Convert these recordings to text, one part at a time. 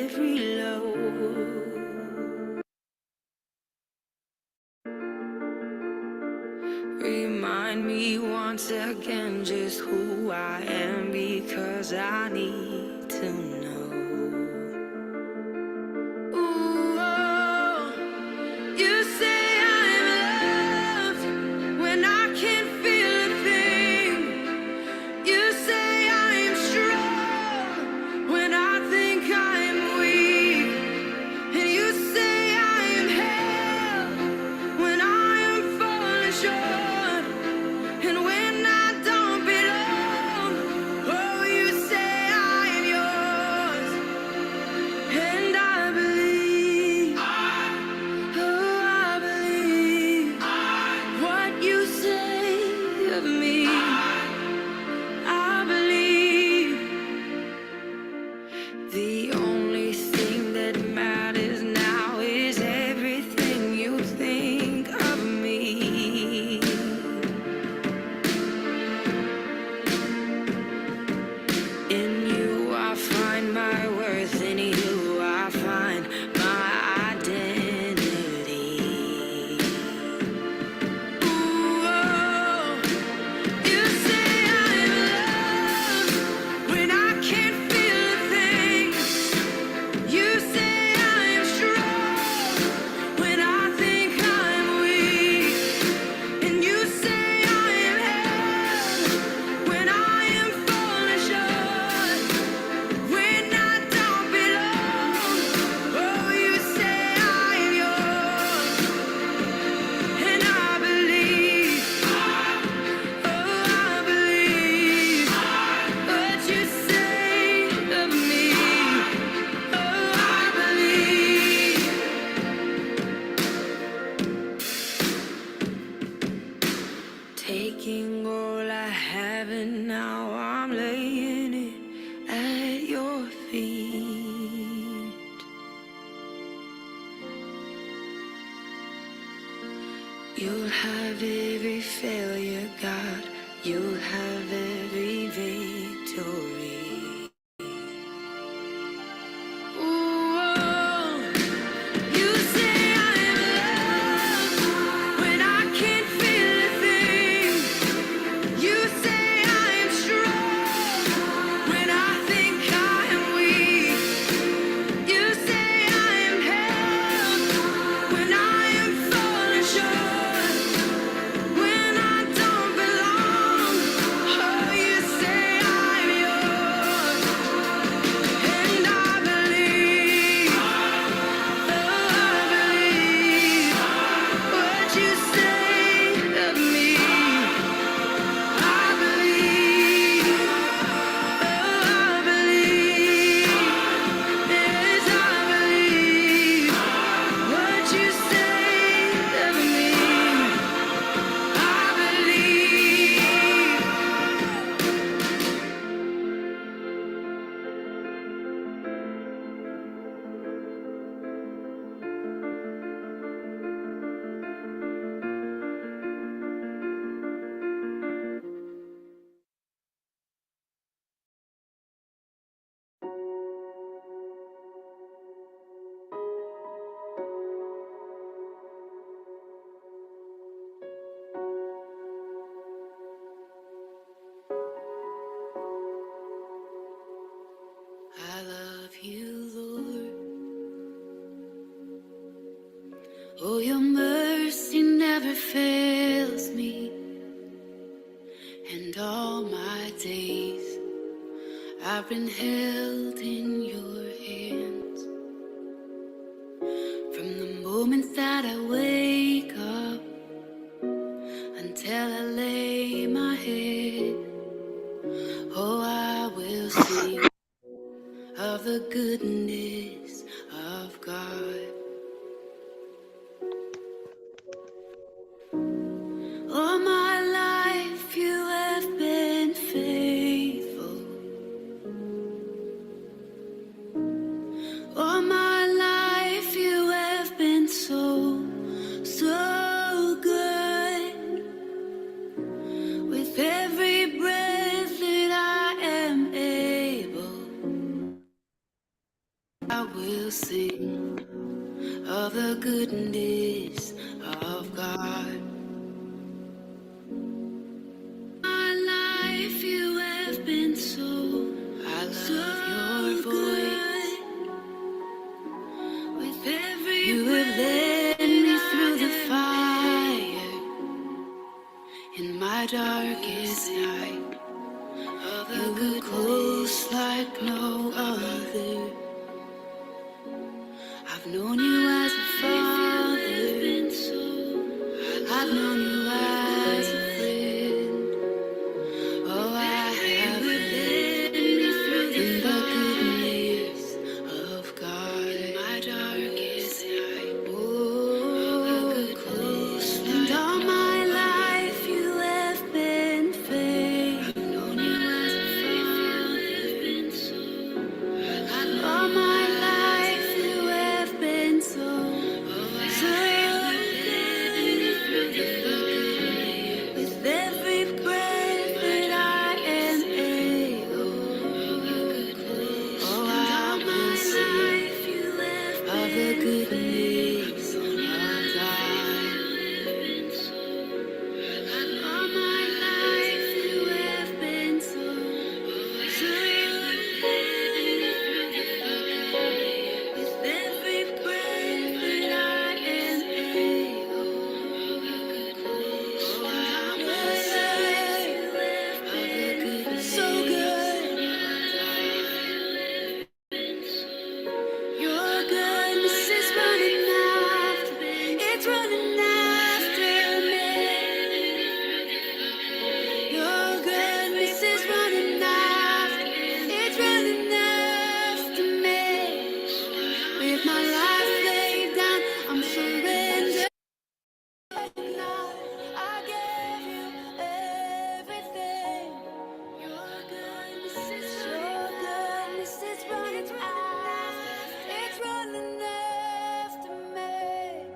hit reload. Remind me once again just who I am, because I need to know. Ooh, oh, you say I'm loved when I can't feel a thing. You say I'm strong when I think I'm weak. And you say I am held when I am falling short. And when I don't belong, oh, you say I am yours. And I believe, oh, I believe what you say of me. I believe the only thing that matters now is everything you think of me. In you I find my worth, in you I find my identity. Ooh, oh, you say I'm loved when I can't feel a thing. You say I'm strong when I think I'm weak. And you say I am held when I am falling short. When I don't belong, oh, you say I am yours. And I believe, oh, I believe what you say of me. Oh, I believe. Taking all I have and now I'm laying it at your feet. You'll have every failure, God. You'll have every victory. Ooh, oh, you say I'm loved when I can't feel a thing. You say I am strong when I think I am weak. You say I am held when I am falling short. When I don't belong, oh, you say I'm yours. And I believe, oh, I believe what you say of me. I believe, oh, I believe, yes, I believe what you say of me. I believe. I love you, Lord. Oh, your mercy never fails me. And all my days I've been held in your hands. From the moment that I wake up until I lay my head, oh, I will sing of the goodness of God. All my life you have been faithful. All my life you have been so, so good. With every breath that I am able, I will sing of the goodness of God. My life, you have been so, I love your voice. With every you have led me through the fire in my darkest night. You were close like no other. I've known you as a father. I've known you as a friend. Oh, I have lived in the goodness of God in my darkest night. Oh, close and all my life you have been faithful. I've known you as a father. All my life you have been so, so good. With every breath that I am able, oh, I will sing of the goodness of God. All my life you have been so, so good. With every breath that I am able, oh, I will sing of the goodness so good. Your goodness is running after, it's running after me. Your goodness is running after, it's running after me. With my life laid down, I'm surrendered now. I give you everything. Your goodness is running after, it's running after me.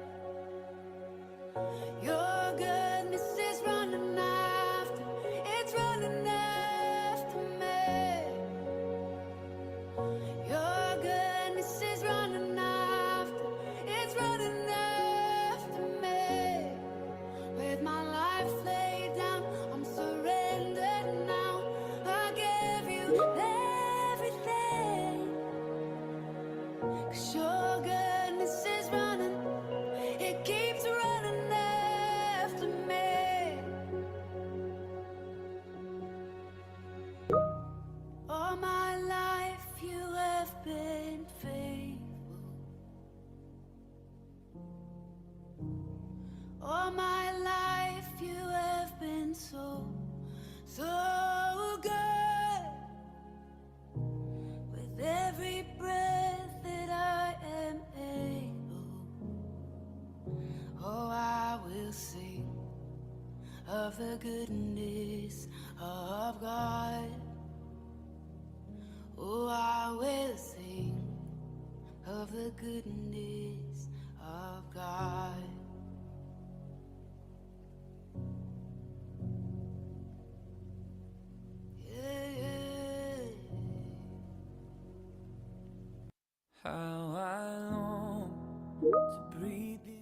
Your goodness is running after, it's running after me. Your goodness is running after, it's running after me. With my life laid down, I'm surrendered now. I give you everything. 'Cause your goodness is running, it keeps running after me. All my life you have been faithful. All my life you have been so, so good. With every breath that I am able, oh, I will sing of the goodness of God. Oh, I will sing of the goodness of God. Yeah, yeah. How I long to breathe the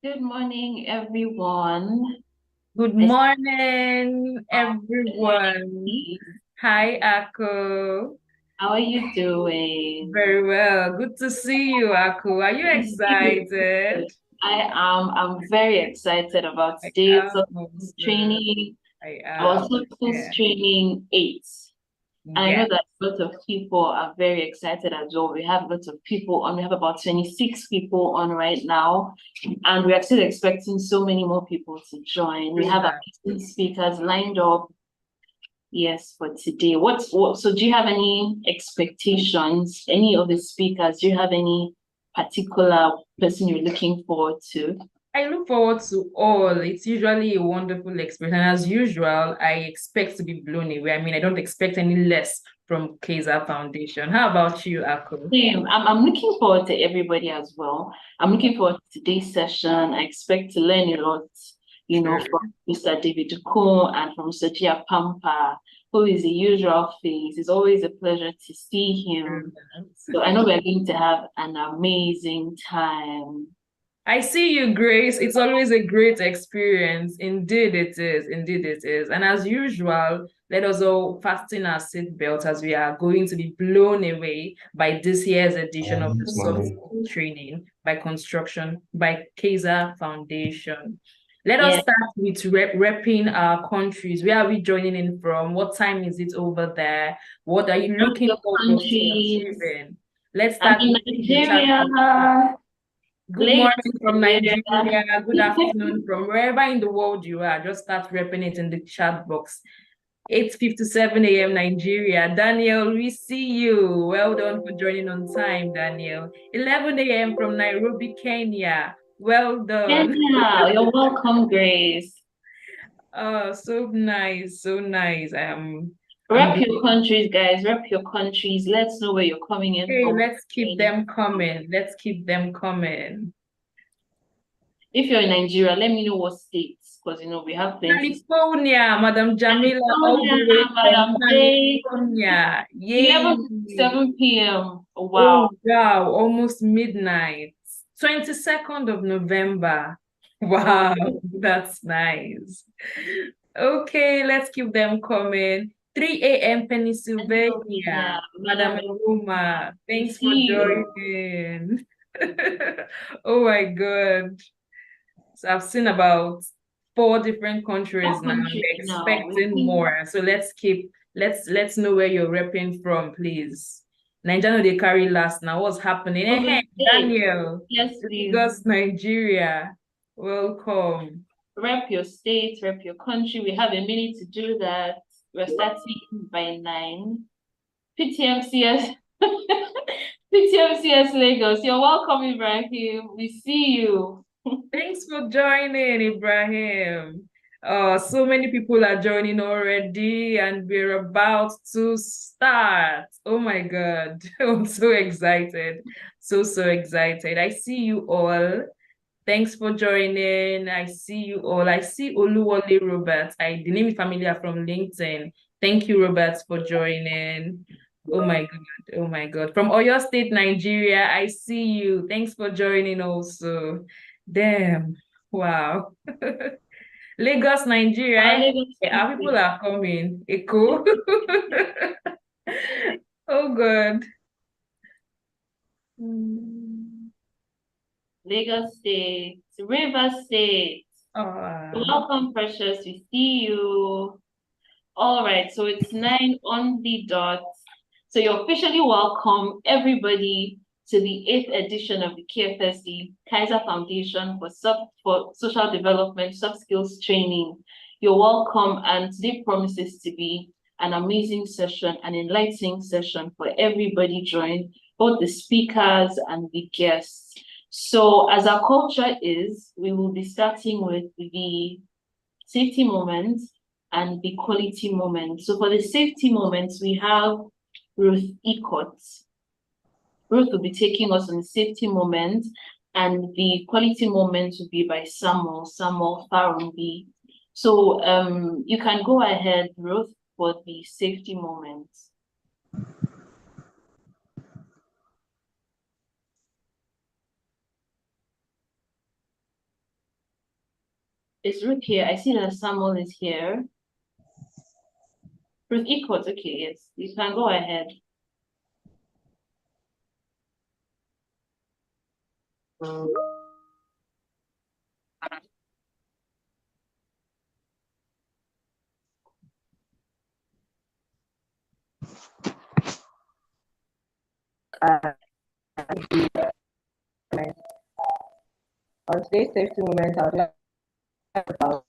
Good morning, everyone. Good I morning, Good morning, everyone. Steve. Hi, Ako. How are you doing? Very well. Good to see you, Ako. Are you Good to see you. excited? I'm very excited about I today. am Substance also. training. I Our am. substance Yeah. training 8. And I Yeah. know that a lot of people are very excited as well. We have lots of people on. We have about 26 people on right now. And we are still expecting so many more people to join. We True have that. amazing speakers lined up. Yes, for today. So do you have any expectations? Any of the speakers? Do you have any particular person you're looking forward to? I look forward to all. It's usually a wonderful experience. And as usual, I expect to be blown away. I mean, I don't expect any less from Kaiser Foundation. How about you, Ako? Same. I'm looking forward to everybody as well. I'm looking forward to today's session. I expect to learn a lot, True. from Mr. David Ducon and from Mr. Gia Pampa, who is the usual face. It's always a pleasure to see True him. that. So I know we're going to have an amazing time. I see you, Grace. It's always a great experience. Indeed, it is. Indeed, it is. And as usual, let us all fasten our seatbelts as we are going to be blown away by this year's edition of the soft skill training by construction by Kaiser Foundation. Let us Yeah. start with repping our countries. Where are we joining in from? What time is it over there? What are you looking Your forward to countries. achieving? Let's I'm start in with the chat Nigeria, box. Good Lagos, morning from Nigeria. Nigeria. Good afternoon from wherever in the world you are. Just start repping it in the chat box. 8:57 a.m. Nigeria. Daniel, we see you. Well done for joining on time, Daniel. 11 a.m. from Nairobi, Kenya. Well done. Yeah, you're welcome, Grace. Oh, so nice, so nice. I'm Rep your countries, guys. Rep your countries. Let's know where you're coming in Hey, from. let's keep them coming. Let's keep them coming. If you're in Nigeria, let me know what states, because we have plenty. California, Madam Jamila, all California, the way from Madam J, California. Yay. 11 p.m. Wow. Oh, wow, almost midnight. 22nd of November. Wow. Wow, that's nice. Okay, let's keep them coming. 3 a.m. Pennsylvania, Pennsylvania. Madam Madam, Aroma, we thanks for see you. joining. Oh my God. So I've seen about four different countries What now. country We're now? We expecting see more. So let's know where you're repping from, please. Nigeria, they carry last now. What's happening? Ogun Hey, State. Daniel, Yes, please. Lagos, Nigeria. Welcome. Rep your state, rep your country. We have a minute to do that. We're starting by 9. PTMCS. PTMCS Lagos. You're welcome, Ibrahim. We see you. Thanks for joining, Ibrahim. So many people are joining already, and we're about to start. Oh my God, I'm so excited. So, so excited. I see you all. Thanks for joining. I see you all. I see Oluwole Robert. The name is familiar from LinkedIn. Thank you, Robert, for joining. Oh my God. Oh my God. From Oyo State, Nigeria, I see you. Thanks for joining also. Damn. Wow. Lagos, Our Nigeria. Lagos Our people. people are coming. Echo. Oh God. Mm. Lagos State. River State. Oh, Welcome, Precious. We see you. All right, so it's 9 on the dot. So you're officially welcome, everybody, to the 8th edition of the KFSD Kaiser Foundation for Social Development Soft Skills Training. You're welcome, and today promises to be an amazing session, an enlightening session for everybody joined, both the speakers and the guests. So as our culture is, we will be starting with the safety moments and the quality moments. So for the safety moments, we have Ruth Ecott. Ruth will be taking us on the safety moment, and the quality moment will be by Samuel Farumbi. So you can go ahead, Ruth, for the safety moment. Is Ruth here? I see that Samuel is here. Ruth Equals, okay, yes, you can go ahead. On today's safety moment, I would like to talk about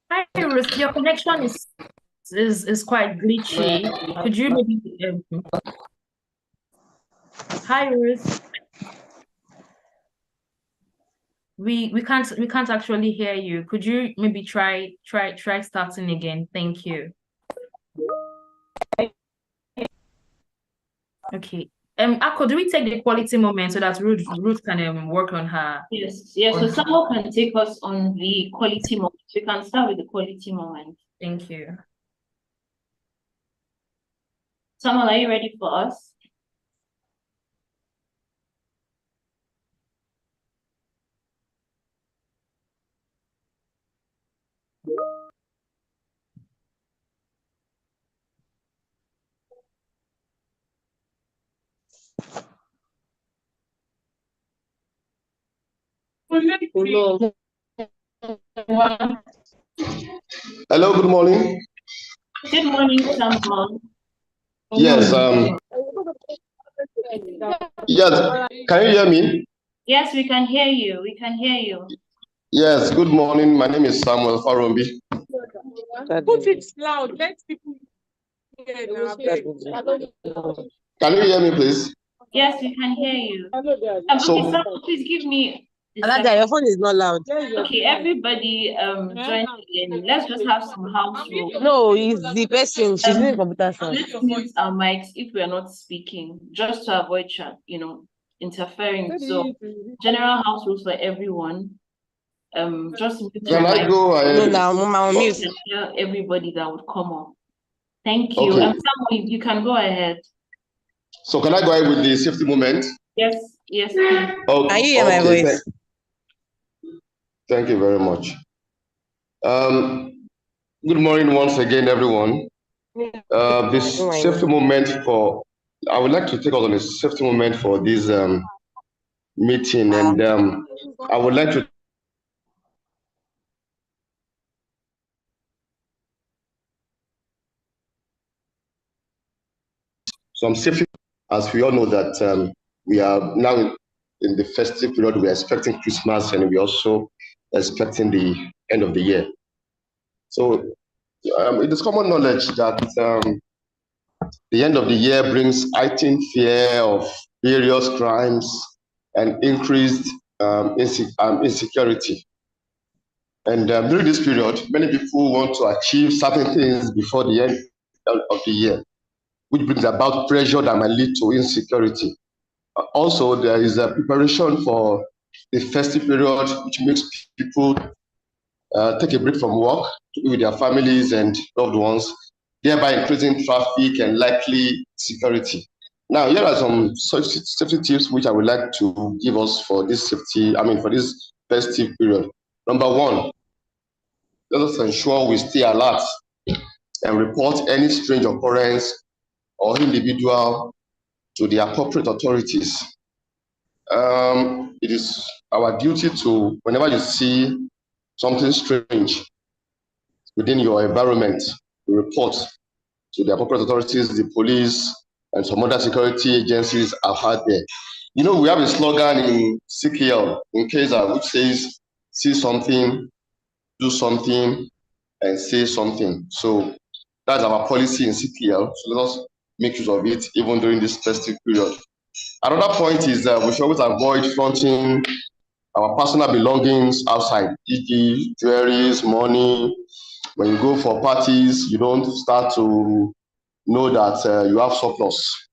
Hi, Ruth. Your connection is quite glitchy. Could you maybe Hi, Ruth. We can't actually hear you. Could you maybe try starting again? Thank you. Okay. Ako, do we take the quality moment so that Ruth can work on her? Yes, so Samuel can take us on the quality moment. We can start with the quality moment. Thank you. Samuel, are you ready for us? Hello, good morning. Good morning, Samuel. Yes, yes, can you hear me? Yes, we can hear you. We can hear you. Yes, good morning. My name is Samuel Farombi. Put it loud. Let people hear now. Can you hear me, please? Yes, we can hear you. So- Okay, Samuel, please give me a Alada, second. your phone is not loud. Okay, everybody, join in. Let's just have some house rules. No, it's the person. She's in computer science. Let's mute our mics if we are not speaking, just to avoid interfering. So, general house rules for everyone. Just mute your Can I mic. go No, ahead? now, Mama, mute. And tell everybody that would come up. Thank you. Okay. Samuel, you can go ahead. So can I go ahead with the safety moment? Yes, please. Okay. Can you hear my okay, voice? Thank you very much. Good morning once again, everyone. This safety moment I would like to take us on a safety moment for this meeting, and I would like to some safety, as we all know that we are now in the festive period. We are expecting Christmas, and we're also expecting the end of the year. So it is common knowledge that the end of the year brings heightened fear of various crimes and increased insecurity. And during this period, many people want to achieve certain things before the end of the year, which brings about pressure that might lead to insecurity. Also, there is a preparation for the festive period, which makes people take a break from work to be with their families and loved ones, thereby increasing traffic and likely security. Now, here are some safety tips which I would like to give us for this for this festive period. Number one, let us ensure we stay alert and report any strange occurrence or individual to the appropriate authorities. It is our duty to, whenever you see something strange within your environment, report to the appropriate authorities, the police, and some other security agencies are out there. You know, we have a slogan in CKL, in KEZA, which says, see something, do something, and say something. So that's our policy in CKL. So let us make use of it even during this festive period. Another point is that we should always avoid flaunting our personal belongings outside, e.g., jewelries, money. When you go for parties, you don't start to know that you have surplus.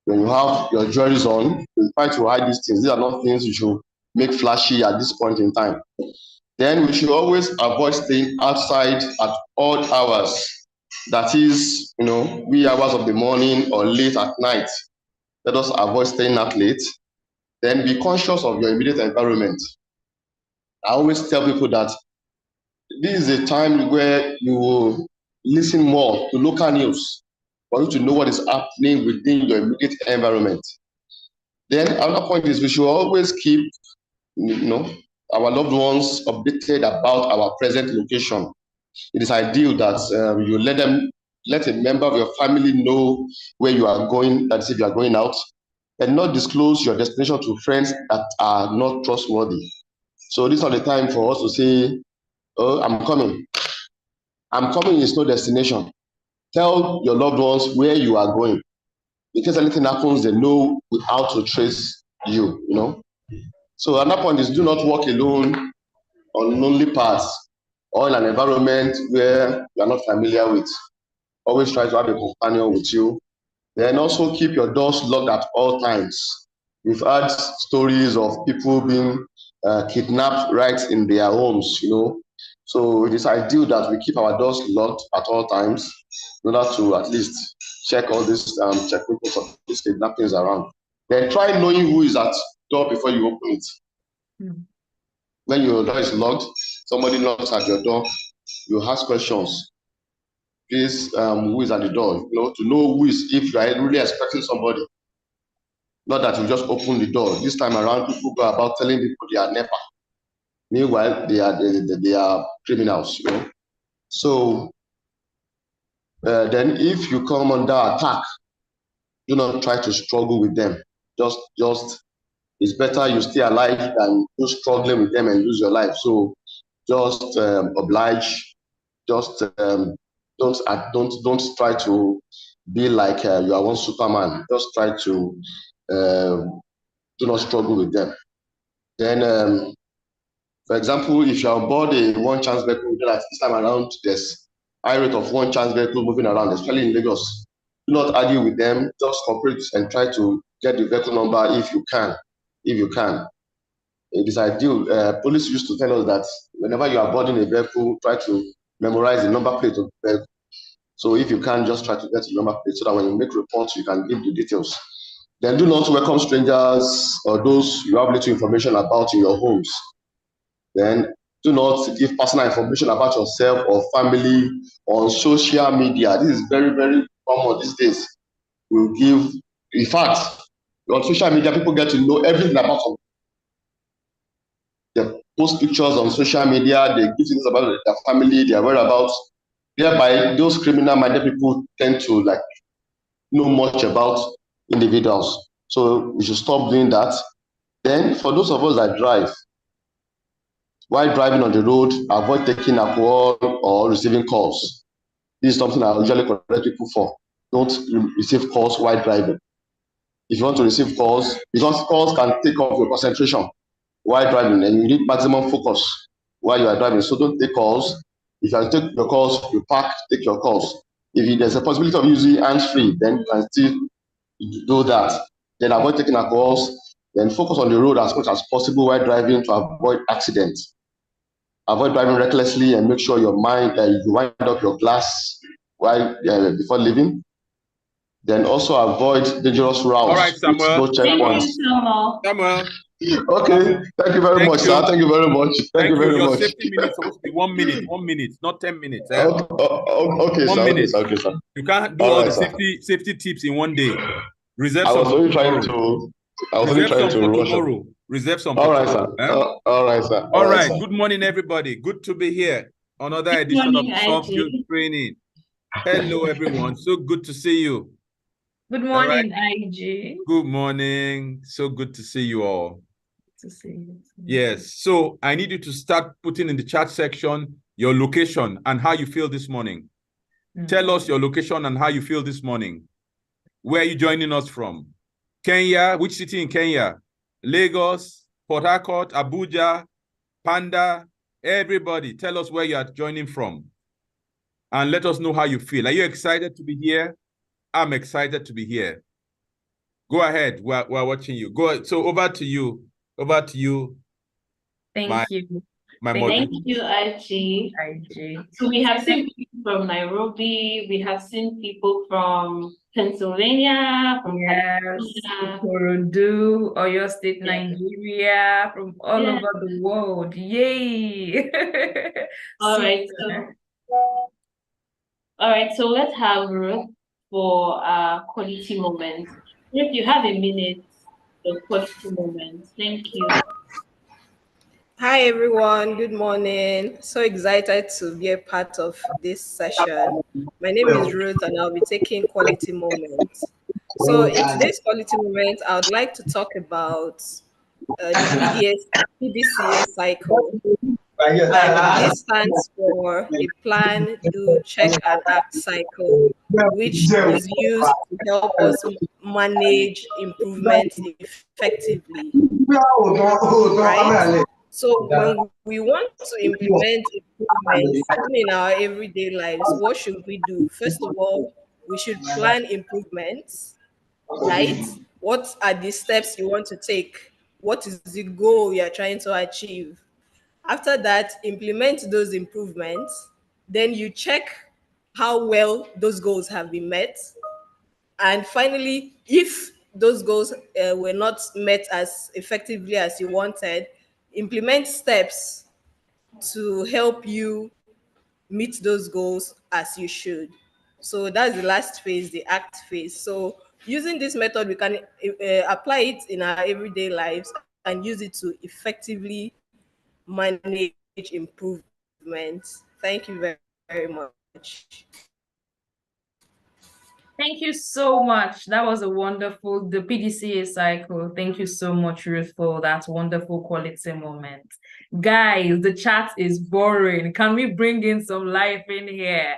When you have your jewelries on, you try to hide these things. These are not things you should make flashy at this point in time. Then we should always avoid staying outside at odd hours. That is, wee hours of the morning or late at night. Let us avoid staying out late. Then be conscious of your immediate environment. I always tell people that this is a time where you will listen more to local news for you to know what is happening within your immediate environment. Then another point is we should always keep, our loved ones updated about our present location. It is ideal that you let a member of your family know where you are going, that is if you are going out, and not disclose your destination to friends that are not trustworthy. So this is not the time for us to say, oh, I'm coming. I'm coming is no destination. Tell your loved ones where you are going. In case anything happens, they know how to trace you, So another point is do not walk alone on lonely paths or in an environment where you are not familiar with. Always try to have a companion with you. Then also keep your doors locked at all times. We've had stories of people being kidnapped right in their homes, So it is ideal that we keep our doors locked at all times in order to at least check all these checkpoints of these kidnappings around. Then try knowing who is at the door before you open it. When your door is locked, somebody knocks at your door, you ask questions. Please, who is at the door? To know who is, if you are really expecting somebody. Not that you just open the door. This time around, people go about telling people they are NEPA. Meanwhile, they are criminals, So then if you come under attack, do not try to struggle with them. Just it's better you stay alive than you struggling with them and lose your life. So just oblige. Just don't try to be like you are one Superman. Just try to do not struggle with them. Then, for example, if you're on board a one-chance vehicle, this time around, there's high rate of one-chance vehicle moving around, especially in Lagos. Do not argue with them. Just cooperate and try to get the vehicle number if you can. It is ideal. Police used to tell us that whenever you are boarding a vehicle, try to memorize the number plate of the vehicle. So if you can, just try to get the number plate so that when you make reports, you can give the details. Then do not welcome strangers or those you have little information about in your homes. Then do not give personal information about yourself or family on social media. This is very, very common these days. In fact, on social media, people get to know everything about them. They post pictures on social media, they give things about their family, their whereabouts. Thereby, those criminal-minded people tend to know much about individuals. So we should stop doing that. Then for those of us that drive, while driving on the road, avoid taking alcohol or receiving calls. This is something I usually correct people for. Don't receive calls while driving. If you want to receive calls, because calls can take off your concentration while driving, and you need maximum focus while you are driving. So don't take calls. If you take your calls, you park, take your calls. If there's a possibility of using hands-free, then you can still do that. Then avoid taking alcohols. Then focus on the road as much as possible while driving to avoid accidents. Avoid driving recklessly and make sure you wind up your glass while before leaving. Then also avoid dangerous routes. All right, Samuel. No checkpoints. Samuel. Okay, thank you very much, sir. Thank you very much. Thank you very Your much. safety minutes supposed to be 1 minute, not 10 minutes. Okay, okay, sir. 1 minute. Okay, sir. You can't do all the safety tips in one day. Reserve some for tomorrow. Reserve some for tomorrow. All right, sir. All right. Good morning, everybody. Good to be here. Another edition of Soft Skills Training. Hello, everyone. So good to see you. Good morning, IG. Good morning. So good to see you all. To see you. Yes. So I need you to start putting in the chat section your location and how you feel this morning. Tell us your location and how you feel this morning. Where are you joining us from? Kenya. Which city in Kenya? Lagos, Port Harcourt, Abuja, Panda. Everybody, tell us where you are joining from. And let us know how you feel. Are you excited to be here? I'm excited to be here. Go ahead. We're watching you. Go. So over to you. Over to you, Thank you. my Thank moderator. Thank you, Archie. IG. So we have seen people from Nairobi, we have seen people from Pennsylvania, from Yes, California. Ikorodu, Oyo State, Yeah. Nigeria, from all Yeah. over the world. Yay! All right, Super. so let's have Ruth for quality moment. If you have a minute, the quality moment. Thank you. Hi everyone, good morning. So excited to be a part of this session. My name is Ruth and I'll be taking quality moments. So in today's quality moment, I would like to talk about the PDCA cycle. And this stands for a plan, do, check, and act cycle, which is used to help us manage improvements effectively. Right? So when we want to implement improvements even in our everyday lives, what should we do? First of all, we should plan improvements, right? What are the steps you want to take? What is the goal you are trying to achieve? After that, implement those improvements. Then you check how well those goals have been met. And finally, if those goals were not met as effectively as you wanted, implement steps to help you meet those goals as you should. So that's the last phase, the act phase. So using this method, we can apply it in our everyday lives and use it to effectively manage improvements. Thank you very, very much. Thank you so much. That was a wonderful, the PDCA cycle. Thank you so much, Ruth, for that wonderful quality moment. Guys, the chat is boring. Can we bring in some life in here?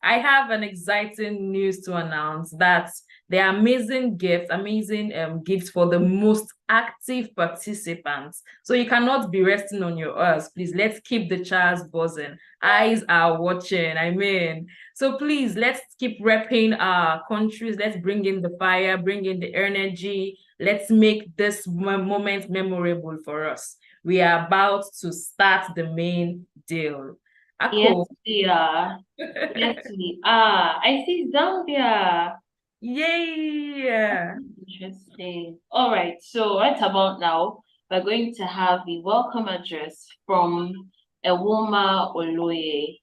I have an exciting news to announce that there are amazing gifts for the most active participants. So you cannot be resting on your ears. Please, let's keep the chats buzzing. Eyes are watching. So please, let's keep repping our countries. Let's bring in the fire, bring in the energy. Let's make this moment memorable for us. We are about to start the main deal. Yes, we are. Yes, we are. I see Zambia. Yay! Interesting. All right, so right about now, we're going to have the welcome address from Ewoma Oloye.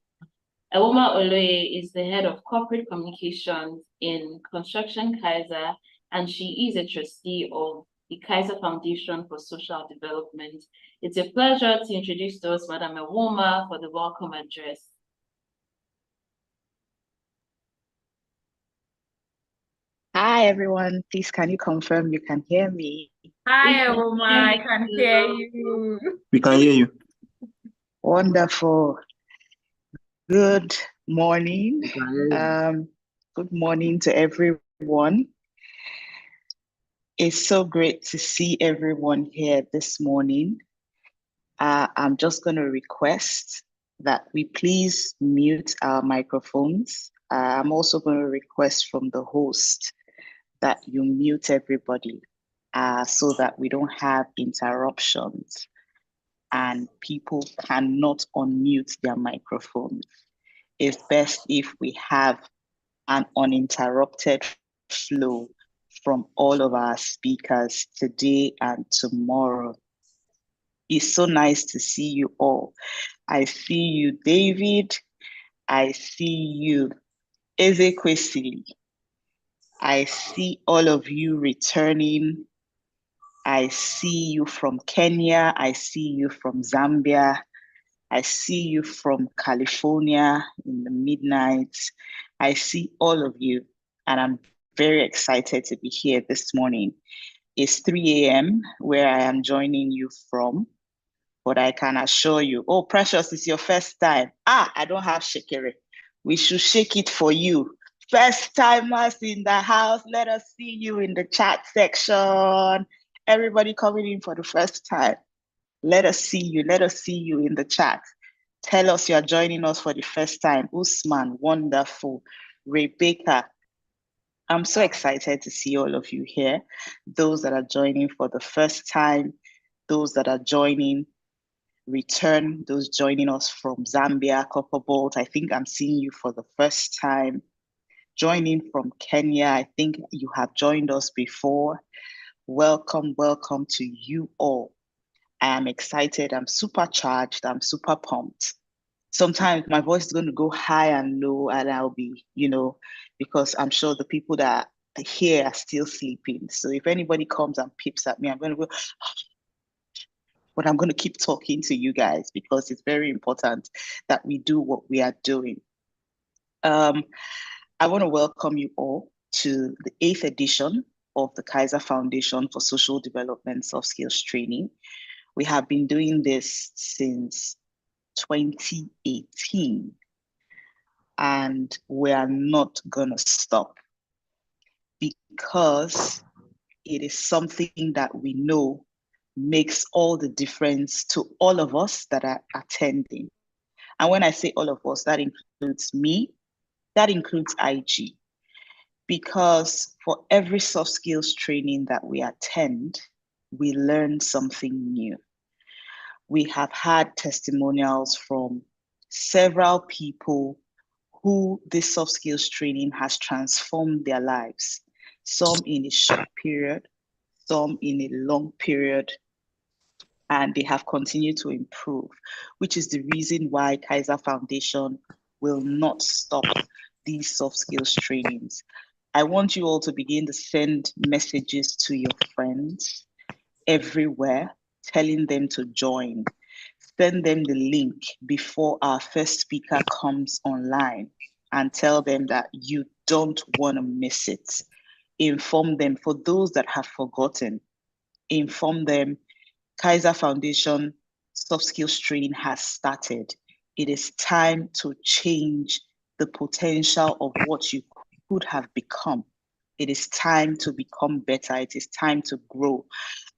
Ewoma Oloye is the head of corporate communications in Construction Kaiser, and she is a trustee of the Kaiser Foundation for Social Development. It's a pleasure to introduce to us Madam Ewoma for the welcome address. Hi everyone, please can you confirm you can hear me? Hi Ewoma, I can hear you. We can hear you. Wonderful. Good morning. Good morning to everyone. It's so great to see everyone here this morning. I'm just going to request that we please mute our microphones. I'm also going to request from the host that you mute everybody so that we don't have interruptions and people cannot unmute their microphones. It's best if we have an uninterrupted flow from all of our speakers today and tomorrow. It's so nice to see you all. I see you, David. I see you, Ezekwesili. I see all of you returning. I see you from Kenya. I see you from Zambia. I see you from California in the midnight. I see all of you, and I'm very excited to be here this morning. It's 3 a.m. where I am joining you from, but I can assure you, oh, Precious, it's your first time. I don't have shekere. We should shake it for you. First timers in the house, let us see you in the chat section. Everybody coming in for the first time. Let us see you. Let us see you in the chat. Tell us you're joining us for the first time. Usman, wonderful. Rebecca, I'm so excited to see all of you here. Those that are joining for the first time, those that are joining return, those joining us from Zambia, Copperbolt, I think I'm seeing you for the first time. Joining from Kenya, I think you have joined us before. Welcome, welcome to you all. I am excited, I'm supercharged, I'm super pumped. Sometimes my voice is going to go high and low, and I'll be, because I'm sure the people that are here are still sleeping. So if anybody comes and peeps at me, I'm going to go, but I'm going to keep talking to you guys because it's very important that we do what we are doing. I want to welcome you all to the 8th edition of the Kaiser Foundation for Social Development Soft Skills Training. We have been doing this since 2018, and we are not going to stop because it is something that we know makes all the difference to all of us that are attending. And when I say all of us, that includes me, that includes IG, because for every soft skills training that we attend, we learn something new. We have had testimonials from several people who this soft skills training has transformed their lives, some in a short period, some in a long period, and they have continued to improve, which is the reason why Kaiser Foundation will not stop these soft skills trainings. I want you all to begin to send messages to your friends everywhere, telling them to join. Send them the link before our first speaker comes online and tell them that you don't want to miss it. Inform them. For those that have forgotten, inform them Kaiser Foundation Soft Skills Training has started. It is time to change the potential of what you could have become. It is time to become better. It is time to grow.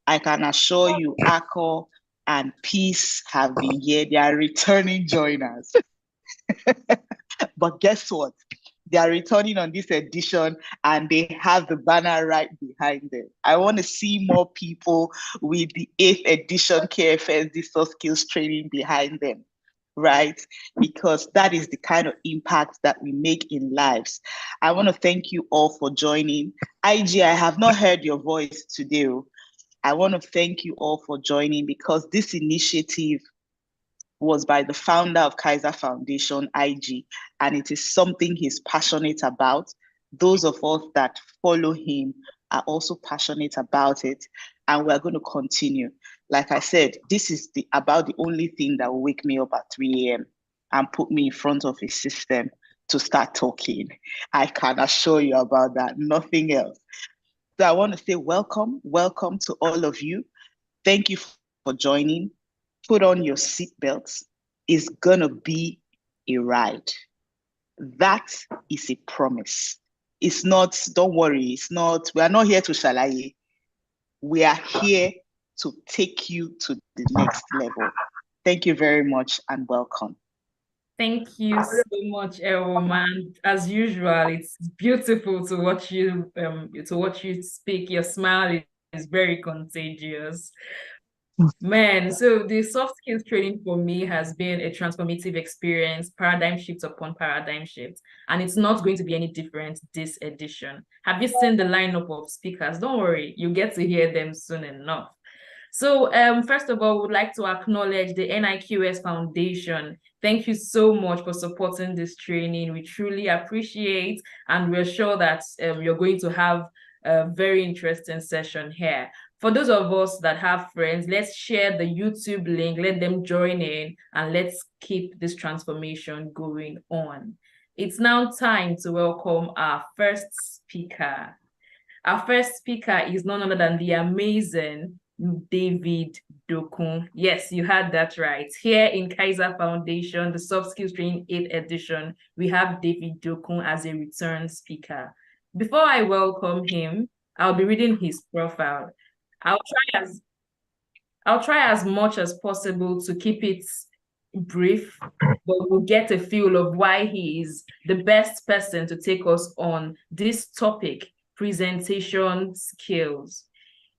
I can assure you, Akko and Peace have been here. They are returning joiners. But guess what? They are returning on this edition and they have the banner right behind them. I want to see more people with the 8th edition KFSD Soft Skills Training behind them, right? Because that is the kind of impact that we make in lives. I want to thank you all for joining. IG, I have not heard your voice today. I want to thank you all for joining because this initiative was by the founder of Kaiser Foundation, IG, and it is something he's passionate about. Those of us that follow him are also passionate about it, and we're going to continue. Like I said, this is about the only thing that will wake me up at 3 a.m. and put me in front of a system to start talking. I can assure you about that, nothing else. So I want to say welcome to all of you. Thank you for joining. Put on your seatbelts. It's gonna be a ride. That is a promise. It's not, don't worry, it's not, we are not here to shalaye. We are here to take you to the next level. Thank you very much and welcome. Thank you so much, Ewoma. As usual, it's beautiful to watch you speak. Your smile is very contagious. Man, so the soft skills training for me has been a transformative experience, paradigm shift upon paradigm shift, and it's not going to be any different this edition. Have you seen the lineup of speakers? Don't worry, you get to hear them soon enough. So first of all, we would like to acknowledge the NIQS Foundation. Thank you so much for supporting this training. We truly appreciate, and we're sure that you're going to have a very interesting session here. For those of us that have friends, let's share the YouTube link, let them join in, and let's keep this transformation going on. It's now time to welcome our first speaker. Our first speaker is none other than the amazing David Dokun. Yes, you heard that right. Here in Kaiser Foundation, the Soft Skills Training 8th edition, we have David Dokun as a return speaker. Before I welcome him, I'll be reading his profile. I'll try as much as possible to keep it brief, but we'll get a feel of why he is the best person to take us on this topic, presentation skills.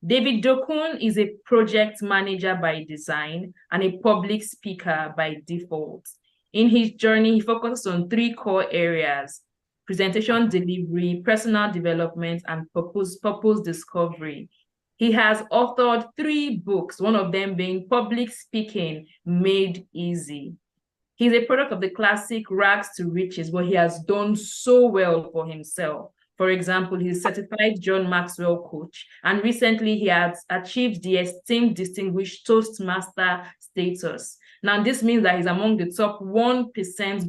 David Dokun is a project manager by design and a public speaker by default. In his journey, he focuses on 3 core areas: presentation delivery, personal development, and purpose discovery. He has authored 3 books, one of them being Public Speaking Made Easy. He's a product of the classic rags to riches, but he has done so well for himself. For example, he's a certified John Maxwell coach, and recently he has achieved the esteemed distinguished Toastmaster status. Now, this means that he's among the top 1%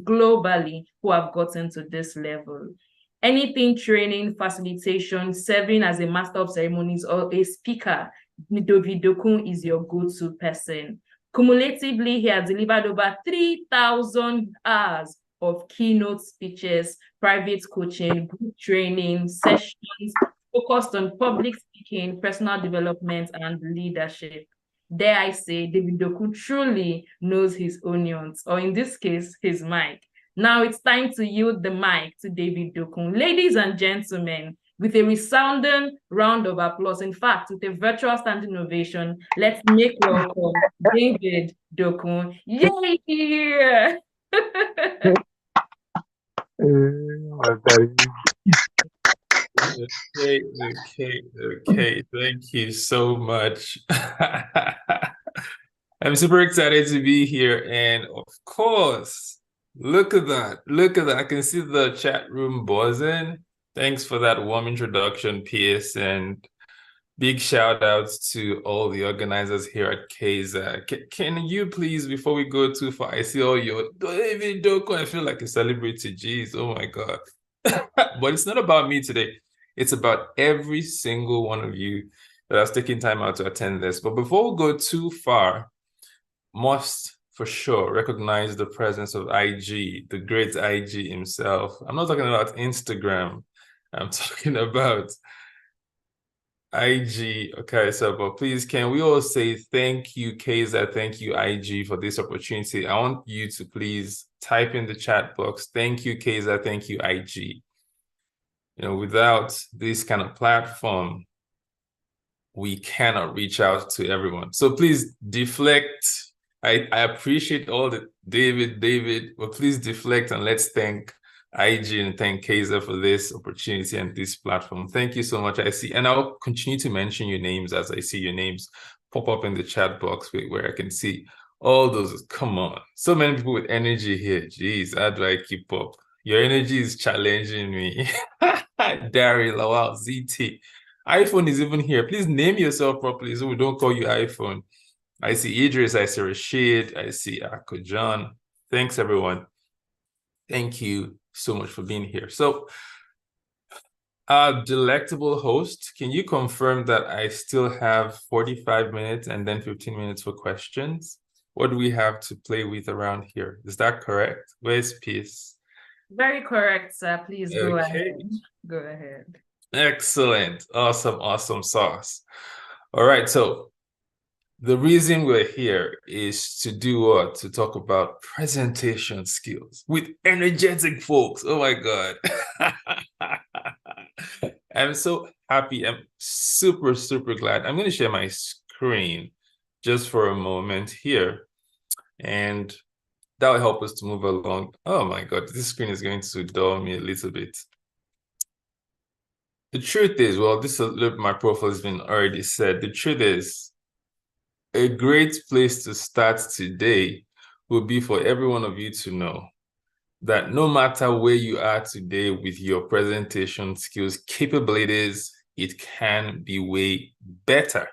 globally who have gotten to this level. Anything training, facilitation, serving as a master of ceremonies, or a speaker, David Dokun is your go-to person. Cumulatively, he has delivered over 3,000 hours of keynote speeches, private coaching, group training, sessions focused on public speaking, personal development, and leadership. Dare I say, David Dokun truly knows his onions, or in this case, his mic. Now it's time to yield the mic to David Dokun. Ladies and gentlemen, with a resounding round of applause, in fact, with a virtual standing ovation, let's make welcome David Dokun. Yay! Okay. Thank you so much. I'm super excited to be here. And of course, look at that. Look at that. I can see the chat room buzzing. Thanks for that warm introduction, Pierce. And big shout outs to all the organizers here at Kaiser. Can you please, before we go too far, I see all your David Dokun. I feel like a celebrity. Jeez, oh my God. But it's not about me today. It's about every single one of you that has taken time out to attend this. But before we go too far, must for sure recognize the presence of IG, the great IG himself. I'm not talking about Instagram. I'm talking about IG. Okay, so but please, can we all say thank you, Kaiser, thank you, IG, for this opportunity. I want you to please type in the chat box, thank you, Kaiser, thank you, IG. You know, without this kind of platform, we cannot reach out to everyone. So please deflect. I appreciate all the David, but please deflect and let's thank IG and thank Kaiser for this opportunity and this platform. Thank you so much. I see, and I'll continue to mention your names as I see your names pop up in the chat box where I can see all those. Come on, so many people with energy here. Jeez, how do I keep up? Your energy is challenging me. Daryl, wow, ZT. iPhone is even here. Please name yourself properly so we don't call you iPhone. I see Idris, I see Rashid, I see Akko John. Thanks, everyone. Thank you so much for being here. So, delectable host, can you confirm that I still have 45 minutes and then 15 minutes for questions? What do we have to play with around here? Is that correct? Where's Peace? Very correct, sir. Please go ahead. Go ahead. Excellent. Awesome sauce. All right, so the reason we're here is to do what? To talk about presentation skills with energetic folks. Oh my God. I'm so happy. I'm super glad. I'm going to share my screen just for a moment here. And that will help us to move along. Oh my God, this screen is going to dull me a little bit. The truth is, well, this is a little bit my profile has been already said. The truth is, a great place to start today would be for every one of you to know that no matter where you are today with your presentation skills, capabilities, it can be way better.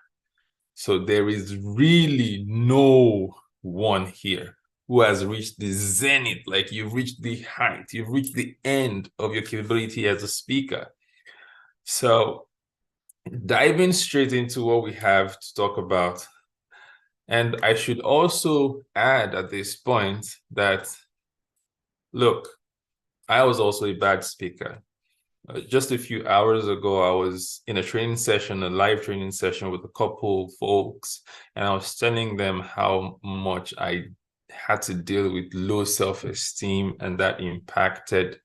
So there is really no one here who has reached the zenith, like you've reached the height, you've reached the end of your capability as a speaker. So diving straight into what we have to talk about. And I should also add at this point that, look, I was also a bad speaker. Just a few hours ago, I was in a training session, a live training session with a couple of folks, and I was telling them how much I had to deal with low self-esteem, and that impacted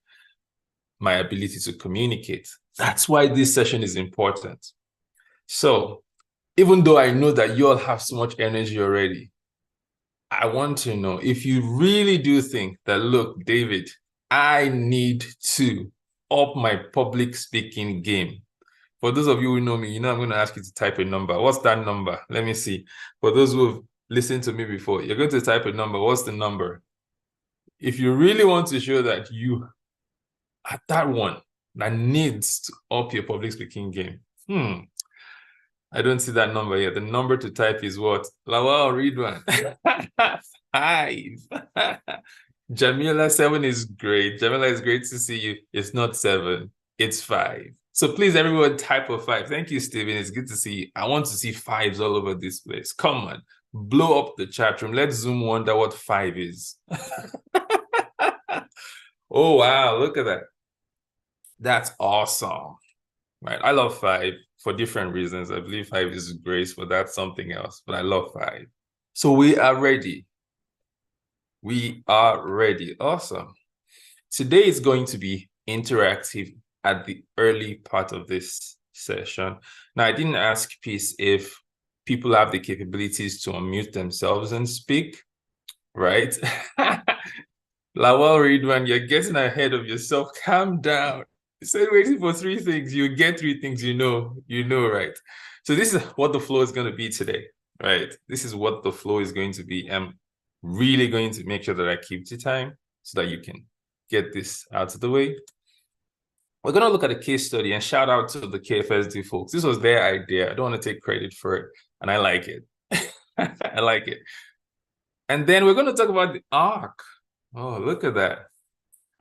my ability to communicate. That's why this session is important. So even though I know that you all have so much energy already, I want to know if you really do think that, look, David, I need to up my public speaking game. For those of you who know me, you know I'm going to ask you to type a number. What's that number? Let me see. For those who have listened to me before, you're going to type a number. What's the number? If you really want to show that you are that one that needs to up your public speaking game, I don't see that number yet. The number to type is what? Lawal, read one. 5. Jamila, 7 is great. Jamila, it's great to see you. It's not 7, it's 5. So please, everyone, type a 5. Thank you, Stephen. It's good to see you. I want to see 5s all over this place. Come on, blow up the chat room. Let Zoom wonder what 5 is. Oh, wow, look at that. That's awesome. Right, I love 5 for different reasons. I believe 5 is grace, but that's something else. But I love 5. So we are ready. We are ready. Awesome. Today is going to be interactive at the early part of this session. Now, I didn't ask Peace if people have the capabilities to unmute themselves and speak, right? Lawal Ridwan, you're getting ahead of yourself. Calm down. Instead of waiting for 3 things, you get 3 things, you know, right? So this is what the flow is going to be today, right? This is what the flow is going to be. I'm really going to make sure that I keep the time so that you can get this out of the way. We're going to look at a case study, and shout out to the KFSD folks. This was their idea. I don't want to take credit for it, and I like it. I like it. And then we're going to talk about the arc. Oh, look at that.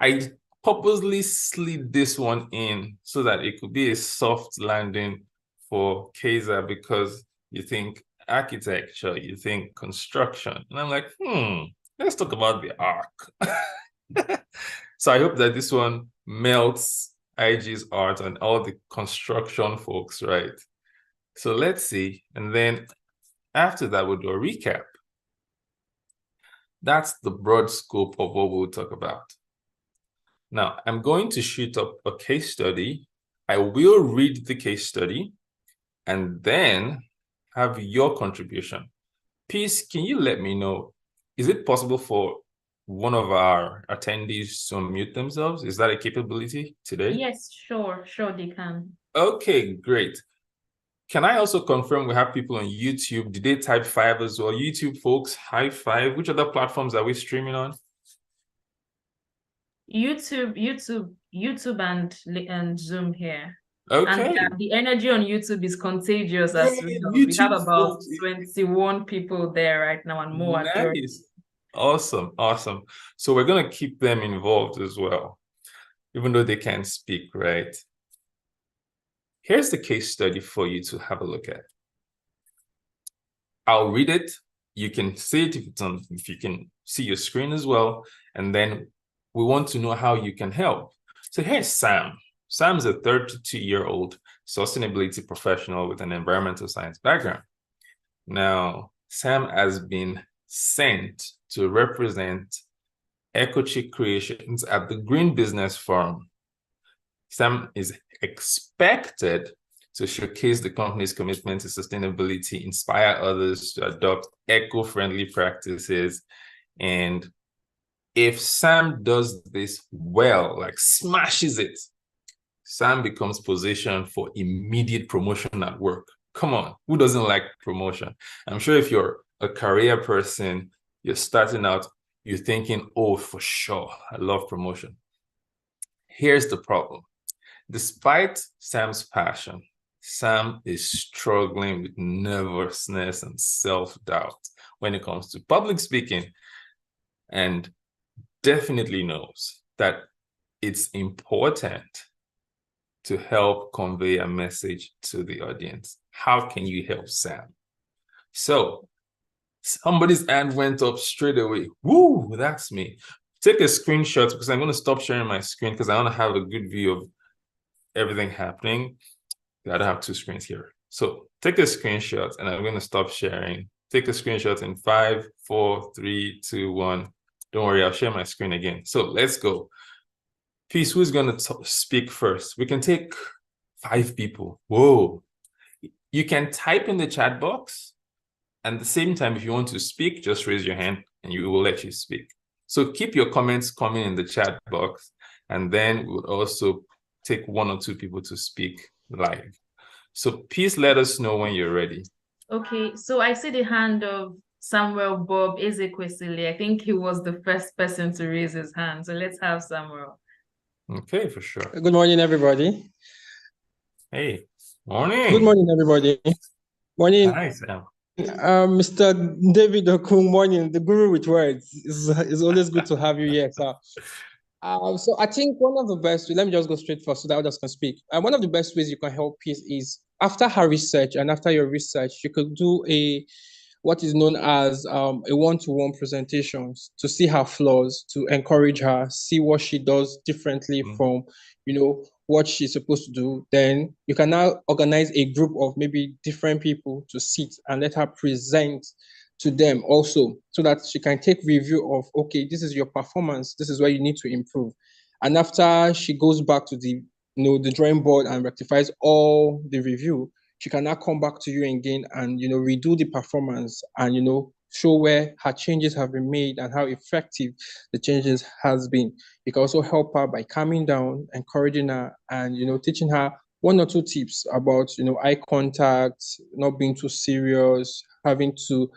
I purposely slid this one in so that it could be a soft landing for Kaiser, because you think architecture, you think construction. And I'm like, let's talk about the arc. So I hope that this one melts IG's art and all the construction folks, right? So let's see. And then after that, we'll do a recap. That's the broad scope of what we'll talk about. Now, I'm going to shoot up a case study. I will read the case study and then have your contribution. Peace, can you let me know, is it possible for one of our attendees to unmute themselves? Is that a capability today? Yes, sure, they can. Okay, great. Can I also confirm we have people on YouTube? Did they type 5 as well? YouTube folks, high 5. Which other platforms are we streaming on? YouTube and Zoom here. Okay. And the energy on YouTube is contagious as well. We have about 21 people there right now and more. Nice. Awesome. So we're going to keep them involved as well, even though they can't speak, right? Here's the case study for you to have a look at. I'll read it. You can see it if you can see your screen as well. And then we want to know how you can help. So here's Sam. Sam is a 32-year-old sustainability professional with an environmental science background. Now, Sam has been sent to represent EcoChick Creations at the Green Business Forum. Sam is expected to showcase the company's commitment to sustainability, inspire others to adopt eco-friendly practices. And if Sam does this well, like smashes it, Sam becomes positioned for immediate promotion at work. Come on, who doesn't like promotion? I'm sure if you're a career person, you're starting out, you're thinking, oh, for sure, I love promotion. Here's the problem. Despite Sam's passion, Sam is struggling with nervousness and self-doubt when it comes to public speaking, and definitely knows that it's important to help convey a message to the audience. How can you help Sam? So somebody's hand went up straight away. Woo, that's me. Take a screenshot, because I'm going to stop sharing my screen because I want to have a good view of everything happening. I don't have 2 screens here. So take a screenshot and I'm going to stop sharing. Take a screenshot in 5, 4, 3, 2, 1. Don't worry, I'll share my screen again. So let's go. Peace, who's going to speak first? We can take 5 people. Whoa. You can type in the chat box. And at the same time, if you want to speak, just raise your hand and we will let you speak. So keep your comments coming in the chat box, and then we'll also take 1 or 2 people to speak live. So please let us know when you're ready. Okay, so I see the hand of Samuel Bob Ezekwesili. I think he was the first person to raise his hand. So let's have Samuel. Okay, for sure. Good morning, everybody. Hey, morning. Good morning, everybody. Morning. Hi, Sam. Mr. David Okun, morning. The guru with words. It's always good to have you here, sir. So I think one of the best, let me just go straight first so that others can speak. One of the best ways you can help peace is after her research and after your research, you could do what is known as a one-to-one presentations to see her flaws, to encourage her, see what she does differently from, what she's supposed to do. Then you can now organize a group of maybe different people to sit and let her present to them also, so that she can take review of, okay, this is your performance, this is where you need to improve. And after she goes back to the drawing board and rectifies all the review, she can now come back to you again and redo the performance and show where her changes have been made and how effective the changes has been. You can also help her by calming down, encouraging her, and teaching her 1 or 2 tips about eye contact, not being too serious, having to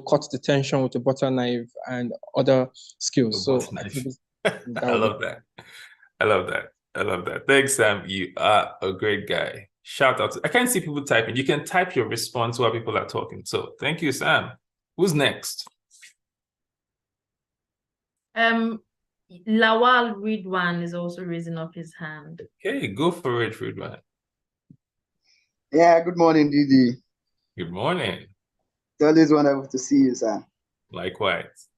cut the tension with a butter knife and other skills. So I think I love that. I love that. I love that. Thanks, Sam. You are a great guy. Shout out. I can't see people typing. You can type your response while people are talking. So thank you, Sam. Who's next? Lawal Ridwan is also raising up his hand. Okay, go for it, Ridwan. Yeah, good morning, Didi. Good morning. It's always wonderful to see you, sir. Likewise.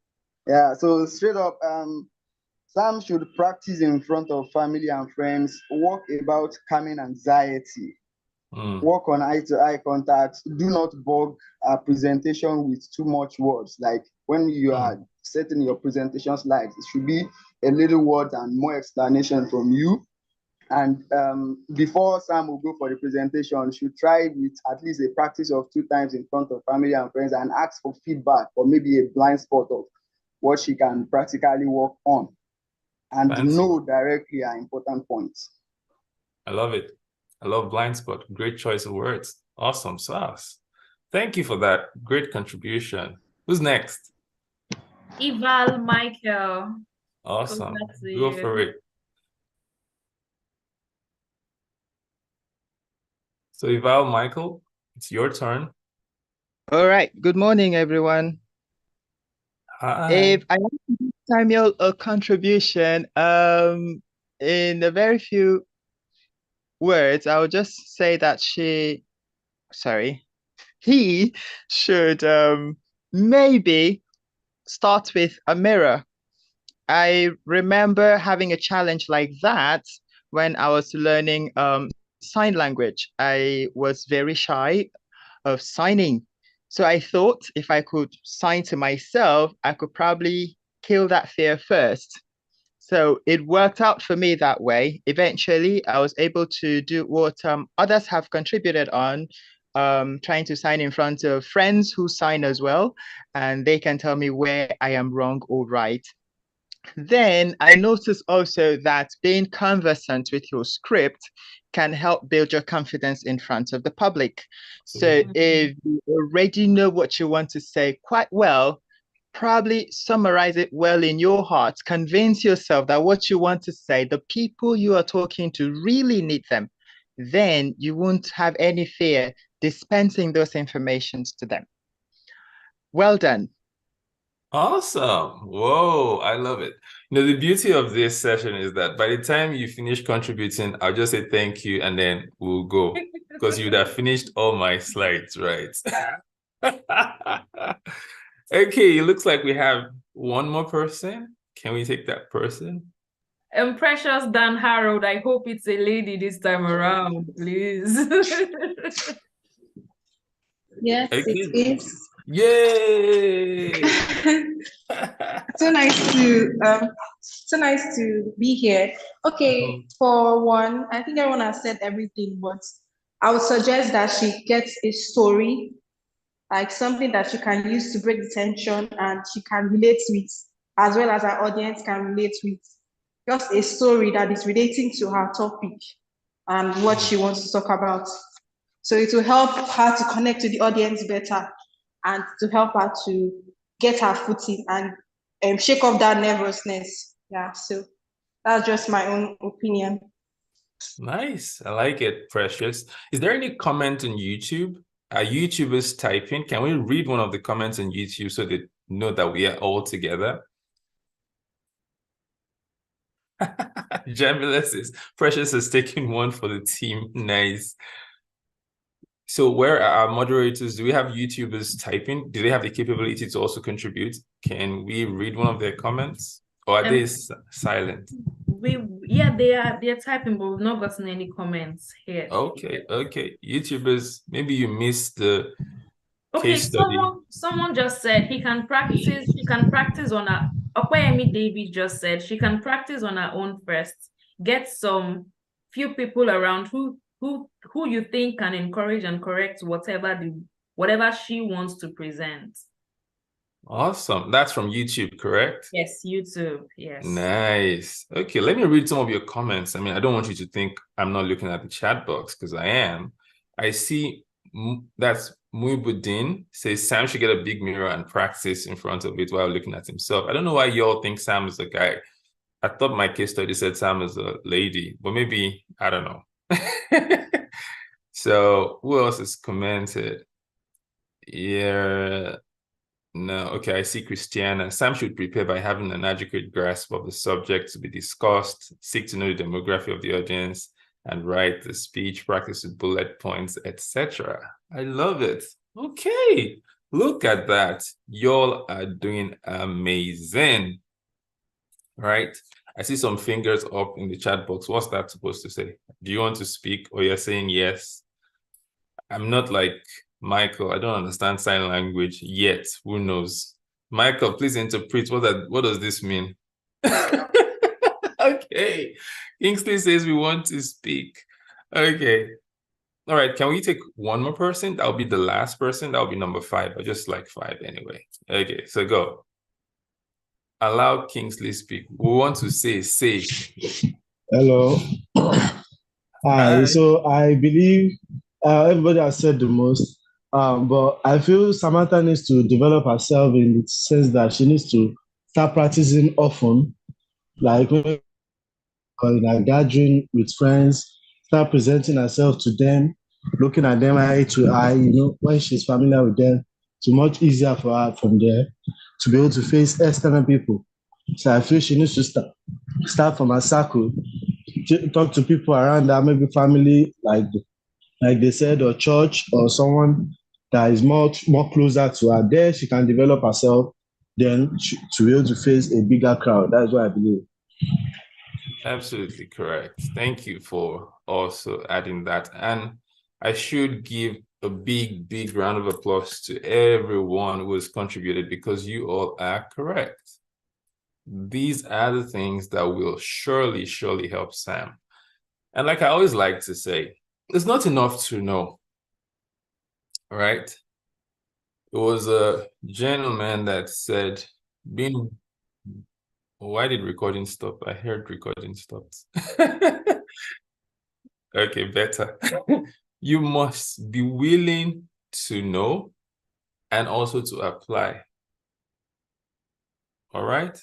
Yeah, so straight up, Sam should practice in front of family and friends, work about calming anxiety, work on eye-to-eye contact, do not bog a presentation with too much words. Like when you are setting your presentation slides, it should be a little word and more explanation from you. And before Sam will go for the presentation, should try with at least a practice of 2 times in front of family and friends and ask for feedback or maybe a blind spot of what she can practically work on. And know directly are important points. I love it. I love blind spot. Great choice of words. Awesome sauce. Thank you for that. Great contribution. Who's next? Ival Michael. Awesome. Go for it. So Ival Michael, it's your turn. All right. Good morning, everyone. Hi. If I want to give Samuel a contribution, in a very few words, I would just say that he should maybe start with a mirror. I remember having a challenge like that when I was learning sign language. I was very shy of signing. So I thought if I could sign to myself, I could probably kill that fear first. So it worked out for me that way. Eventually, I was able to do what others have contributed on, trying to sign in front of friends who sign as well, and they can tell me where I am wrong or right. Then I noticed also that being conversant with your script can help build your confidence in front of the public. So if you already know what you want to say quite well, probably summarize it well in your heart. Convince yourself that what you want to say, the people you are talking to really need them. Then you won't have any fear dispensing those informations to them. Well done. Awesome. Whoa, I love it. The beauty of this session is that by the time you finish contributing, I'll just say thank you and then we'll go because you'd have finished all my slides, right? Okay, it looks like we have one more person. Can we take that person? Precious Dan Harold. I hope it's a lady this time around, please. Yes, Okay. it is. Yay! So nice to be here. Okay, for one, I think everyone has said everything, but I would suggest that she gets a story, like something that she can use to break the tension and she can relate with, as well as her audience can relate with. Just a story that is relating to her topic and what she wants to talk about. So it will help her to connect to the audience better and to help her to get her footing and shake off that nervousness. Yeah, so that's just my own opinion. Nice. I like it, Precious. Is there any comment on YouTube? Are YouTubers typing? Can we read one of the comments on YouTube so they know that we are all together? Jamila says, Precious is taking one for the team. Nice. So where are our moderators? Do we have YouTubers typing? Do they have the capability to also contribute? Can we read one of their comments? Or are they silent? They're typing, but we've not gotten any comments here. Okay. YouTubers, maybe you missed the case study. Someone just said she can practice on her. Okoyemi David just said she can practice on her own first. Get some few people around who you think can encourage and correct whatever she wants to present. Awesome. That's from YouTube, correct? Yes, YouTube. Yes. Nice. Okay, let me read some of your comments. I mean, I don't want you to think I'm not looking at the chat box because I am. I see that's Muibuddin says Sam should get a big mirror and practice in front of it while looking at himself. I don't know why you all think Sam is a guy. I thought my case study said Sam is a lady, but maybe, I don't know. So who else has commented? Yeah. No, okay, I see Christiana. Sam should prepare by having an adequate grasp of the subject to be discussed, seek to know the demography of the audience, and write the speech, practice with bullet points, etc. I love it. Okay, look at that. Y'all are doing amazing. Right? I see some fingers up in the chat box. What's that supposed to say? Do you want to speak or you're saying yes? I'm not like Michael, I don't understand sign language yet. Who knows? Michael, please interpret. What does this mean? Okay. Kingsley says we want to speak. Okay. All right. Can we take one more person? That'll be the last person. That'll be number 5. I just like 5 anyway. Okay. So go. Allow Kingsley speak. We want to say. Hello. Hi. So I believe everybody has said the most. But I feel Samantha needs to develop herself in the sense that she needs to start practicing often, like in a gathering with friends, start presenting herself to them, looking at them eye to eye, when she's familiar with them, it's much easier for her from there to be able to face external people. So I feel she needs to start from her circle, to talk to people around her, maybe family, like they said, or church, or someone that is much more closer to her. There she can develop herself, then to be able to face a bigger crowd. That's what I believe. Absolutely correct. Thank you for also adding that. And I should give a big round of applause to everyone who has contributed because you all are correct. These are the things that will surely help Sam. And like I always like to say, it's not enough to know. Right? It was a gentleman that said, why did recording stop? I heard recording stopped. Okay, better. You must be willing to know and also to apply. All right?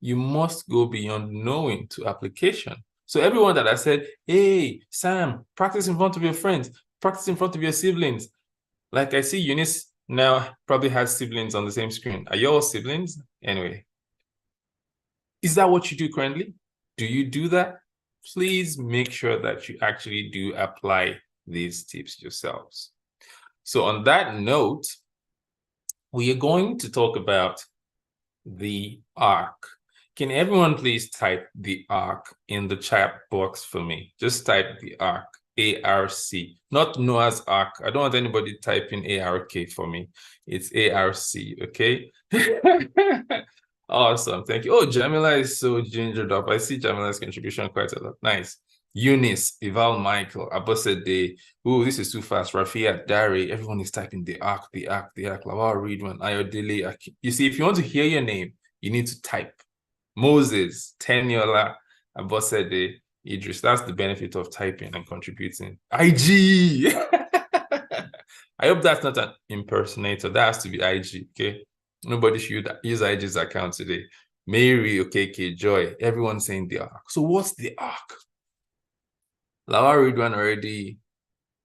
You must go beyond knowing to application. So everyone that I said, hey, Sam, practice in front of your friends, practice in front of your siblings. Like I see Eunice now probably has siblings on the same screen. Are you all siblings? Anyway. Is that what you do currently? Do you do that? Please make sure that you actually do apply these tips yourselves. So on that note, we are going to talk about the ARC. Can everyone please type the ARC in the chat box for me? Just type the ARC. A-R-C, not Noah's Ark. I don't want anybody typing A-R-K for me. It's A-R-C, okay? Awesome, thank you. Oh, Jamila is so gingered up. I see Jamila's contribution quite a lot. Nice. Eunice, Ival Michael, Abosede, oh, this is too fast. Rafia, Dari, everyone is typing the arc, Lawal Ridwan, Ayodele. You see, if you want to hear your name, you need to type. Moses, Teniola, Abosede, Idris. That's the benefit of typing and contributing. IG! I hope that's not an impersonator. That has to be IG, okay? Nobody should use IG's account today. Mary, okay, Joy, everyone's saying the arc. So what's the arc? Lawal Ridwan already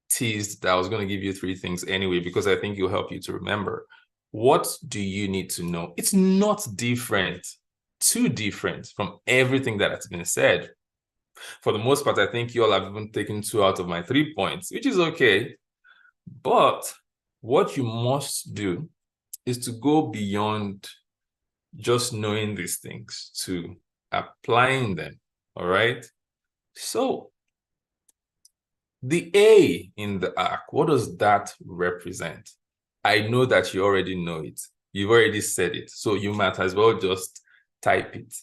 teased that I was going to give you 3 things anyway, because I think it'll help you to remember. What do you need to know? It's not different, too different from everything that has been said. For the most part, I think you all have even taken 2 out of my 3 points, which is okay. But what you must do is to go beyond just knowing these things to applying them, all right? So the A in the arc, what does that represent? I know that you already know it. You've already said it. So you might as well just type it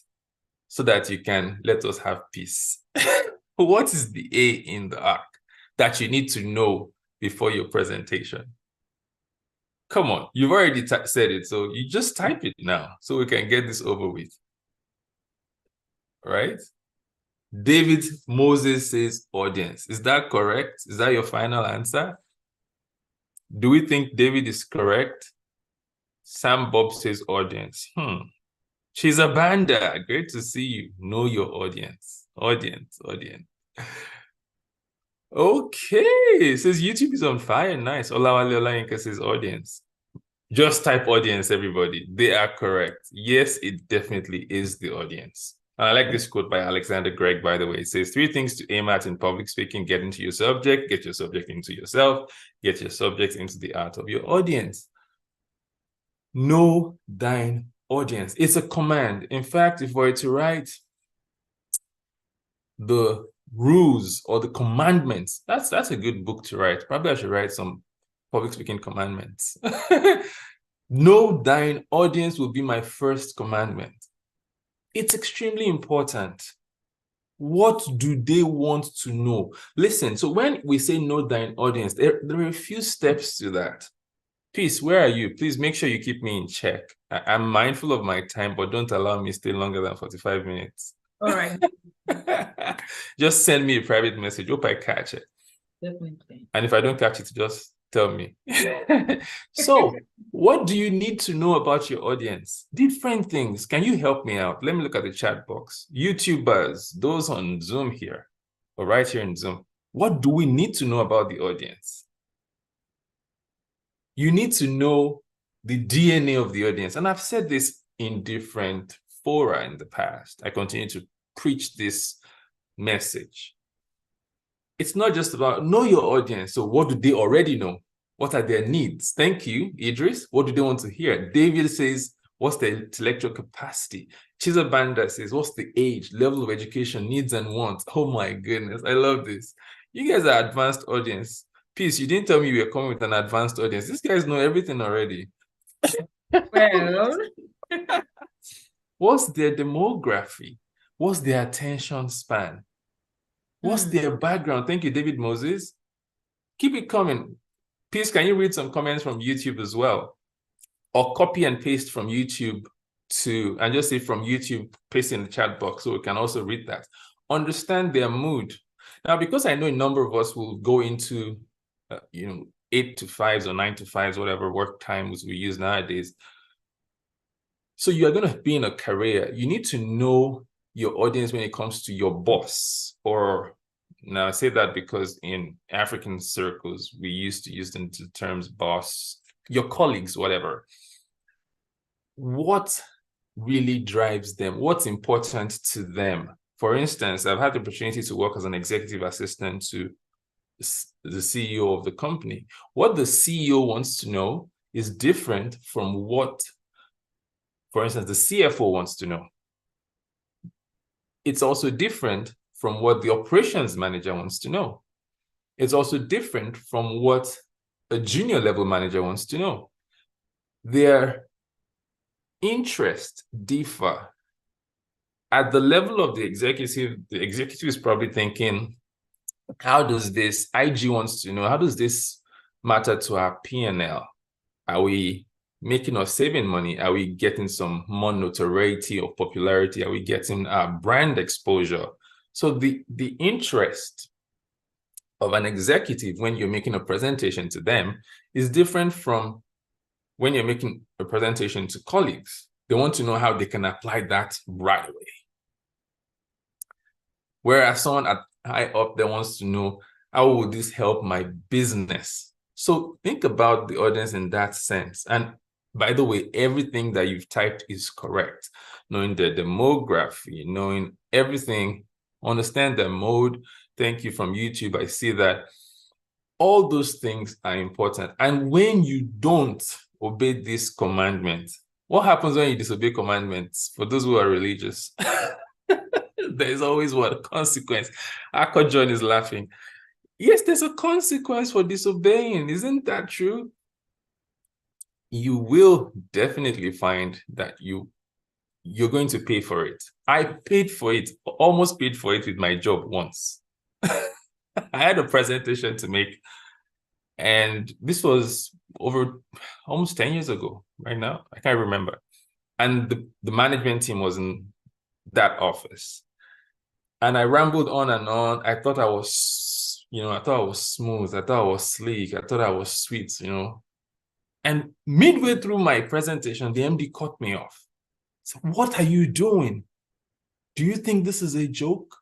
so that you can let us have peace. What is the A in the arc that you need to know before your presentation? Come on, you've already said it, so you just type it now so we can get this over with. Right? David Moses says audience. Is that correct? Is that your final answer? Do we think David is correct? Sam Bob says audience. She's a banda. Great to see you. Know your audience. Audience. Okay. Says YouTube is on fire. Nice. Olawale Olayinka says audience. Just type audience, everybody. They are correct. Yes, it definitely is the audience. And I like this quote by Alexander Gregg, by the way. It says 3 things to aim at in public speaking: get into your subject, get your subject into yourself, get your subject into the art of your audience. Know thine audience. It's a command. In fact, if we were to write the rules or the commandments, that's a good book to write. Probably I should write some public speaking commandments. Know thine audience will be my first commandment. It's extremely important. What do they want to know? Listen, so when we say know thine audience, there are a few steps to that. Peace, where are you? Please make sure you keep me in check. I'm mindful of my time, but don't allow me to stay longer than 45 minutes. All right. Just send me a private message. Hope I catch it. Definitely. And if I don't catch it, just tell me. So, what do you need to know about your audience? Different things. Can you help me out? Let me look at the chat box. YouTubers, those on Zoom here, or right here in Zoom. What do we need to know about the audience? You need to know the DNA of the audience. And I've said this in different fora in the past. I continue to preach this message. It's not just about know your audience. So what do they already know? What are their needs? Thank you, Idris. What do they want to hear? David says, what's their intellectual capacity? Chizabanda says, what's the age, level of education, needs and wants? Oh my goodness, I love this. You guys are advanced audience. Peace, you didn't tell me we were coming with an advanced audience. These guys know everything already. Well, what's their demography? What's their attention span? What's their background? Thank you, David Moses. Keep it coming. Peace, can you read some comments from YouTube as well? Or copy and paste from YouTube and just say from YouTube, paste in the chat box so we can also read that. Understand their mood. Now, because I know a number of us will go into 8 to 5s or 9 to 5s, whatever work times we use nowadays. So you are going to be in a career. You need to know your audience when it comes to your boss. Or now I say that because in African circles, we used to use the terms boss, your colleagues, whatever. What really drives them? What's important to them? For instance, I've had the opportunity to work as an executive assistant to the CEO of the company. What the CEO wants to know is different from what, for instance, the CFO wants to know. It's also different from what the operations manager wants to know. It's also different from what a junior level manager wants to know. Their interests differ. At the level of the executive is probably thinking, How does this, IG wants to know, how does this matter to our P&L? Are we making or saving money? Are we getting some more notoriety or popularity? Are we getting our brand exposure? So the interest of an executive when you're making a presentation to them is different from when you're making a presentation to colleagues. They want to know how they can apply that right away. Whereas someone at high up there wants to know, how will this help my business? So think about the audience in that sense. And by the way, everything that you've typed is correct. Knowing the demography, knowing everything, understand the mode. Thank you from YouTube. I see that all those things are important. And when you don't obey this commandment, what happens when you disobey commandments? For those who are religious, there is always what? Consequence. Akko John is laughing. Yes, there's a consequence for disobeying. Isn't that true? You will definitely find that you're going to pay for it. I paid for it, almost paid for it with my job once. I had a presentation to make, and this was over almost 10 years ago right now. I can't remember. And the management team was in that office. And I rambled on and on. I thought I was, I thought I was smooth. I thought I was sleek. I thought I was sweet, And midway through my presentation, the MD cut me off. So, what are you doing? Do you think this is a joke?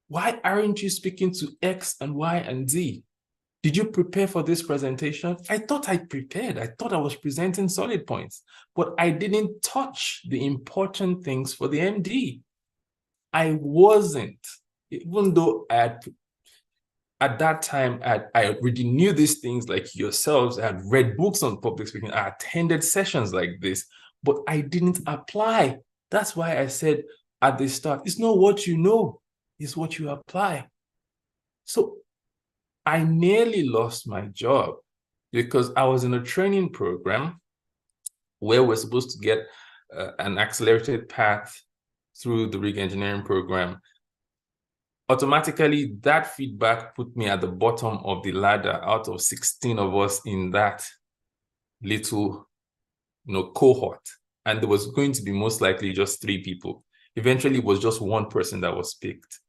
Why aren't you speaking to X and Y and Z? Did you prepare for this presentation? I thought I prepared. I thought I was presenting solid points, but I didn't touch the important things for the MD. I wasn't, even though at that time, I already knew these things like yourselves. I had read books on public speaking. I attended sessions like this, but I didn't apply. That's why I said at the start, it's not what you know, it's what you apply. So I nearly lost my job because I was in a training program where we're supposed to get an accelerated path through the rig engineering program. Automatically, that feedback put me at the bottom of the ladder out of 16 of us in that little cohort. And there was going to be most likely just 3 people. Eventually, it was just 1 person that was picked.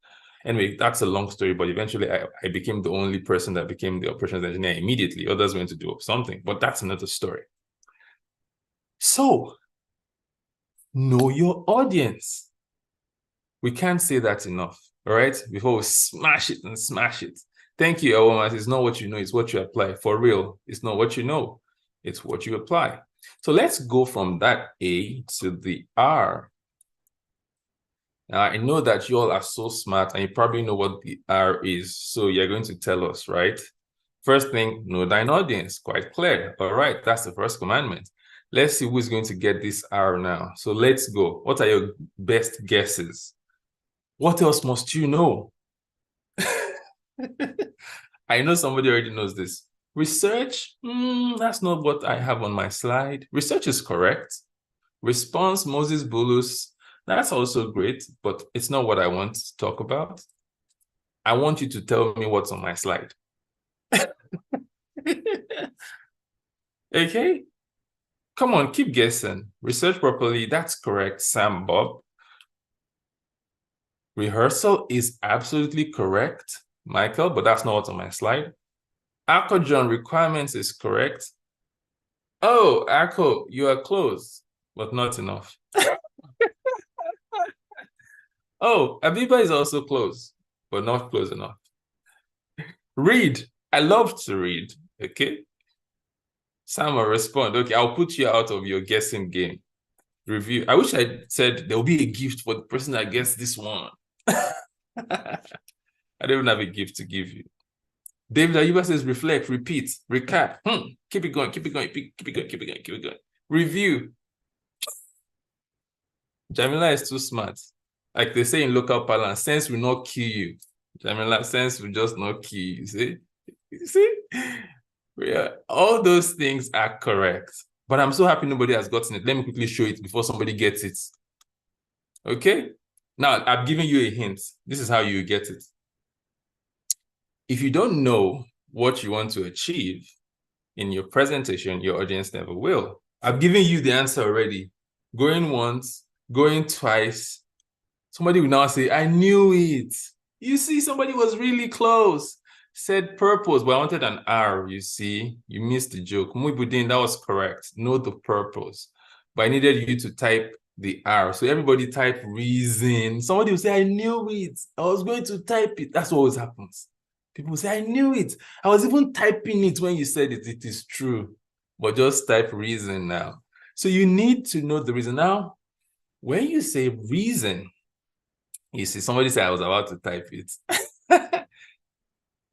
Anyway, that's a long story, but eventually I became the only person that became the operations engineer immediately. Others went to do something, but that's another story. So, know your audience. We can't say that enough, all right? Before we smash it and smash it. Thank you, Awomas. It's not what you know, it's what you apply. For real, it's not what you know, it's what you apply. So let's go from that A to the R. Now, I know that you all are so smart and you probably know what the R is. So you're going to tell us, right? First thing, know thine audience. Quite clear. All right, that's the first commandment. Let's see who's going to get this R now. So let's go. What are your best guesses? What else must you know? I know somebody already knows this. Research, that's not what I have on my slide. Research is correct. Response, Moses Bulus, that's also great, but it's not what I want to talk about. I want you to tell me what's on my slide. Okay? Come on, keep guessing. Research properly, that's correct, Sam Bob. Rehearsal is absolutely correct, Michael, but that's not what's on my slide. Akko John, requirements is correct. Oh, Akko, you are close, but not enough. Oh, Abiba is also close, but not close enough. Read. I love to read, okay? Sam will respond. Okay, I'll put you out of your guessing game. Review. I wish I said there will be a gift for the person that gets this one. I don't even have a gift to give you. David Ayuba says reflect, repeat, recap. Keep it going, keep it going, keep it going, keep it going, keep it going. Review. Jamila is too smart. Like they say in local parlance, sense will not kill you. Jamila, sense will just not kill you. See? You see? Yeah, all those things are correct. But I'm so happy nobody has gotten it. Let me quickly show it before somebody gets it. Okay? Now, I've given you a hint. This is how you get it. If you don't know what you want to achieve in your presentation, your audience never will. I've given you the answer already. Going once, going twice. Somebody will now say, I knew it. You see, somebody was really close. Said purpose, but I wanted an R, you see. You missed the joke. Muibudin, that was correct. Know the purpose. But I needed you to type the R. So everybody type reason. Somebody will say, I knew it. I was going to type it. That's what always happens. People say, I knew it. I was even typing it when you said it. It is true. But just type reason now. So you need to know the reason. Now, when you say reason, you see, somebody said I was about to type it.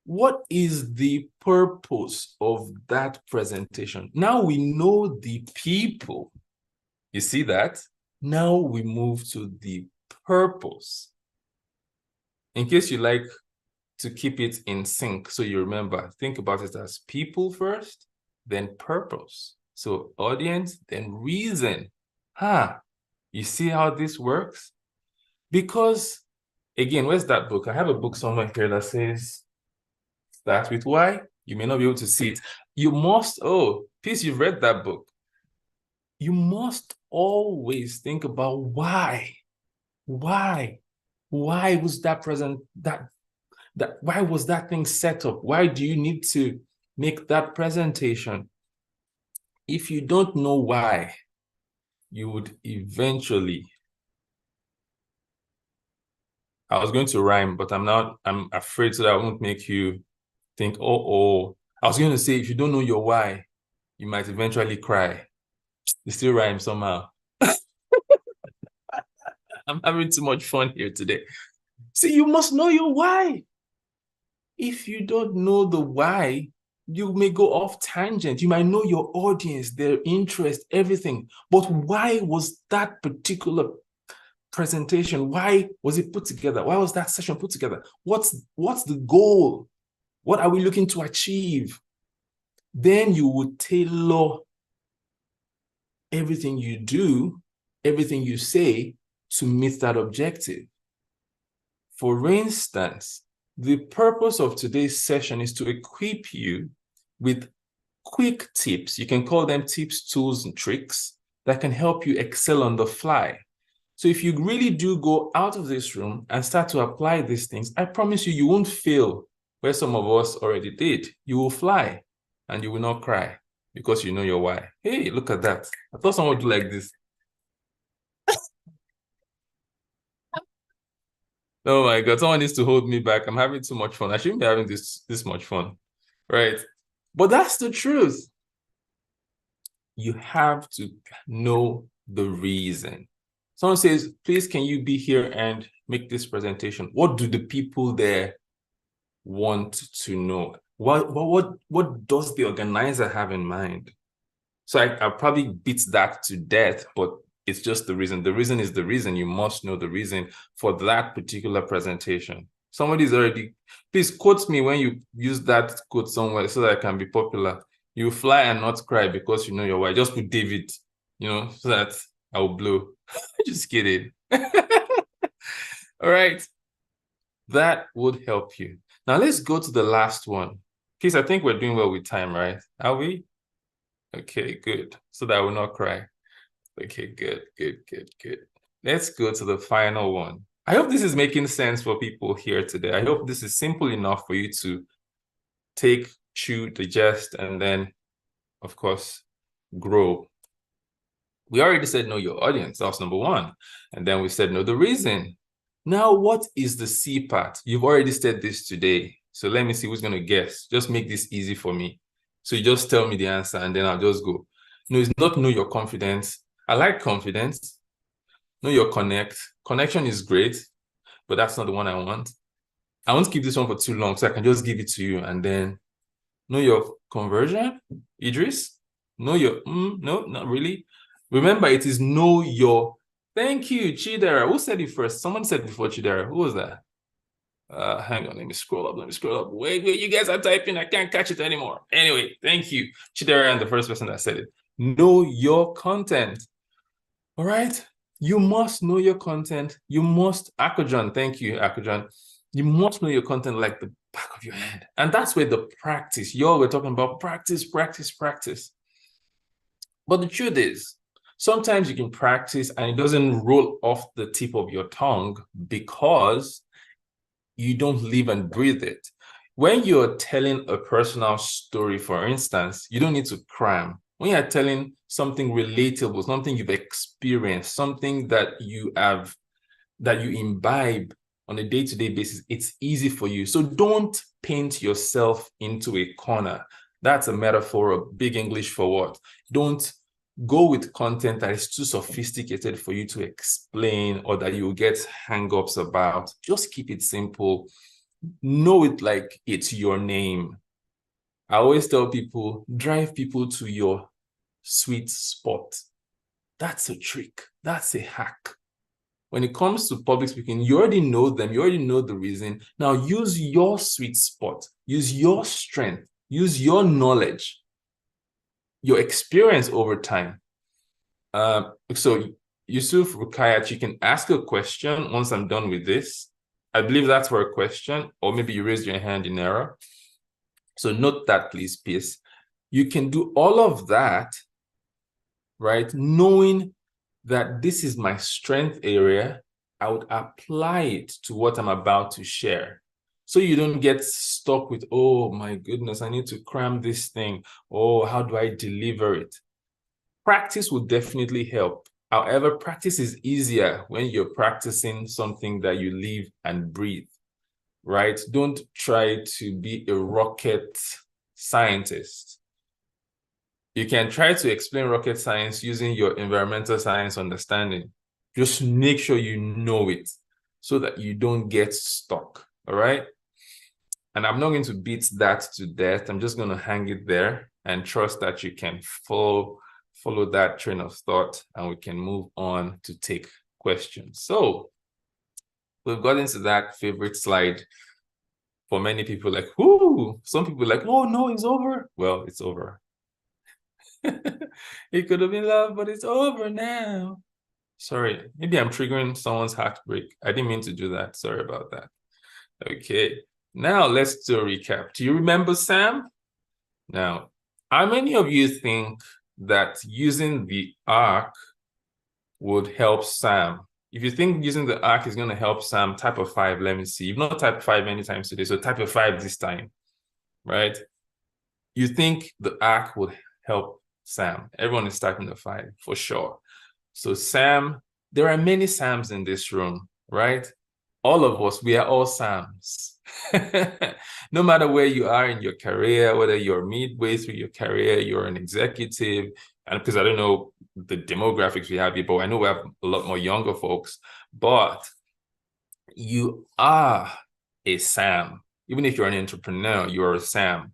What is the purpose of that presentation? Now we know the people. You see that? Now we move to the purpose. In case you like to keep it in sync, so you remember, think about it as people first, then purpose. So audience, then reason. You see how this works? Because, again, where's that book? I have a book somewhere here that says, start with why. You may not be able to see it. You must, Peace, you've read that book. You must always think about why. Why was that present, why was that thing set up? Why do you need to make that presentation? If you don't know why, you would eventually, I was going to rhyme, but I'm afraid so that I won't make you think, I was going to say, if you don't know your why, you might eventually cry. It still rhymes somehow. I'm having too much fun here today. See, you must know your why. If you don't know the why, you may go off tangent. You might know your audience, their interest, everything. But why was that particular presentation, why was it put together? Why was that session put together? What's the goal? What are we looking to achieve? Then you would tailor everything you do, everything you say to meet that objective. For instance, the purpose of today's session is to equip you with quick tips. You can call them tips, tools, and tricks that can help you excel on the fly. So if you really do go out of this room and start to apply these things, I promise you, you won't fail where some of us already did. You will fly and you will not cry because you know your why. Hey, look at that. I thought someone would do like this. Oh my God, someone needs to hold me back. I'm having too much fun. I shouldn't be having this much fun, right? But that's the truth. You have to know the reason. Someone says, please, can you be here and make this presentation? What do the people there want to know? What does the organizer have in mind? So I probably beat that to death, but it's just the reason. The reason is the reason. You must know the reason for that particular presentation. Somebody's already, please quote me when you use that quote somewhere so that I can be popular. You fly and not cry because you know your why. Just put David, so that I will blow. Just kidding. All right. That would help you. Now let's go to the last one. Please, I think we're doing well with time, right? Are we? Okay, good. So that I will not cry. Okay, good. Let's go to the final one. I hope this is making sense for people here today. I hope this is simple enough for you to take, chew, digest, and then, of course, grow. We already said know your audience. That was number one. And then we said know the reason. Now, what is the C part? You've already said this today. So let me see who's going to guess. Just make this easy for me. So you just tell me the answer and then I'll just go. No, it's not know your confidence. I like confidence. Know your connect. Connection is great, but that's not the one I want. I won't keep this one for too long, so I can just give it to you and then know your conversion. Idris? Know your, no, not really. Remember, it is know your, thank you, Chidera. Who said it first? Someone said before Chidera. Who was that? Hang on, let me scroll up. Wait, you guys are typing. I can't catch it anymore. Anyway, thank you, Chidera, and the first person that said it. Know your content. All right? You must know your content. You must, Akojan, thank you, Akojan. You must know your content like the back of your hand. And that's where the practice, y'all were talking about practice. But the truth is, sometimes you can practice and it doesn't roll off the tip of your tongue because you don't live and breathe it. When you're telling a personal story, for instance, you don't need to cram. When you're telling something relatable, something you've experienced, something that you imbibe on a day-to-day basis, it's easy for you. So don't paint yourself into a corner. That's a metaphor of big English for what? Don't go with content that is too sophisticated for you to explain or that you get hang-ups about. Just keep it simple. Know it like it's your name. I always tell people, drive people to your sweet spot. That's a trick. That's a hack. When it comes to public speaking, you already know them. You already know the reason. Now use your sweet spot. Use your strength. Use your knowledge, your experience over time. So Yusuf Rukayat, you can ask a question once I'm done with this. I believe that's for a question, or maybe you raised your hand in error. So note that, please, Pierce. You can do all of that, right? Knowing that this is my strength area, I would apply it to what I'm about to share. So you don't get stuck with, oh my goodness, I need to cram this thing. Oh, how do I deliver it? Practice will definitely help. However, practice is easier when you're practicing something that you live and breathe, right? Don't try to be a rocket scientist. You can try to explain rocket science using your environmental science understanding. Just make sure you know it so that you don't get stuck, all right? And I'm not going to beat that to death. I'm just going to hang it there and trust that you can follow that train of thought and we can move on to take questions. So we've got into that favorite slide. For many people, like, whoo, some people like, oh no, it's over. Well, it's over. It could have been love, but it's over now. Sorry, maybe I'm triggering someone's heartbreak. I didn't mean to do that. Sorry about that. Okay, now let's do a recap. Do you remember Sam? Now, how many of you think that using the arc would help Sam? If you think using the arc is going to help Sam, type a 5. Let me see. You've not typed 5 many times today, so type a 5 this time, right? You think the arc would help Sam. Everyone is typing the 5 for sure. So Sam, there are many Sams in this room, right? All of us, we are all Sams. No matter where you are in your career, whether you're midway through your career, you're an executive, and because I don't know the demographics we have here, but I know we have a lot more younger folks, but you are a Sam. Even if you're an entrepreneur, you're a Sam.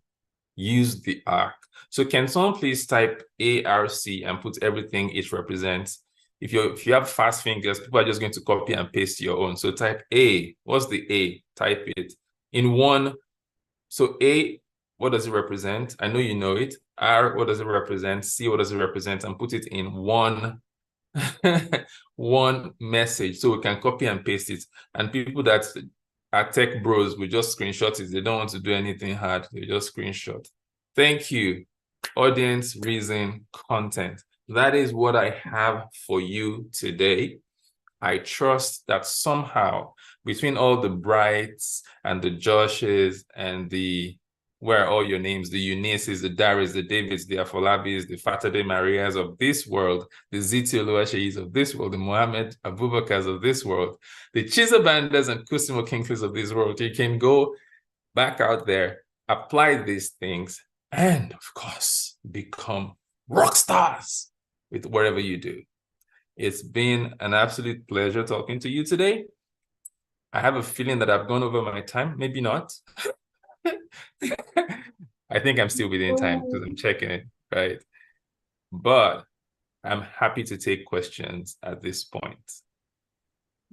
Use the arc. So can someone please type ARC and put everything it represents? If you have fast fingers, people are just going to copy and paste your own. So type A. What's the A? Type it in one. So A, what does it represent? I know you know it. R, what does it represent? C, what does it represent? And put it in one one message so we can copy and paste it. And people that are tech bros will just screenshot it. They don't want to do anything hard. They just screenshot. Thank you. Audience, reason, content. That is what I have for you today. I trust that somehow between all the Brights and the Joshes and the, where are all your names, the Eunices, the Darius, the Davids, the Afolabis, the Fatade Marias of this world, the Ziti Oluwasheyis of this world, the Mohammed Abubakars of this world, the Chizabandas and Kusimo Kinklys of this world. You can go back out there, apply these things, and of course, become rock stars with whatever you do. It's been an absolute pleasure talking to you today. I have a feeling that I've gone over my time, maybe not. I think I'm still within time because I'm checking it, right? But I'm happy to take questions at this point.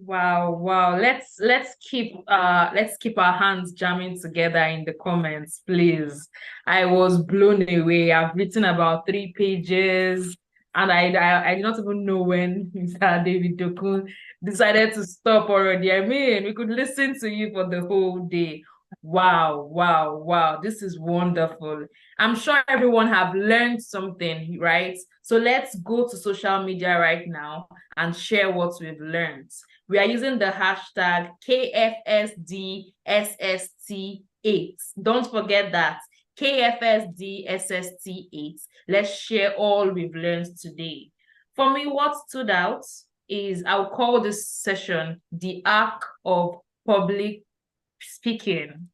Wow. Let's keep our hands jamming together in the comments, please. I was blown away. I've written about 3 pages, and I did not even know when Mr. David Dokun decided to stop already. I mean, we could listen to you for the whole day. Wow, wow, wow. This is wonderful. I'm sure everyone have learned something, right? So let's go to social media right now and share what we've learned. We are using the hashtag KFSDSST8. Don't forget that. KFSDSST8. Let's share all we've learned today. For me, what stood out is I'll call this session the Arc of Public Speaking.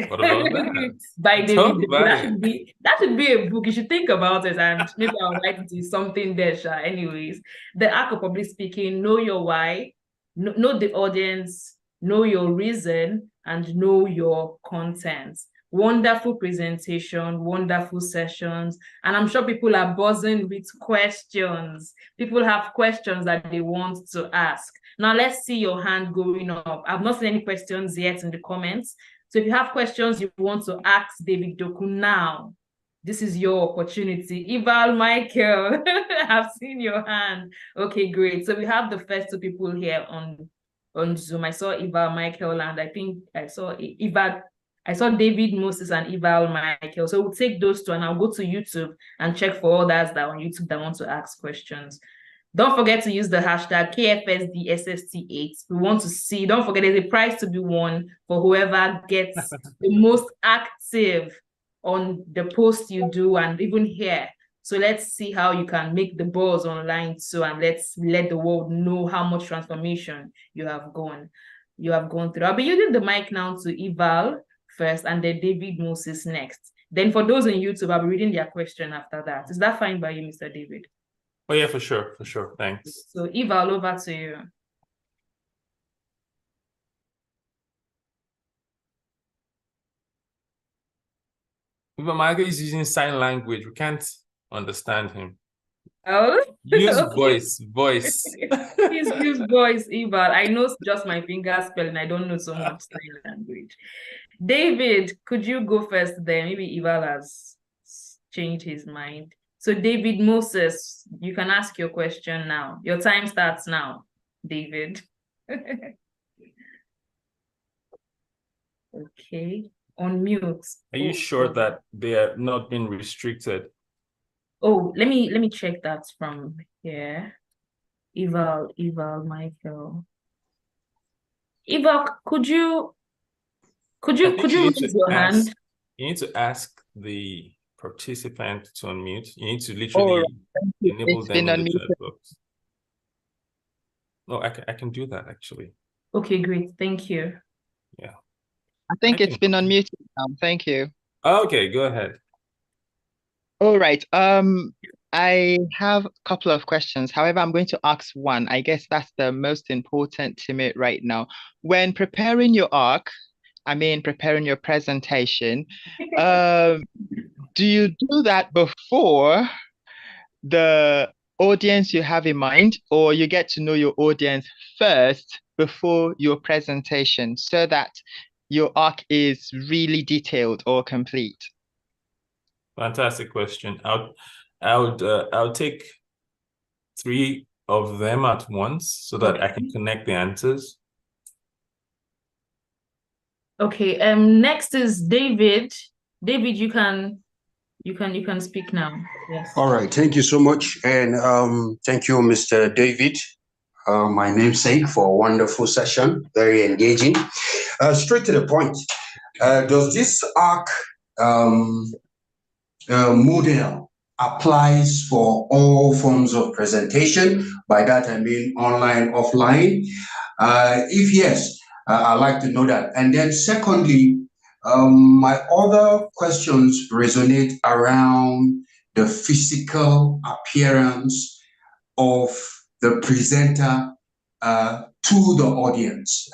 What about that? By Talk David. about That should be a book. You should think about it, and maybe I'll write it in something there. Anyways, the Arc of Public Speaking: know your why, know the audience, know your reason, and know your content. Wonderful presentation, wonderful sessions, and I'm sure people are buzzing with questions. People have questions that they want to ask. Now let's see your hand going up. I've not seen any questions yet in the comments. So if you have questions you want to ask David Doku now, this is your opportunity. Ival Michael, I've seen your hand. Okay, great. So we have the first two people here on Zoom. I saw Ival Michael, and I think I saw David Moses and Ival Michael. So we'll take those two, and I'll go to YouTube and check for others that are on YouTube that want to ask questions. Don't forget to use the hashtag KFSDSST8. We want to see, don't forget there's a prize to be won for whoever gets the most active on the post you do and even here. So let's see how you can make the buzz online too, and let's let the world know how much transformation you have gone through. I'll be using the mic now to Ival first and then David Moses next. Then for those on YouTube, I'll be reading their question after that. Is that fine by you, Mr. David? Oh yeah, for sure. Thanks. So Ival, over to you. But Michael is using sign language. We can't understand him. Oh, use okay. voice. Please use voice, Ival. I know just my finger spelling. I don't know so much sign language. David, could you go first then? Maybe Ival has changed his mind. So David Moses, you can ask your question now. Your time starts now, David. Okay, on mute. Are you sure that they are not being restricted? Oh, let me check that from here. Ival Michael. Ival, could you raise your hand? You need to ask the participant to unmute. You need to literally enable them in the chat box. No, I can do that actually. Okay, great. Thank you. Yeah. I think it's been unmuted now. Thank you. Okay, go ahead. All right. I have a couple of questions. However, I'm going to ask one. I guess that's the most important to me right now. When preparing your preparing your presentation, do you do that before the audience you have in mind, or you get to know your audience first before your presentation so that your arc is really detailed or complete? Fantastic question. I'll take 3 of them at once so that I can connect the answers. Okay. Next is David. David, you can speak now. Yes. All right. Thank you so much, and thank you, Mr. David, my namesake, for a wonderful session. Very engaging. Straight to the point. Does this ARC model applies for all forms of presentation? By that I mean online, offline. If yes, I'd like to know that. And then secondly, my other questions resonate around the physical appearance of the presenter to the audience.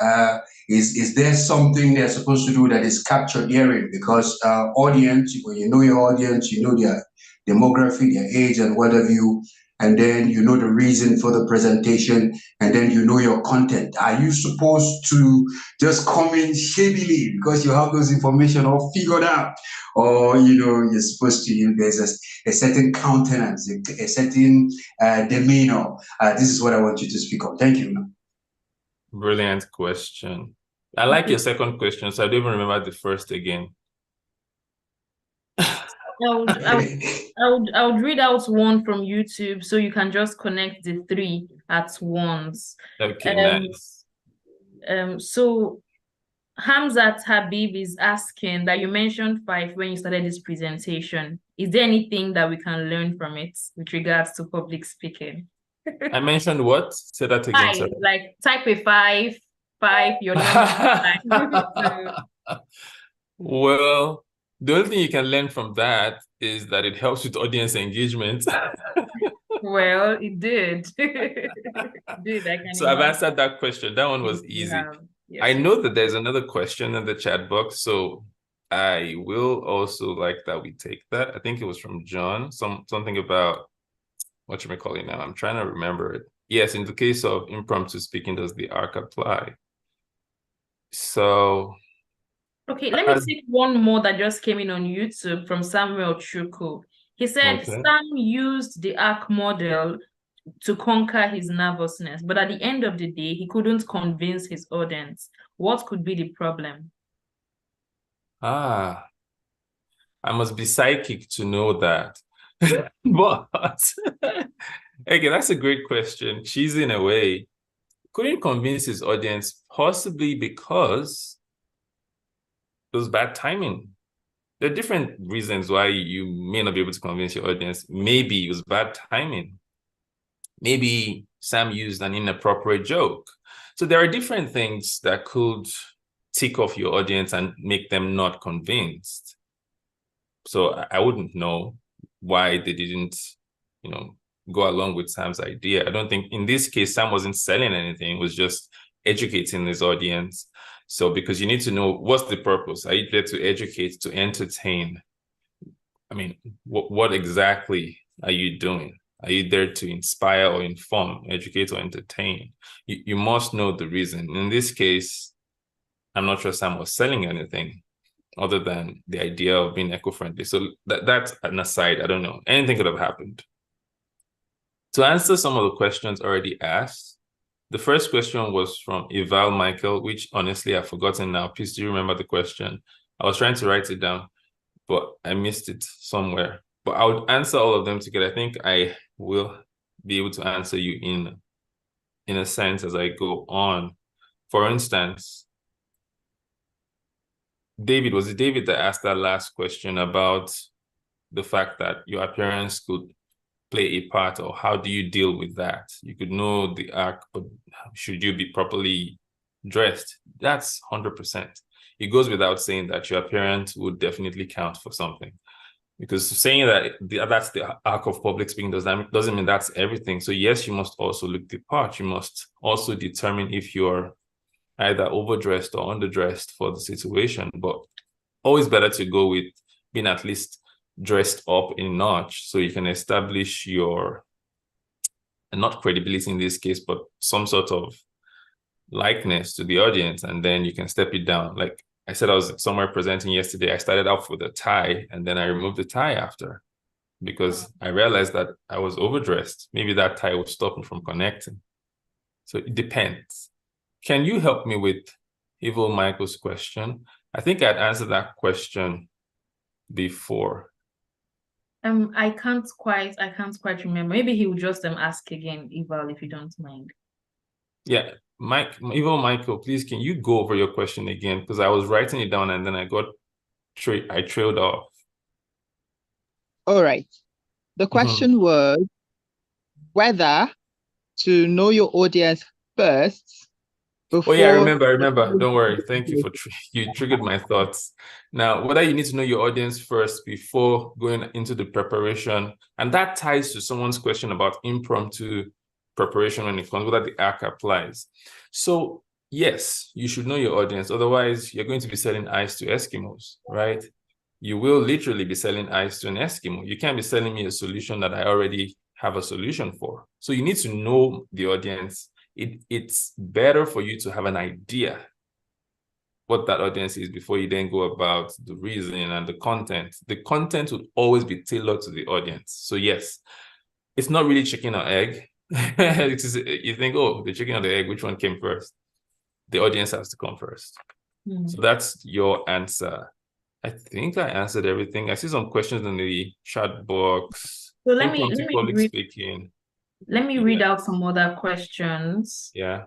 Is there something they're supposed to do that is captured herein? Because audience, when you know your audience, you know their demography, their age, and what have you, and then you know the reason for the presentation, and then you know your content. Are you supposed to just come in shadily because you have those information all figured out? Or, you're supposed to, there's a certain countenance, a certain demeanor. This is what I want you to speak on. Thank you. Brilliant question. I like your second question, so I don't even remember the first again. I would read out one from YouTube so you can just connect the three at once. Okay, nice. So Hamzat Habib is asking that you mentioned 5 when you started this presentation. Is there anything that we can learn from it with regards to public speaking? I mentioned what? Say that again. 5, Sorry. like type a 5, your number. Well, the only thing you can learn from that is that it helps with audience engagement. Well, it did. So I've answered that question. That one was easy. Yes. I know that there's another question in the chat box, so I will also like that we take that. I think it was from John, something about, what you may call it now? I'm trying to remember it. Yes, in the case of impromptu speaking, does the ARC apply? So... Okay, let me take one more that just came in on YouTube from Samuel Chuku. He said, Sam used the ARC model to conquer his nervousness, but at the end of the day, he couldn't convince his audience. What could be the problem? I must be psychic to know that. But okay, that's a great question. Cheesy in a way. Couldn't convince his audience, possibly because it was bad timing. There are different reasons why you may not be able to convince your audience. Maybe it was bad timing. Maybe Sam used an inappropriate joke. So there are different things that could tick off your audience and make them not convinced. So I wouldn't know why they didn't, go along with Sam's idea. I don't think in this case, Sam wasn't selling anything. It was just educating his audience. So because you need to know what's the purpose. Are you there to educate, to entertain? I mean, what exactly are you doing? Are you there to inspire or inform, educate or entertain? You must know the reason. In this case, I'm not sure Sam was selling anything other than the idea of being eco-friendly. So that's an aside. I don't know. Anything could have happened. To answer some of the questions already asked, the first question was from Eval Michael, which honestly I've forgotten now. Please do you remember the question? I was trying to write it down, but I missed it somewhere. But I would answer all of them together. I think I will be able to answer you in a sense as I go on. For instance, David, was it David that asked that last question about the fact that your appearance could play a part, or how do you deal with that? You could know the ARC, but should you be properly dressed? That's 100%. It goes without saying that your appearance would definitely count for something. Because saying that that's the ARC of public speaking doesn't mean that's everything. So yes, you must also look the part. You must also determine if you're either overdressed or underdressed for the situation. But always better to go with being at least dressed up a notch so you can establish your, and not credibility in this case, but some sort of likeness to the audience, and then you can step it down. Like I said, I was somewhere presenting yesterday. I started off with a tie and then I removed the tie after because I realized that I was overdressed. Maybe that tie would stop me from connecting. So it depends. Can you help me with Evil Michael's question? I think I'd answered that question before. I can't quite remember. Maybe he will just ask again, Evil, if you don't mind. Yeah, Evil Michael, please can you go over your question again? Because I was writing it down and then I trailed off. All right. The question was whether to know your audience first before... Oh yeah, I remember. Don't worry. Thank you for you triggered my thoughts. Now, whether you need to know your audience first before going into the preparation, and that ties to someone's question about impromptu preparation when it comes, whether the ARC applies. So yes, you should know your audience. Otherwise, you're going to be selling ice to Eskimos, right? You will literally be selling ice to an Eskimo. You can't be selling me a solution that I already have a solution for. So you need to know the audience. It's better for you to have an idea what that audience is before you then go about the reasoning and the content. The content would always be tailored to the audience. So yes, it's not really chicken or egg. You think, oh, the chicken or the egg, which one came first? the audience has to come first. So that's your answer. I think I answered everything. I see some questions in the chat box. So let me public read, speaking. let me read out some other questions. Yeah.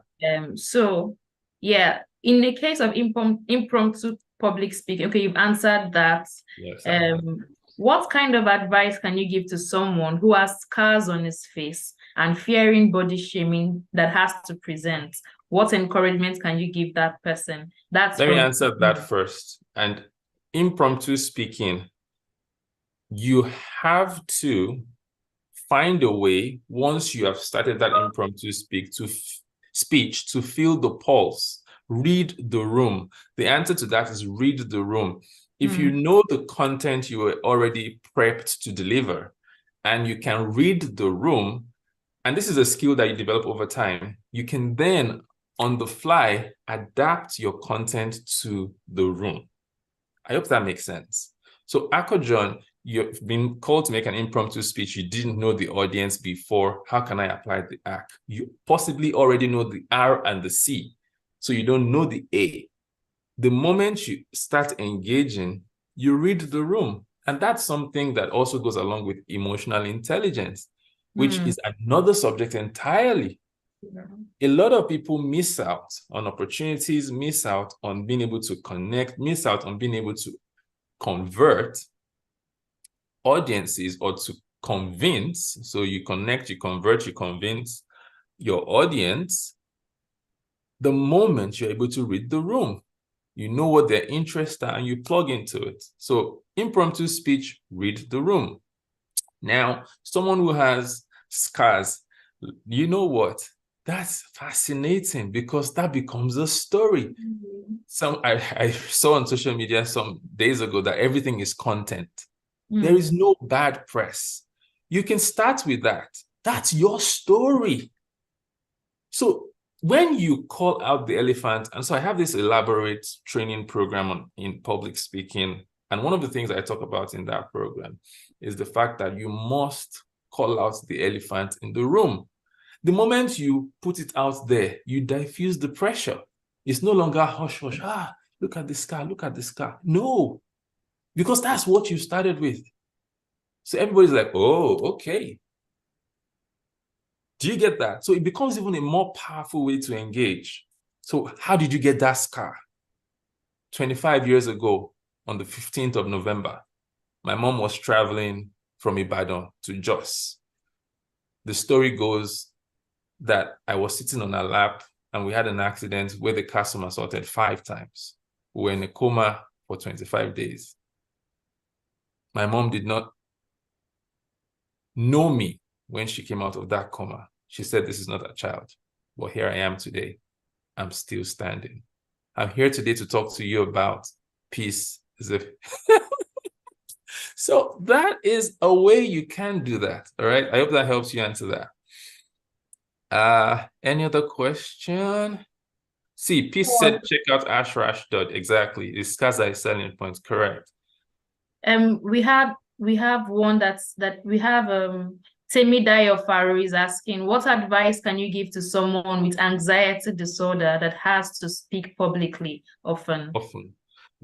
So yeah, in the case of impromptu public speaking, okay, you've answered that. Yes. What kind of advice can you give to someone who has scars on his face and fearing body shaming that has to present? What encouragement can you give that person? Let me answer that first. And impromptu speaking, you have to find a way, once you have started that impromptu speech, to feel the pulse, read the room. The answer to that is read the room. If you know the content you were already prepped to deliver, and you can read the room, and this is a skill that you develop over time, you can then, on the fly, adapt your content to the room. I hope that makes sense. So, Akojon, you've been called to make an impromptu speech. You didn't know the audience before. How can I apply the ACT? You possibly already know the R and the C, so you don't know the A. The moment you start engaging, you read the room. And that's something that also goes along with emotional intelligence, which is another subject entirely. A lot of people miss out on opportunities, miss out on being able to connect, miss out on being able to convert audiences or to convince. So you connect, you convert, you convince your audience the moment you're able to read the room. You know what their interests are and you plug into it. So impromptu speech, read the room. Now, someone who has scars, you know what? That's fascinating because that becomes a story. I saw on social media some days ago that everything is content. There is no bad press. You can start with that. That's your story. So when you call out the elephant, and so I have this elaborate training program in public speaking, and one of the things I talk about in that program is the fact that you must call out the elephant in the room. The moment you put it out there, you diffuse the pressure. It's no longer hush, hush, look at this car, look at this car. No, because that's what you started with. So everybody's like, oh, okay. Do you get that? So it becomes even a more powerful way to engage. So how did you get that scar? 25 years ago, on the 15th of November, my mom was traveling from Ibadan to Jos. The story goes that I was sitting on her lap and we had an accident where the car somersaulted 5 times. We were in a coma for 25 days. My mom did not know me when she came out of that coma. She said, this is not a child. But here I am today. I'm still standing. I'm here today to talk to you about peace. So that is a way you can do that. All right. I hope that helps you answer that. Any other question? See, Peace said, check out Ashrash. Exactly. It's Kaza is selling points. Correct. We have one that we have Temidayo Faro is asking, what advice can you give to someone with anxiety disorder that has to speak publicly often?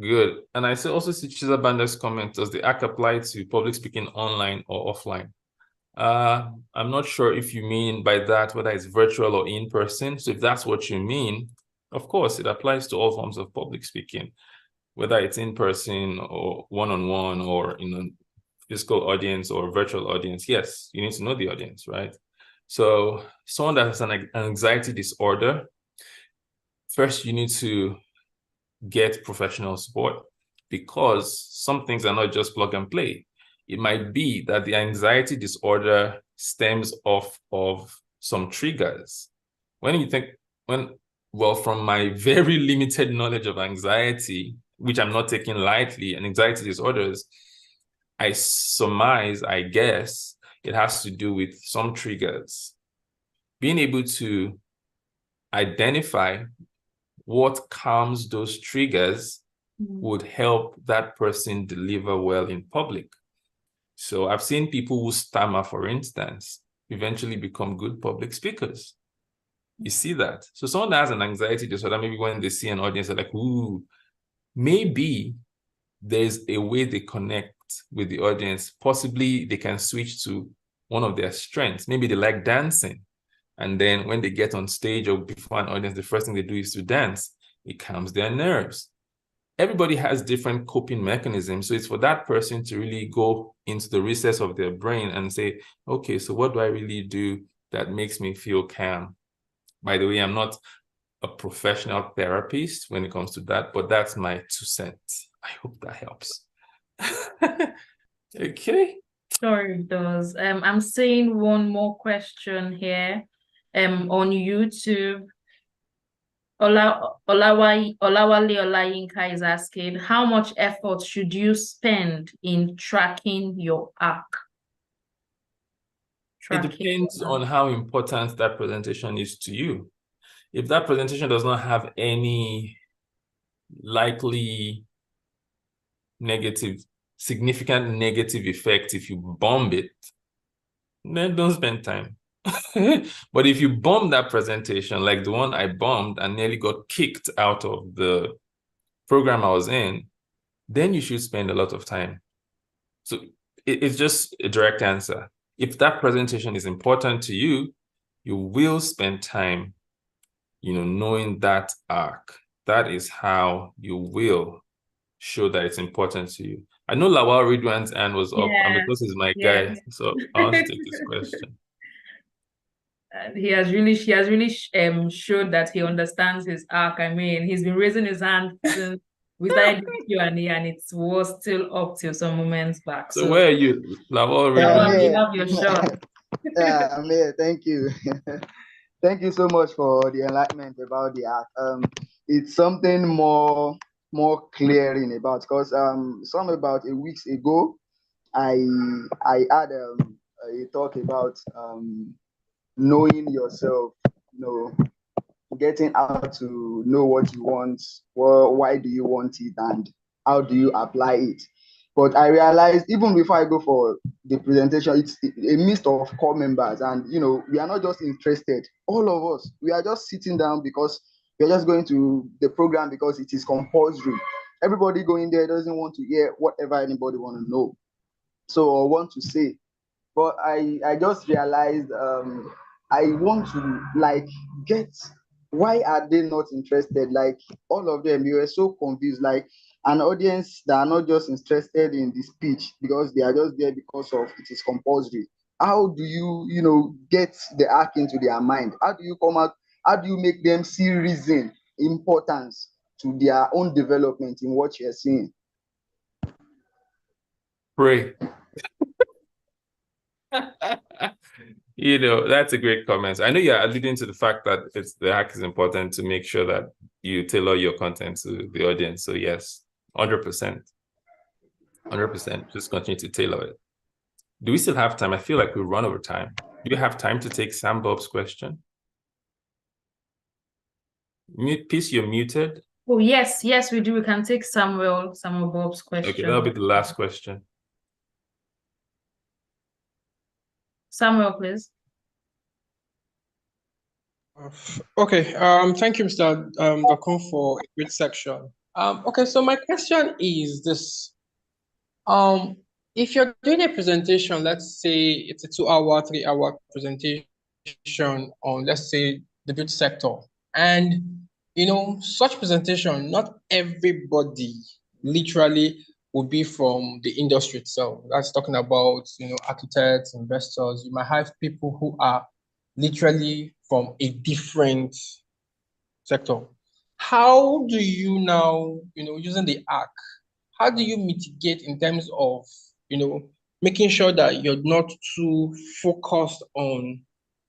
Good. And I also see Chizabanda's comment, does the ACT apply to public speaking online or offline? I'm not sure if you mean by that whether it's virtual or in person. So if that's what you mean, of course, it applies to all forms of public speaking, whether it's in person or one-on-one or in a physical audience or virtual audience. Yes, you need to know the audience, right? So someone that has an anxiety disorder, first you need to get professional support, because some things are not just plug and play. It might be that the anxiety disorder stems off of some triggers. From my very limited knowledge of anxiety, which I'm not taking lightly, and anxiety disorders, I surmise, I guess, it has to do with some triggers. Being able to identify what calms those triggers would help that person deliver well in public. So I've seen people who stammer, for instance, eventually become good public speakers. You see that? So someone that has an anxiety disorder, maybe when they see an audience, they're like, ooh, maybe there's a way they connect with the audience. Possibly they can switch to one of their strengths. Maybe they like dancing. And then when they get on stage or before an audience, the first thing they do is to dance. It calms their nerves. Everybody has different coping mechanisms. So it's for that person to really go into the recess of their brain and say, okay, so what do I really do that makes me feel calm? By the way, I'm not a professional therapist when it comes to that, but that's my 2 cents. I hope that helps. Okay. Sure, it does. I'm seeing one more question here on YouTube. Olawale Olayinka is asking, how much effort should you spend in tracking your arc? It depends on how important that presentation is to you. If that presentation does not have any likely significant negative effect if you bomb it, then don't spend time. But if you bomb that presentation, like the one I bombed and nearly got kicked out of the program I was in, then you should spend a lot of time. So it's just a direct answer. If that presentation is important to you, you will spend time, knowing that arc. That is how you will show that it's important to you. I know Lawal Ridwan's hand was up, and because he's my guy, so I want to take this question. He has really showed that he understands his arc. I mean, he's been raising his hand since we started the Q&A, and it was still up till some moments back. So where are you, Lawal Ridwan? You have your shot. Yeah, I'm here. Thank you. Thank you so much for the enlightenment about the arc. It's something more clearing about, because about a week ago, I had a talk about knowing yourself, getting out to know what you want, why do you want it, and how do you apply it. But I realized even before I go for the presentation, it's a mix of core members, and we are not just interested. All of us, we are just sitting down because we're just going to the program because it is compulsory. Everybody going there doesn't want to hear whatever anybody want to know, or want to say. But I just realized I want to get, why are they not interested? Like all of them, you were so confused, like an audience that are not just interested in the speech because they are just there because of it is compulsory. How do you, get the arc into their mind? How do you come out? How do you make them see reason, importance to their own development in what you're seeing? Pray. That's a great comment. I know you're alluding to the fact that the hack is important to make sure that you tailor your content to the audience. So yes, 100%. 100%. Just continue to tailor it. Do we still have time? I feel like we run over time. Do you have time to take Sam Bob's question? Peace, you're muted. Oh, yes, we do. We can take Samuel Bob's question. Okay, that'll be the last question. Samuel, please. Okay. Thank you, Mr. Dokun, for a great section. Okay, so my question is this. If you're doing a presentation, let's say it's a 2-hour, 3-hour presentation on, let's say, the beauty sector, and such presentation, not everybody literally would be from the industry itself. That's talking about, architects, investors. You might have people who are literally from a different sector. How do you now, using the arc, how do you mitigate in terms of, making sure that you're not too focused on,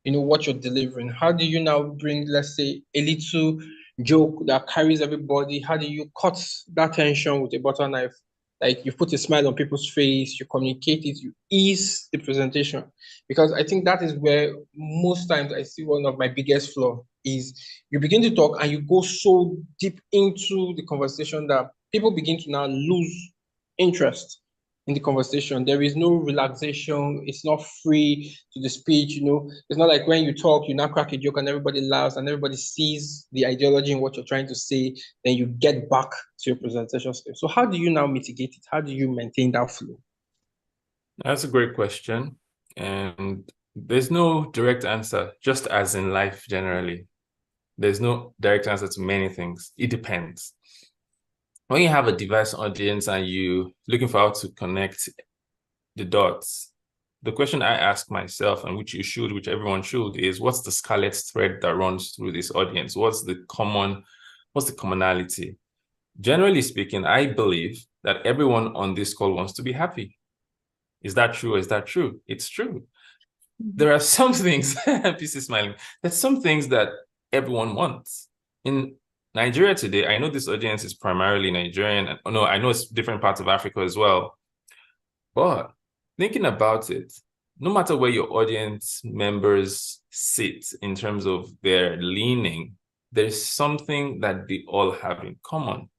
what you're delivering? How do you now bring, let's say, a little joke that carries everybody? How do you cut that tension with a butter knife? Like you put a smile on people's face, you communicate it, you ease the presentation. Because I think that is where most times I see one of my biggest flaws is you begin to talk and you go so deep into the conversation that people begin to now lose interest in the conversation. There is no relaxation. It's not free to the speech, you know. It's not like when you talk, you now crack a joke and everybody laughs and everybody sees the ideology in what you're trying to say, then you get back to your presentation step. So how do you now mitigate it? How do you maintain that flow? That's a great question. And there's no direct answer, just as in life generally. There's no direct answer to many things. It depends. When you have a diverse audience and you looking for how to connect the dots, the question I ask myself, and which everyone should, is what's the scarlet thread that runs through this audience? What's the commonality? Generally speaking, I believe that everyone on this call wants to be happy. Is that true? Is that true? It's true. There are some things, PC smiling, there's some things that everyone wants. In Nigeria today, I know this audience is primarily Nigerian. And no, I know it's different parts of Africa as well. But thinking about it, no matter where your audience members sit in terms of their leaning, there's something that they all have in common.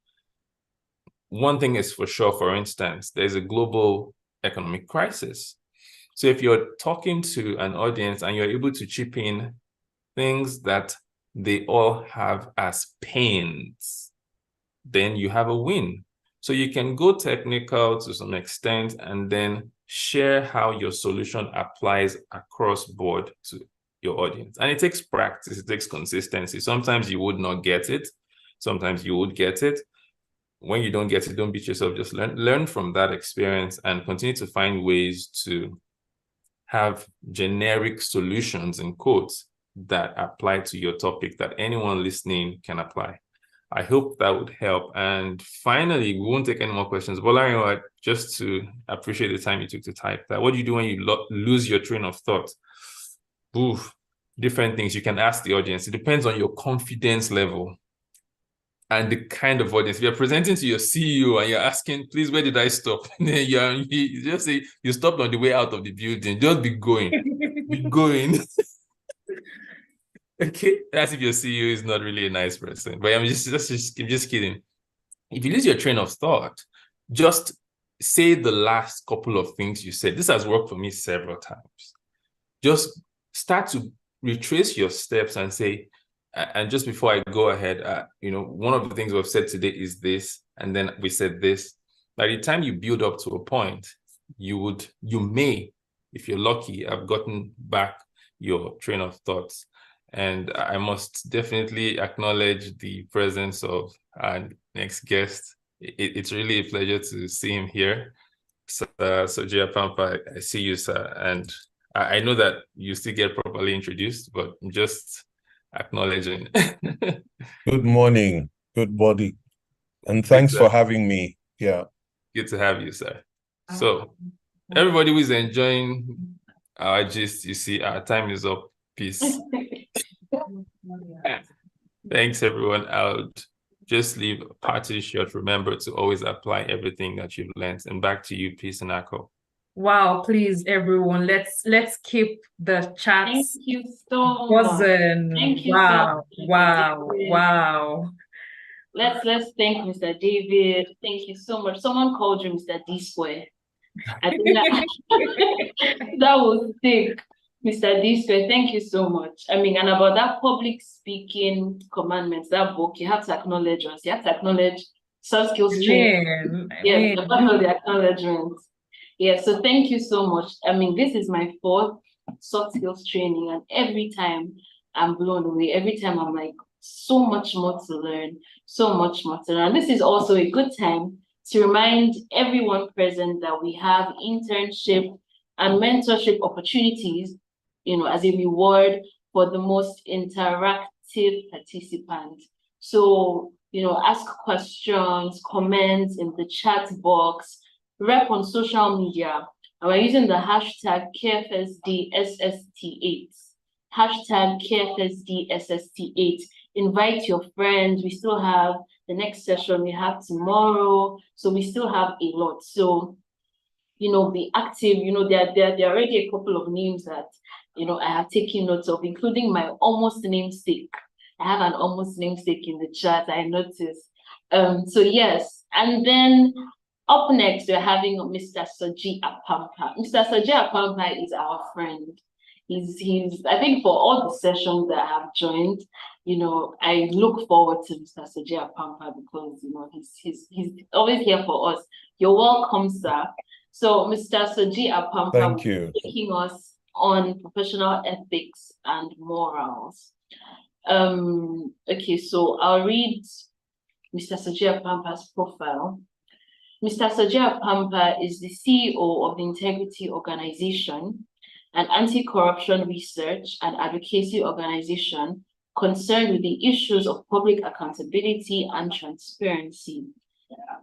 One thing is for sure, for instance, there's a global economic crisis. So if you're talking to an audience and you're able to chip in things that they all have as pains, then you have a win. So you can go technical to some extent and then share how your solution applies across board to your audience. And it takes practice, it takes consistency. Sometimes you would not get it. Sometimes you would get it. When you don't get it, don't beat yourself. Just learn from that experience and continue to find ways to have generic solutions, in quotes, that apply to your topic that anyone listening can apply. I hope that would help. And finally, we won't take any more questions. Bolarinwa, just to appreciate the time you took to type that. What do you do when you lose your train of thought? Oof, different things you can ask the audience. It depends on your confidence level and the kind of audience. If you're presenting to your CEO and you're asking, please, where did I stop? And then you just say, you stopped on the way out of the building. Just be going. Be going. Okay, that's if your CEO is not really a nice person. But I'm just kidding. If you lose your train of thought, just say the last couple of things you said. This has worked for me several times. Just start to retrace your steps and say, and just before I go ahead, one of the things we've said today is this, and then we said this. By the time you build up to a point, you may, if you're lucky, have gotten back your train of thoughts. And I must definitely acknowledge the presence of our next guest. It's really a pleasure to see him here. So, Sophia Pampa, I see you, sir. And I know that you still get properly introduced, but I'm just acknowledging. Good morning, good body. And thanks for having me. Yeah. Good to have you, sir. So, everybody who is enjoying our gist, you see, our time is up. Peace. Thanks, everyone. I'll just leave a party short. Remember to always apply everything that you've learned. And back to you, Peace and Akko. Wow, please, everyone, let's keep the chats. Thank you so much. Thank you Wow, so much. wow. Let's thank Mr. David. Thank you so much. Someone called you Mr. D Square. I think that was thick. Mr. D Square, thank you so much. I mean, and about that public speaking commandments, that book, you have to acknowledge us. You have to acknowledge soft skills training. Yes, the part of the acknowledgement. Yeah, so thank you so much. I mean, this is my 4th soft skills training, and every time I'm blown away. Every time I'm like, so much more to learn, so much more to learn. This is also a good time to remind everyone present that we have internship and mentorship opportunities, as a reward for the most interactive participant. So, ask questions, comments in the chat box, rep on social media. And we're using the hashtag KFSDSST8. Hashtag KFSDSST8. Invite your friends. We still have the next session we have tomorrow. So we still have a lot. So, be active. There are already a couple of names that I have taken notes of, including my almost namesake. I have an almost namesake in the chat, I noticed. So yes, and then Up next, we're having Mr. Soji Apampa. Mr. Soji Apampa is our friend. He's I think for all the sessions that I have joined, I look forward to Mr. Soji Apampa because he's always here for us. You're welcome, sir. So Mr. Soji Apampa Thank will you. be taking us on professional ethics and morals. Okay, so I'll read Mr. Soji Apampa's profile. Mr. Soji Apampa is the CEO of the Integrity Organization, an anti-corruption research and advocacy organization concerned with the issues of public accountability and transparency.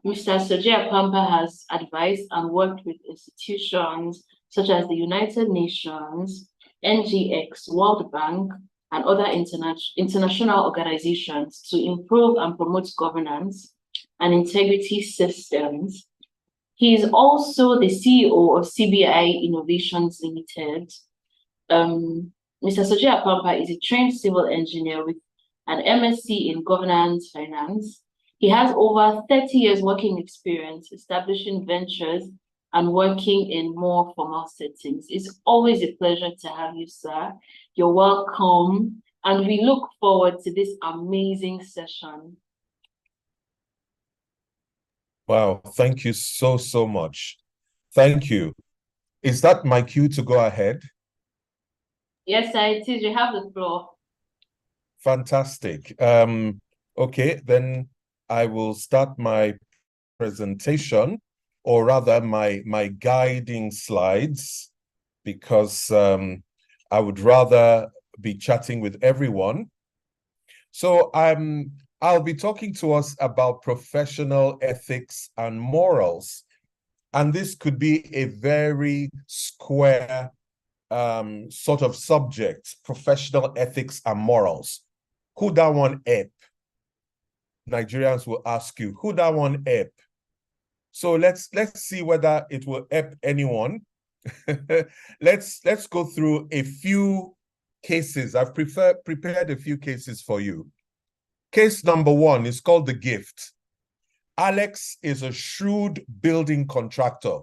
Mr. Soji Apampa has advised and worked with institutions such as the United Nations, NGX, World Bank, and other international organizations to improve and promote governance and integrity systems. He is also the CEO of CBI Innovations Limited. Mr. Soji Apampa is a trained civil engineer with an MSc in governance finance. He has over 30 years working experience establishing ventures and working in more formal settings. It's always a pleasure to have you, sir. You're welcome, and we look forward to this amazing session. Wow, thank you so much. Thank you. Is that my cue to go ahead? Yes, sir, it is. You have the floor. Fantastic. Okay, then I will start my presentation, or rather my guiding slides, because I would rather be chatting with everyone. So I'll be talking to us about professional ethics and morals. And this could be a very square sort of subject, professional ethics and morals. Who that one help? Nigerians will ask you, who that one help? So let's see whether it will help anyone. Let's go through a few cases. I've prepared a few cases for you. Case number one is called The Gift. Alex is a shrewd building contractor.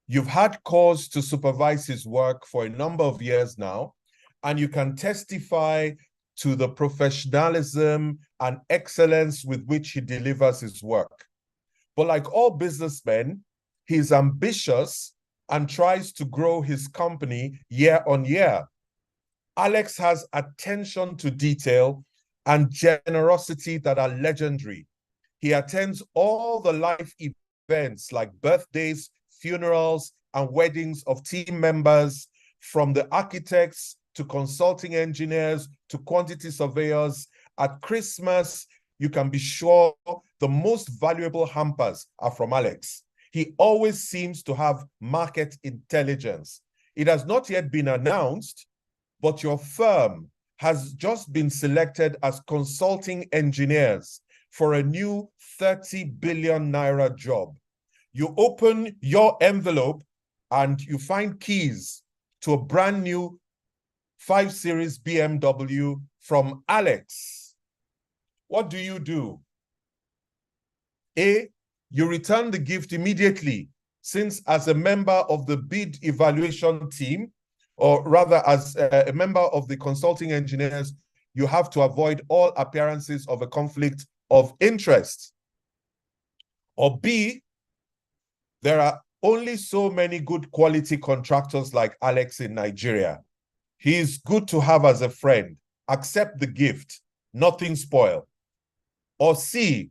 You've had cause to supervise his work for a number of years now, and you can testify to the professionalism and excellence with which he delivers his work. But like all businessmen, he's ambitious and tries to grow his company year on year. Alex has attention to detail and generosity that are legendary. He attends all the life events like birthdays, funerals, and weddings of team members, from the architects to consulting engineers to quantity surveyors. At Christmas, you can be sure the most valuable hampers are from Alex. He always seems to have market intelligence. It has not yet been announced, but your firm has just been selected as consulting engineers for a new 30 billion naira job. You open your envelope and you find keys to a brand new 5 Series BMW from Alex. What do? A, you return the gift immediately, since as a member of the bid evaluation team, or rather as a member of the consulting engineers, you have to avoid all appearances of a conflict of interest. Or B, there are only so many good quality contractors like Alex in Nigeria. He is good to have as a friend. Accept the gift, nothing spoil. Or C,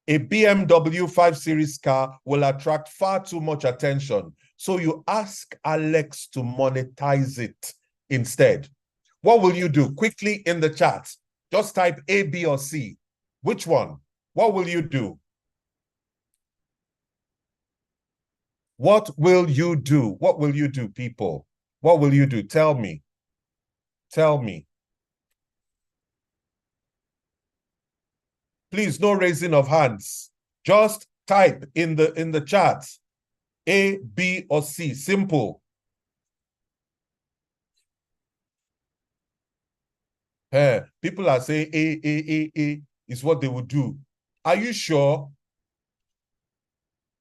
a BMW 5 Series car will attract far too much attention, so you ask Alex to monetize it instead. What will you do? Quickly in the chat, just type A, B, or C. Which one? What will you do? What will you do? What will you do, people? What will you do? Tell me. Tell me. Please, no raising of hands. Just type in the chat. A, B, or C. Simple. People are saying A is what they would do. Are you sure?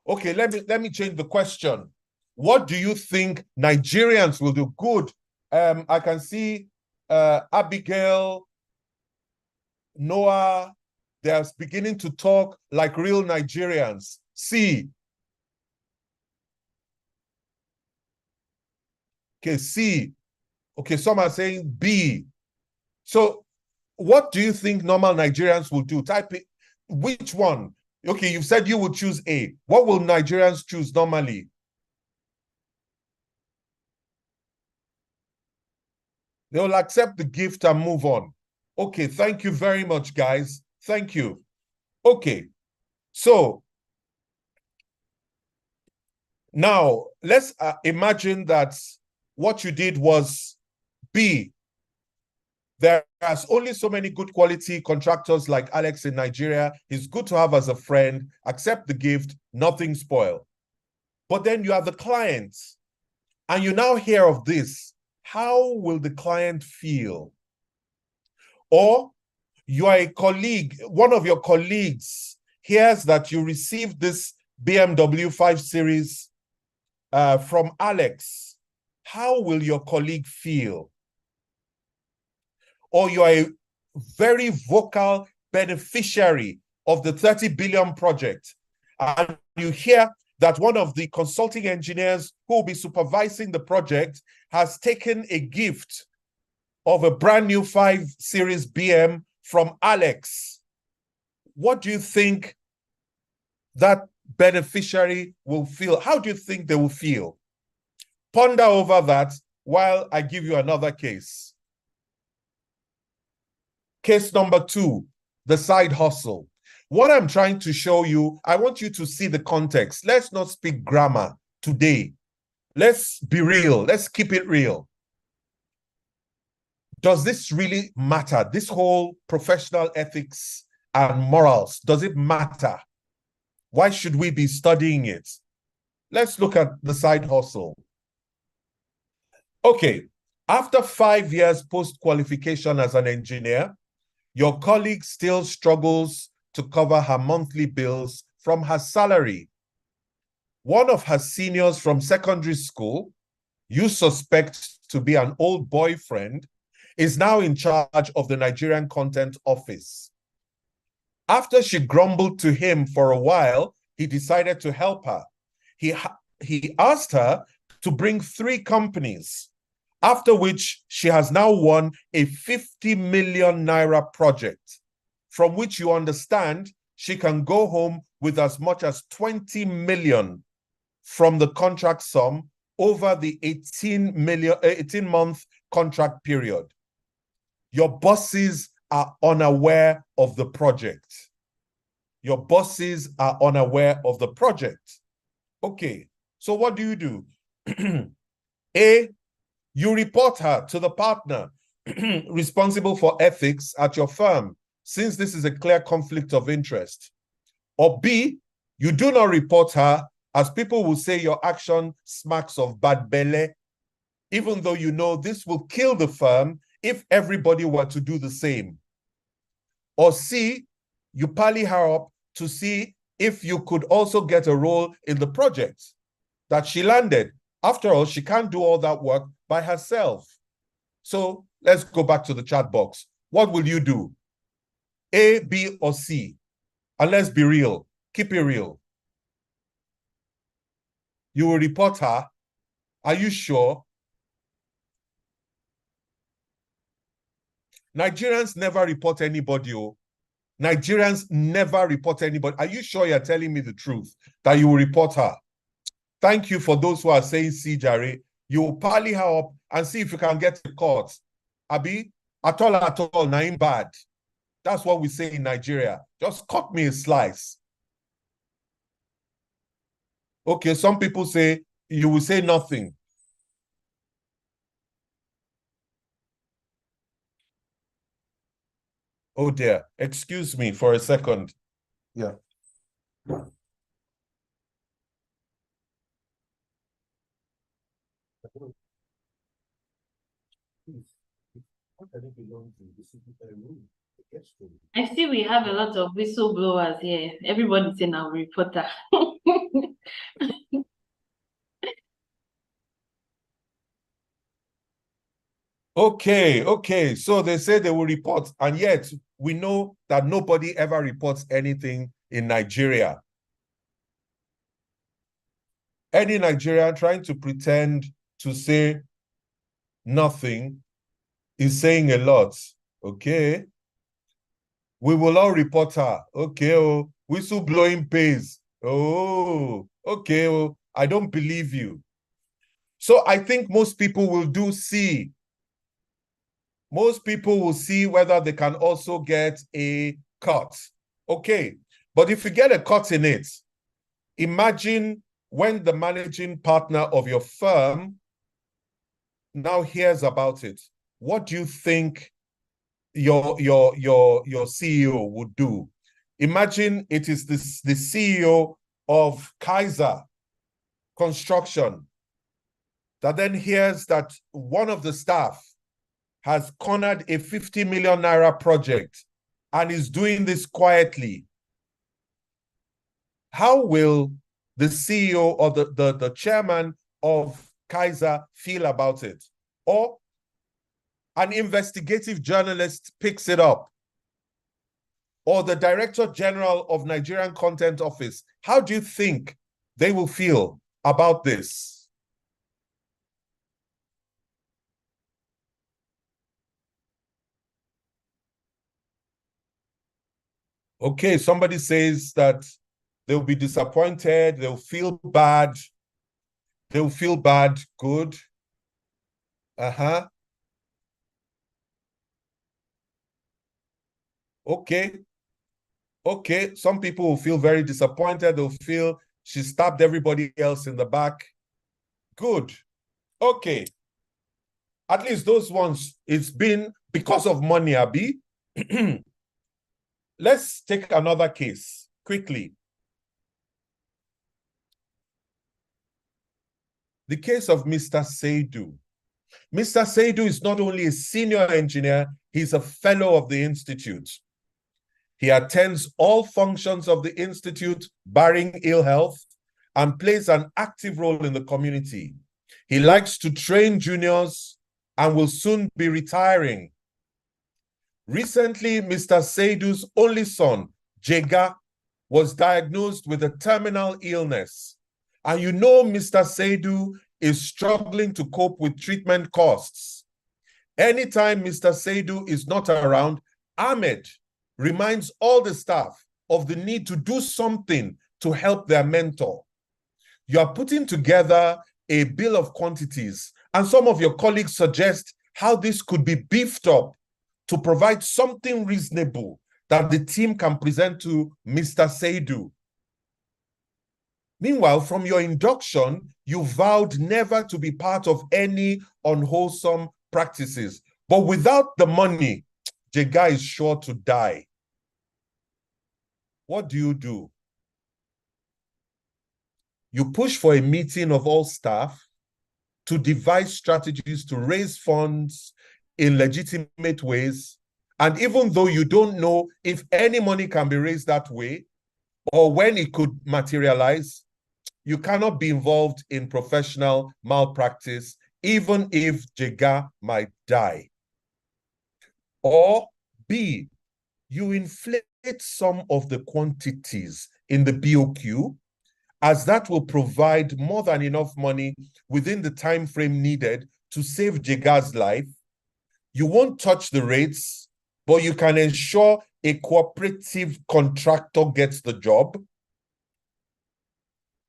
Okay, let me change the question. What do you think Nigerians will do? Good. I can see Abigail, Noah, they're beginning to talk like real Nigerians. C. Okay, C. Okay, some are saying B. So what do you think normal Nigerians will do? Type it. Which one? Okay, you've said you would choose A. What will Nigerians choose normally? They'll accept the gift and move on. Okay, thank you very much, guys. Thank you. Okay, so now let's imagine that what you did was B. There's only so many good quality contractors like Alex in Nigeria. He's good to have as a friend. Accept the gift, nothing spoil. But then you are the client, and you now hear of this. How will the client feel? Or you are a colleague, one of your colleagues hears that you received this BMW 5 Series from Alex. How will your colleague feel? Or you are a very vocal beneficiary of the 30 billion project, and you hear that one of the consulting engineers who will be supervising the project has taken a gift of a brand new 5 Series BM from Alex. What do you think that beneficiary will feel? How do you think they will feel? Ponder over that while I give you another case. Case number 2, the side hustle. What I'm trying to show you, I want you to see the context. Let's not speak grammar today. Let's be real. Let's keep it real. Does this really matter? This whole professional ethics and morals, does it matter? Why should we be studying it? Let's look at the side hustle. Okay, after 5 years post-qualification as an engineer, your colleague still struggles to cover her monthly bills from her salary. One of her seniors from secondary school, you suspect to be an old boyfriend, is now in charge of the Nigerian Content Office. After she grumbled to him for a while, he decided to help her. He asked her to bring 3 companies, after which she has now won a 50 million naira project, from which you understand she can go home with as much as 20 million from the contract sum over the 18-month contract period. Your bosses are unaware of the project. Your bosses are unaware of the project. Okay, so what do? A, you report her to the partner responsible for ethics at your firm, since this is a clear conflict of interest. Or B, you do not report her, as people will say your action smacks of bad belle, even though you know this will kill the firm if everybody were to do the same. Or C, you pally her up to see if you could also get a role in the project that she landed. After all, she can't do all that work by herself. So let's go back to the chat box. What will you do? A, B, or C? And let's be real. Keep it real. You will report her. Are you sure? Nigerians never report anybody. Nigerians never report anybody. Are you sure you're telling me the truth that you will report her? Thank you for those who are saying C, Jare. You will pally her up and see if you can get to court. Abi, at all, naim bad. That's what we say in Nigeria. Just cut me a slice. Okay, some people say you will say nothing. Oh dear, excuse me for a second. Yeah. I see we have a lot of whistleblowers here. Everybody's in our reporter. Okay. So they say they will report, and yet we know that nobody ever reports anything in Nigeria. Any Nigerian trying to pretend to say nothing is saying a lot. Okay. We will all report her. Okay. Oh, whistleblowing pays. Oh, okay. Oh, I don't believe you. So I think most people will do C. Most people will see whether they can also get a cut. Okay. But if you get a cut in it, imagine when the managing partner of your firm now hears about it. What do you think your CEO would do? Imagine it is the CEO of Kaiser Construction that then hears that one of the staff has cornered a 50 million naira project and is doing this quietly. How will the CEO or the chairman of Kaiser feel about it? Or an investigative journalist picks it up, or the Director General of Nigerian Content Office. How do you think they will feel about this? Okay, somebody says that they'll be disappointed, they'll feel bad. They'll feel bad, good. Uh-huh. Okay, some people will feel very disappointed. They'll feel she stabbed everybody else in the back. Good. Okay. At least those ones, it's been because of money, Abi. Let's take another case quickly. The case of Mr. Seidu. Mr. Seidu is not only a senior engineer, he's a fellow of the Institute. He attends all functions of the Institute, barring ill health, and plays an active role in the community. He likes to train juniors and will soon be retiring. Recently, Mr. Seidu's only son, Jega, was diagnosed with a terminal illness. And you know Mr. Seidu is struggling to cope with treatment costs. Anytime Mr. Seidu is not around, Ahmed reminds all the staff of the need to do something to help their mentor. You are putting together a bill of quantities, and some of your colleagues suggest how this could be beefed up to provide something reasonable that the team can present to Mr. Seidu. Meanwhile, from your induction, you vowed never to be part of any unwholesome practices. But without the money, Jega is sure to die. What do? You push for a meeting of all staff to devise strategies to raise funds in legitimate ways. And even though you don't know if any money can be raised that way or when it could materialize, you cannot be involved in professional malpractice, even if Jega might die. Or B, you inflate some of the quantities in the BOQ, as that will provide more than enough money within the time frame needed to save Jega's life. You won't touch the rates, but you can ensure a cooperative contractor gets the job.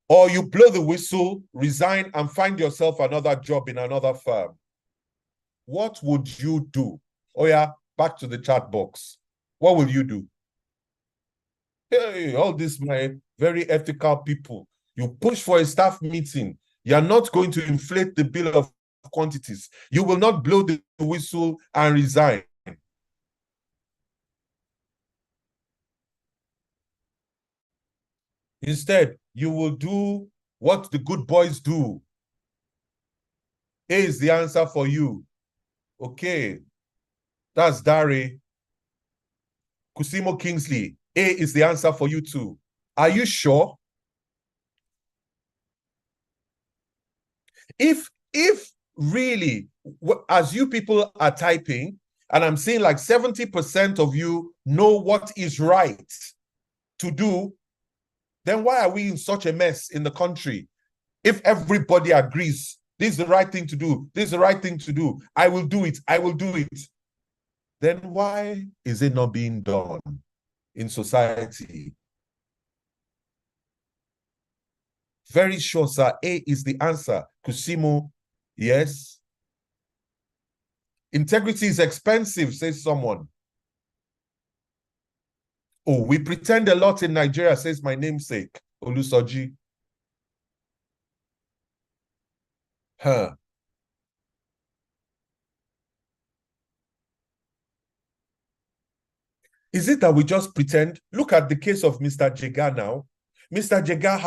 Or you blow the whistle, resign, and find yourself another job in another firm. What would you do? Oh yeah, back to the chat box. What will you do? Hey, all this, my very ethical people. You push for a staff meeting. You're not going to inflate the bill of quantities. You will not blow the whistle and resign. Instead, you will do what the good boys do. A is the answer for you. Okay. That's Dari. Kusimo Kingsley, A is the answer for you too. Are you sure? If really, as you people are typing, and I'm seeing like 70% of you know what is right to do, then why are we in such a mess in the country? If everybody agrees, this is the right thing to do, this is the right thing to do, I will do it, I will do it, then why is it not being done in society? Very sure, sir. A is the answer. Kusimo, yes. Integrity is expensive, says someone. Oh, we pretend a lot in Nigeria, says my namesake, Olusoji. Huh. Is it that we just pretend? Look at the case of Mr. Jega now. Mr. Jega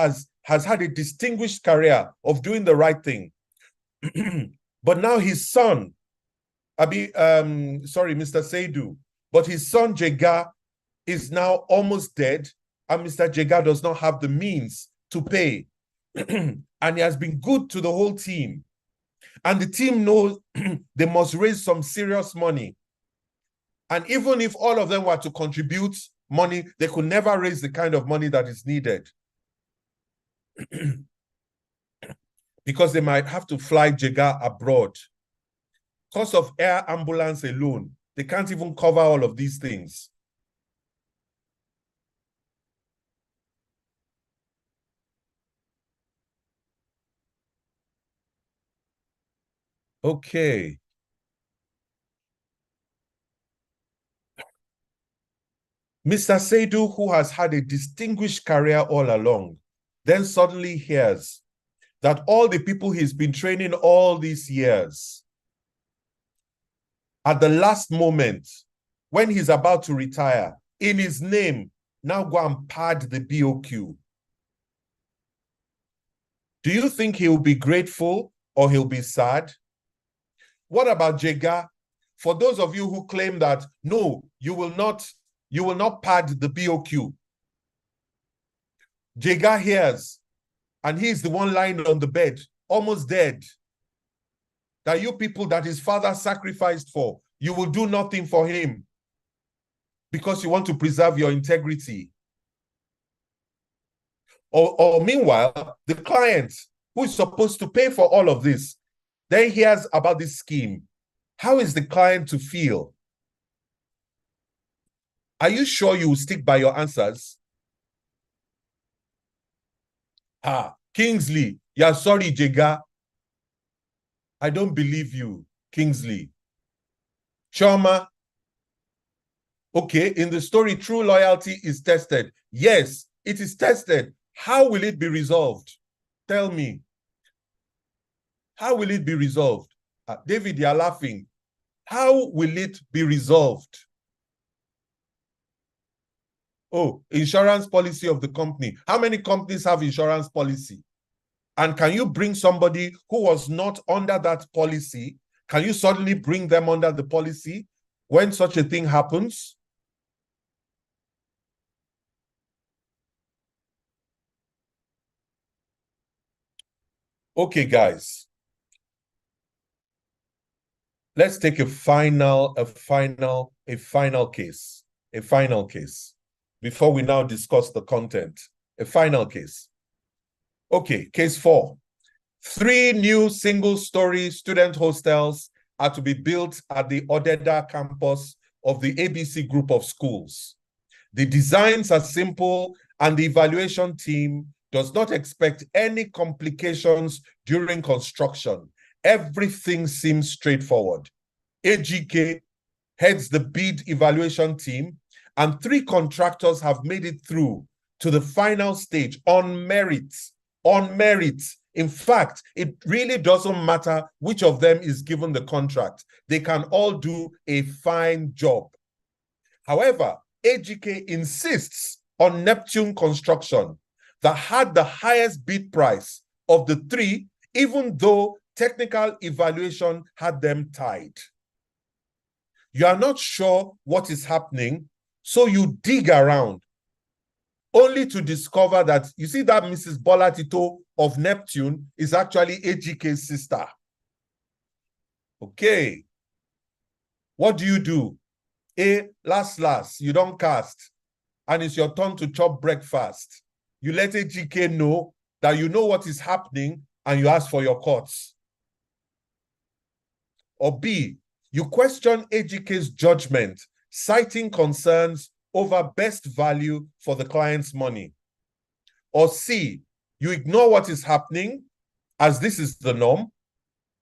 has had a distinguished career of doing the right thing. But now his son, Mr. Seidu, but his son Jega is now almost dead, and Mr. Jega does not have the means to pay. And he has been good to the whole team. And the team knows they must raise some serious money. And even if all of them were to contribute money, they could never raise the kind of money that is needed. Because they might have to fly Jega abroad. Cost of air ambulance alone, they can't even cover all of these things. Okay. Mr. Seidu, who has had a distinguished career all along, then suddenly hears that all the people he's been training all these years, at the last moment, when he's about to retire, in his name, now go and pad the BOQ. Do you think he'll be grateful or he'll be sad? What about Jega? For those of you who claim that, no, you will not pad the BOQ. Jega hears, and he's the one lying on the bed, almost dead. That you people that his father sacrificed for, you will do nothing for him because you want to preserve your integrity. Or meanwhile, the client who is supposed to pay for all of this, then hears about this scheme. How is the client to feel? Are you sure you will stick by your answers? Kingsley, yeah, sorry, Jega. I don't believe you, Kingsley. Choma, okay, in the story, true loyalty is tested. Yes, it is tested. How will it be resolved? Tell me. How will it be resolved? David, you're laughing. How will it be resolved? Oh, insurance policy of the company. How many companies have insurance policy? And can you bring somebody who was not under that policy? Can you suddenly bring them under the policy when such a thing happens? Okay, guys. Let's take a final case before we now discuss the content. A final case. Okay, case 4. 3 new single-story student hostels are to be built at the Odeda campus of the ABC Group of Schools. The designs are simple and the evaluation team does not expect any complications during construction. Everything seems straightforward. AGK heads the bid evaluation team, and 3 contractors have made it through to the final stage on merit. On merit. In fact, it really doesn't matter which of them is given the contract. They can all do a fine job. However, AGK insists on Neptune Construction that had the highest bid price of the 3, even though technical evaluation had them tied. You are not sure what is happening, So you dig around, only to discover that, you see that Mrs. Bola Tito of Neptune is actually Ejike's sister. Okay. What do? Last, you don't cast, and it's your turn to chop breakfast. You let Ejike know that you know what is happening, and you ask for your cuts. Or B, you question Ejike's judgment, citing concerns over best value for the client's money. Or C, you ignore what is happening, as this is the norm.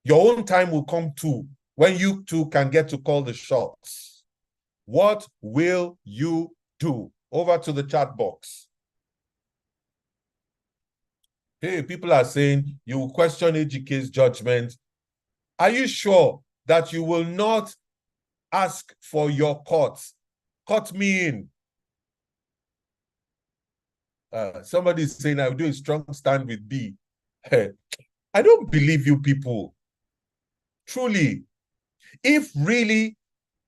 Your own time will come too, when you two can get to call the shots. What will you do? Over to the chat box. Hey, people are saying you will question Ejike's judgment. Are you sure that you will not ask for your cuts? Cut me in. Somebody is saying I will do a strong stand with B. I don't believe you people. Truly, if really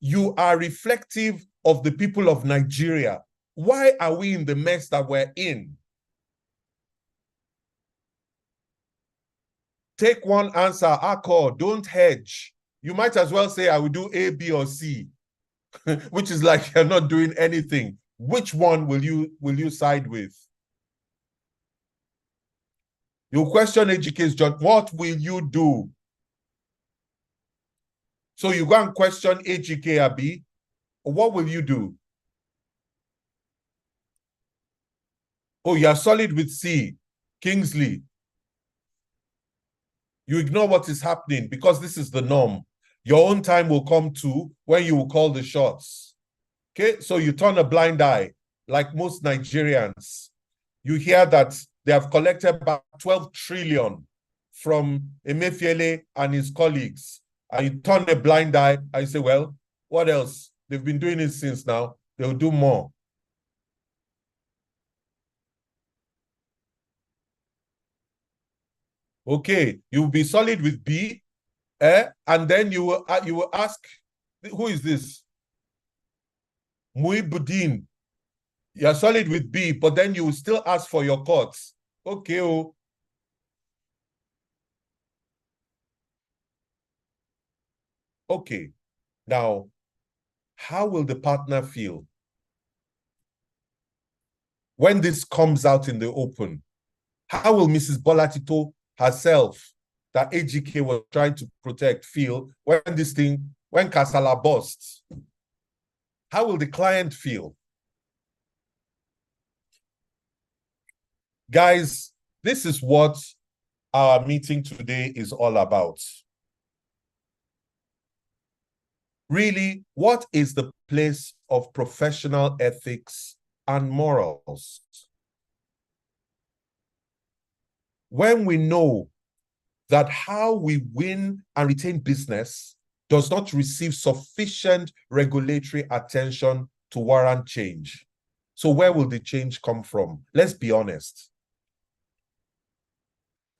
you are reflective of the people of Nigeria, why are we in the mess that we're in? Take one answer, Accord, don't hedge. You might as well say I will do A, B, or C, which is like you're not doing anything. Which one will you side with? You question Ejike's judgment. What will you do? So you go and question Ejike, Abi. What will you do? Oh, you are solid with C, Kingsley. You ignore what is happening because this is the norm. Your own time will come too when you will call the shots. Okay, so you turn a blind eye like most Nigerians. You hear that they have collected about 12 trillion from Emefiele and his colleagues. And you turn a blind eye and you say, well, what else? They've been doing it since now. They'll do more. Okay, you'll be solid with B, and then you will ask, who is this? Muibuddin. You're solid with B, but then you will still ask for your cuts. Okay, oh. Okay, now, how will the partner feel when this comes out in the open? How will Mrs. Bola Tito herself, that Ejike was trying to protect, feel when when Kasala bursts? How will the client feel? Guys, this is what our meeting today is all about. Really, what is the place of professional ethics and morals? When we know that how we win and retain business does not receive sufficient regulatory attention to warrant change. So where will the change come from? Let's be honest.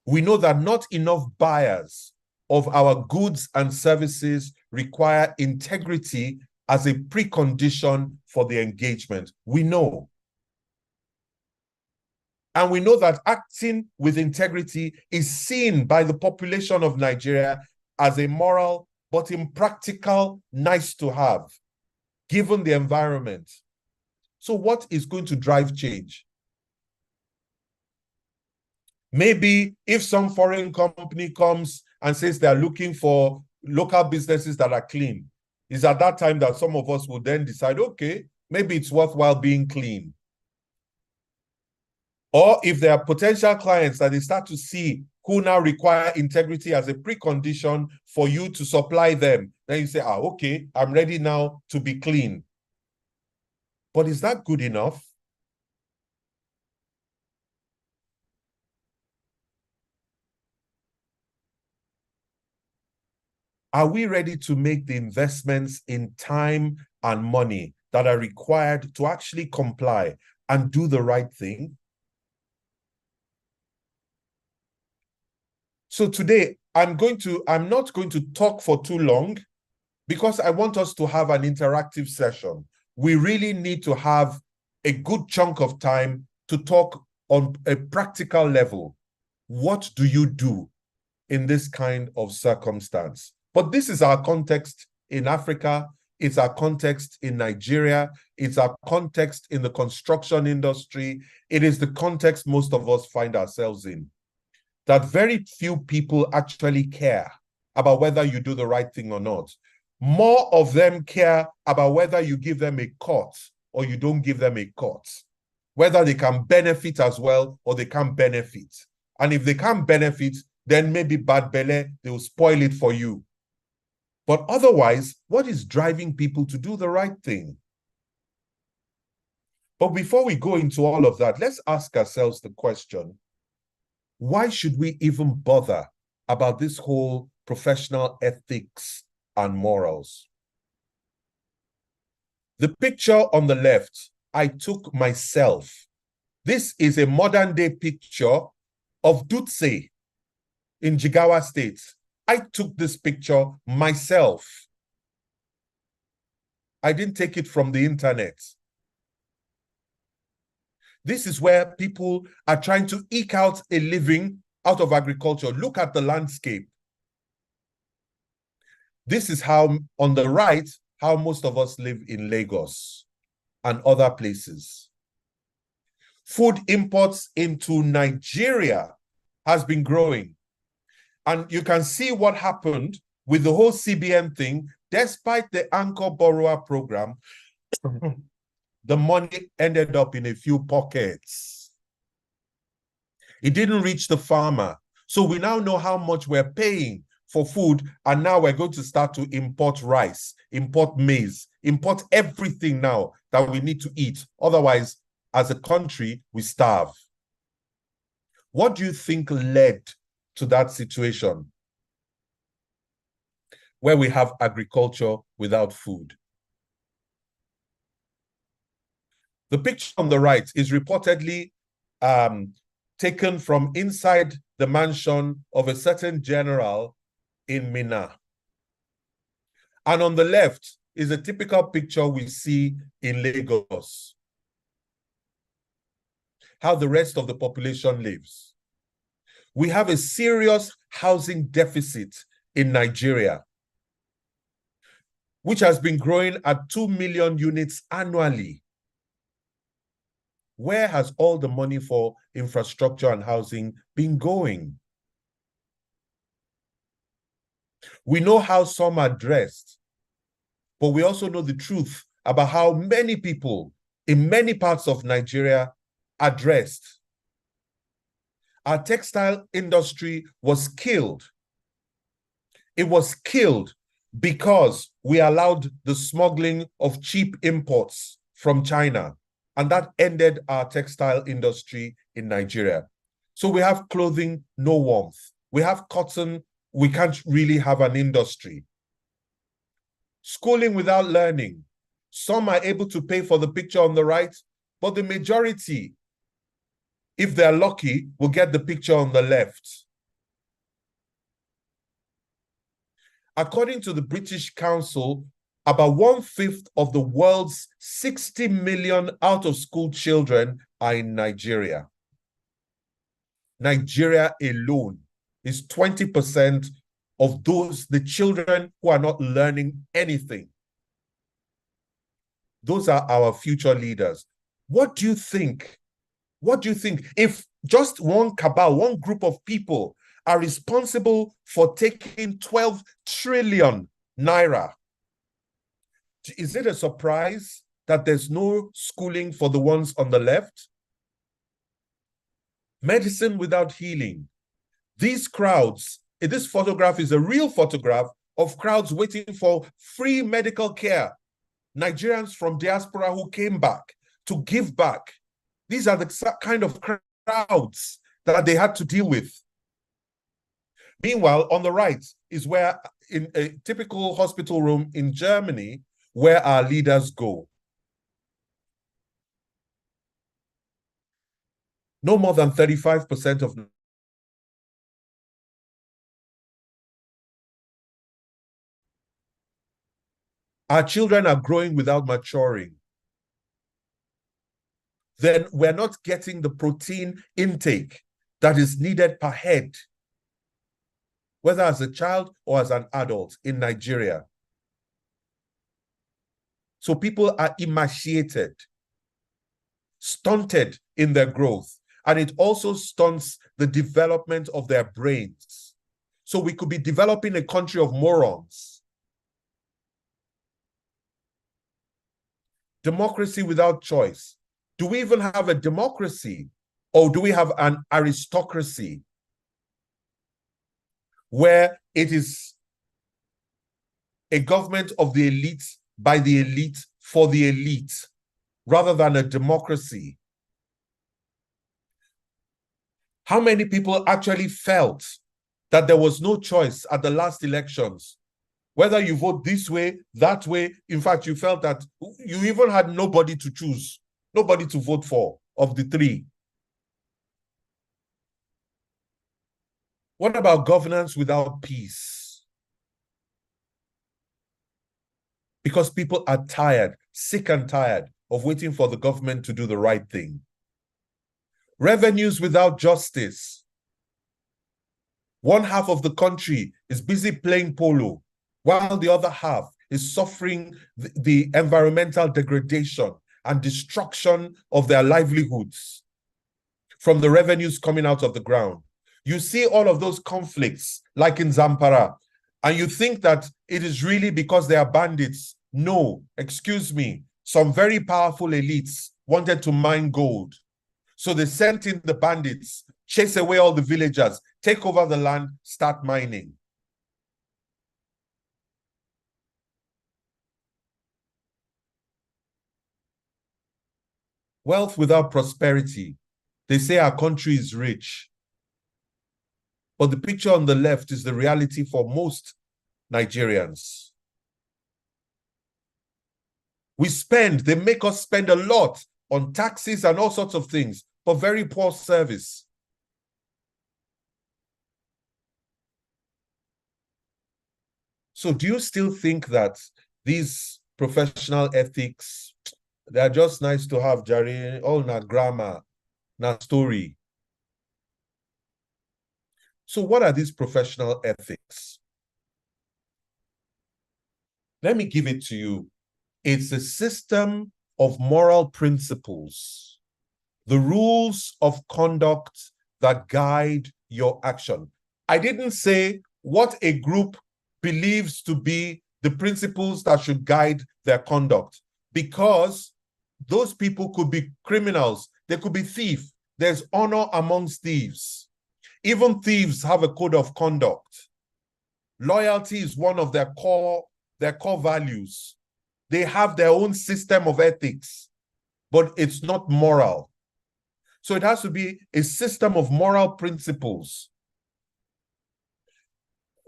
We know that not enough buyers of our goods and services require integrity as a precondition for the engagement. We know. And we know that acting with integrity is seen by the population of Nigeria as a moral, but impractical, nice to have, given the environment. So what is going to drive change? Maybe if some foreign company comes and says they're looking for local businesses that are clean, it's at that time that some of us will then decide, okay, maybe it's worthwhile being clean. Or if there are potential clients that they start to see who now require integrity as a precondition for you to supply them, then you say, okay, I'm ready now to be clean. But is that good enough? Are we ready to make the investments in time and money that are required to actually comply and do the right thing? So today, I'm not going to talk for too long because I want us to have an interactive session we really need to have a good chunk of time to talk on a practical level. What do you do in this kind of circumstance? But this is our context in Africa. It's our context in Nigeria. It's our context in the construction industry. It is the context most of us find ourselves in. That very few people actually care about whether you do the right thing or not. More of them care about whether you give them a cut or you don't give them a cut, whether they can benefit as well or they can't benefit. And if they can't benefit, then maybe bad belly, they will spoil it for you. But otherwise, what is driving people to do the right thing? But before we go into all of that, let's ask ourselves the question, why should we even bother about this whole professional ethics and morals? The picture on the left, I took myself. This is a modern day picture of Dutse in Jigawa State. I took this picture myself. I didn't take it from the internet. This is where people are trying to eke out a living out of agriculture. Look at the landscape. This is how, on the right, how most of us live in Lagos and other places. Food imports into Nigeria has been growing. And you can see what happened with the whole CBN thing. Despite the anchor borrower program, the money ended up in a few pockets. It didn't reach the farmer. So we now know how much we're paying for food, and now we're going to start to import rice, import maize, import everything now that we need to eat. Otherwise, as a country, we starve. What do you think led to that situation where we have agriculture without food? The picture on the right is reportedly taken from inside the mansion of a certain general in Minna. And on the left is a typical picture we see in Lagos, how the rest of the population lives. We have a serious housing deficit in Nigeria, which has been growing at 2 million units annually. Where has all the money for infrastructure and housing been going? We know how some are dressed, but we also know the truth about how many people in many parts of Nigeria are dressed. Our textile industry was killed. It was killed because we allowed the smuggling of cheap imports from China. And that ended our textile industry in Nigeria. So we have clothing, no warmth. We have cotton, we can't really have an industry. Schooling without learning. Some are able to pay for the picture on the right, but the majority, if they're lucky, will get the picture on the left. According to the British Council, about 1/5 of the world's 60 million out-of-school children are in Nigeria. Nigeria alone is 20% of the children who are not learning anything. Those are our future leaders. What do you think? What do you think if just one cabal, one group of people are responsible for taking 12 trillion naira? Is it a surprise that there's no schooling for the ones on the left? Medicine without healing. These crowds, this photograph is a real photograph of crowds waiting for free medical care. Nigerians from diaspora who came back to give back. These are the kind of crowds that they had to deal with. Meanwhile, on the right is where, in a typical hospital room in Germany, where our leaders go. No more than 35% of our children are growing without maturing. then we're not getting the protein intake that is needed per head, whether as a child or as an adult in Nigeria. So people are emaciated, stunted in their growth, and it also stunts the development of their brains. So we could be developing a country of morons. Democracy without choice. Do we even have a democracy, or do we have an aristocracy where it is a government of the elite, by the elite, for the elite, rather than a democracy? How many people actually felt that there was no choice at the last elections? Whether you vote this way, that way, in fact, you felt that you even had nobody to choose, nobody to vote for of the three. What about governance without peace? Because people are tired, sick and tired of waiting for the government to do the right thing. Revenues without justice. One half of the country is busy playing polo, while the other half is suffering the environmental degradation and destruction of their livelihoods from the revenues coming out of the ground. You see all of those conflicts, like in Zamfara, and you think that it is really because they are bandits. No, excuse me. Some very powerful elites wanted to mine gold. So they sent in the bandits, chase away all the villagers, take over the land, start mining. Wealth without prosperity. They say our country is rich. But the picture on the left is the reality for most Nigerians. We spend, they make us spend a lot on taxes and all sorts of things for very poor service. So do you still think that these professional ethics, they're just nice to have, Jari, all na grammar, na story? So what are these professional ethics? Let me give it to you. It's a system of moral principles, the rules of conduct that guide your action. I didn't say what a group believes to be the principles that should guide their conduct, because those people could be criminals, they could be thieves. There's honor amongst thieves. Even thieves have a code of conduct. Loyalty is one of their core values. They have their own system of ethics, but it's not moral. So it has to be a system of moral principles,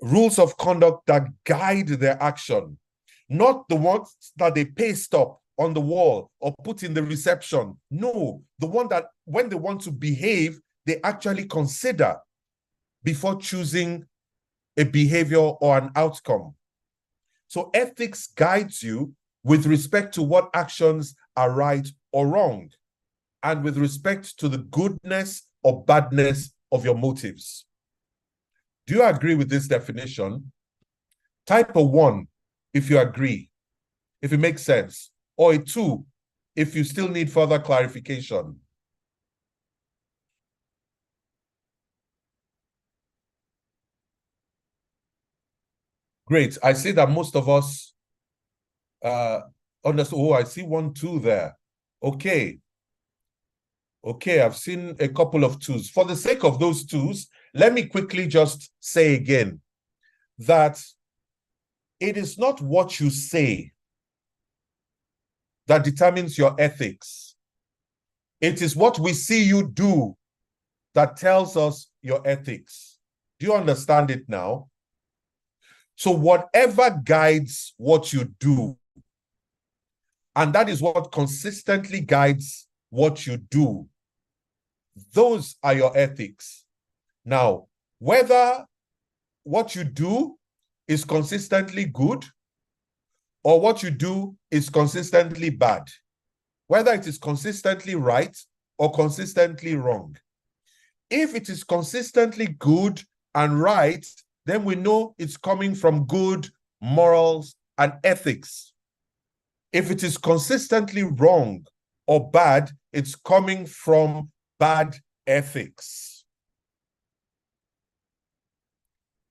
rules of conduct that guide their action, not the ones that they paste up on the wall or put in the reception. No, the one that when they want to behave, they actually consider before choosing a behavior or an outcome. So ethics guides you with respect to what actions are right or wrong, and with respect to the goodness or badness of your motives. Do you agree with this definition? Type a 1 if you agree, if it makes sense, or a 2 if you still need further clarification. Great. I see that most of us understand. Oh, I see 1, 2 there. Okay. Okay, I've seen a couple of 2s. For the sake of those 2s, let me quickly just say again that it is not what you say that determines your ethics. It is what we see you do that tells us your ethics. Do you understand it now? So whatever guides what you do, and that is what consistently guides what you do, those are your ethics. Now, whether what you do is consistently good or what you do is consistently bad, whether it is consistently right or consistently wrong. If it is consistently good and right, then we know it's coming from good morals and ethics. If it is consistently wrong or bad, it's coming from bad ethics.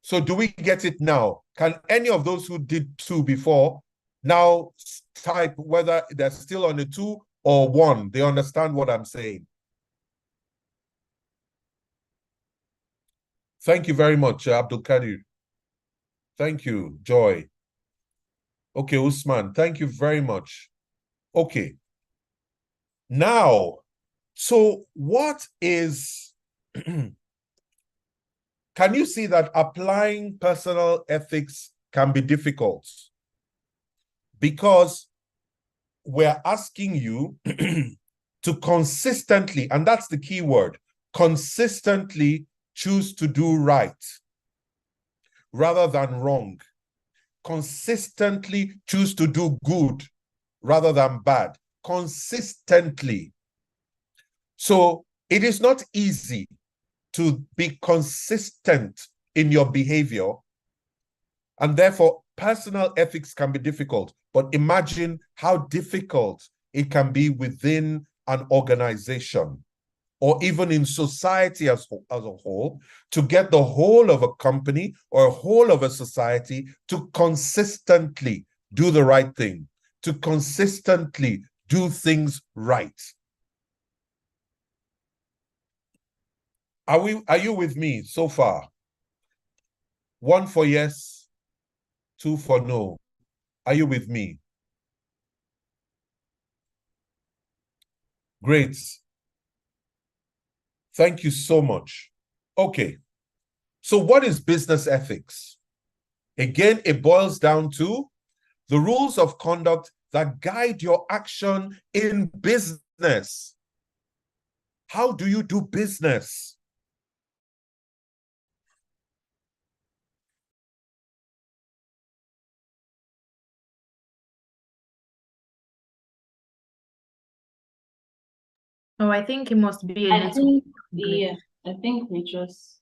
So do we get it now? Can any of those who did 2 before now type whether they're still on the 2 or 1? They understand what I'm saying. Thank you very much, Abdul Kadir. Thank you, Joy. Okay, Usman, thank you very much. Okay. Now, so what is, can you see that applying personal ethics can be difficult? Because we're asking you to consistently, and that's the key word, consistently choose to do right rather than wrong. Consistently choose to do good rather than bad. Consistently. So it is not easy to be consistent in your behavior, and therefore personal ethics can be difficult. But imagine how difficult it can be within an organization or even in society as a whole, to get the whole of a company or a whole of a society to consistently do the right thing, to consistently do things right. Are you with me so far? 1 for yes, 2 for no. Are you with me? Great. Thank you so much. Okay. So what is business ethics? Again, it boils down to the rules of conduct that guide your action in business. How do you do business? Oh, I think it must be a I network. think, yeah, I think we just.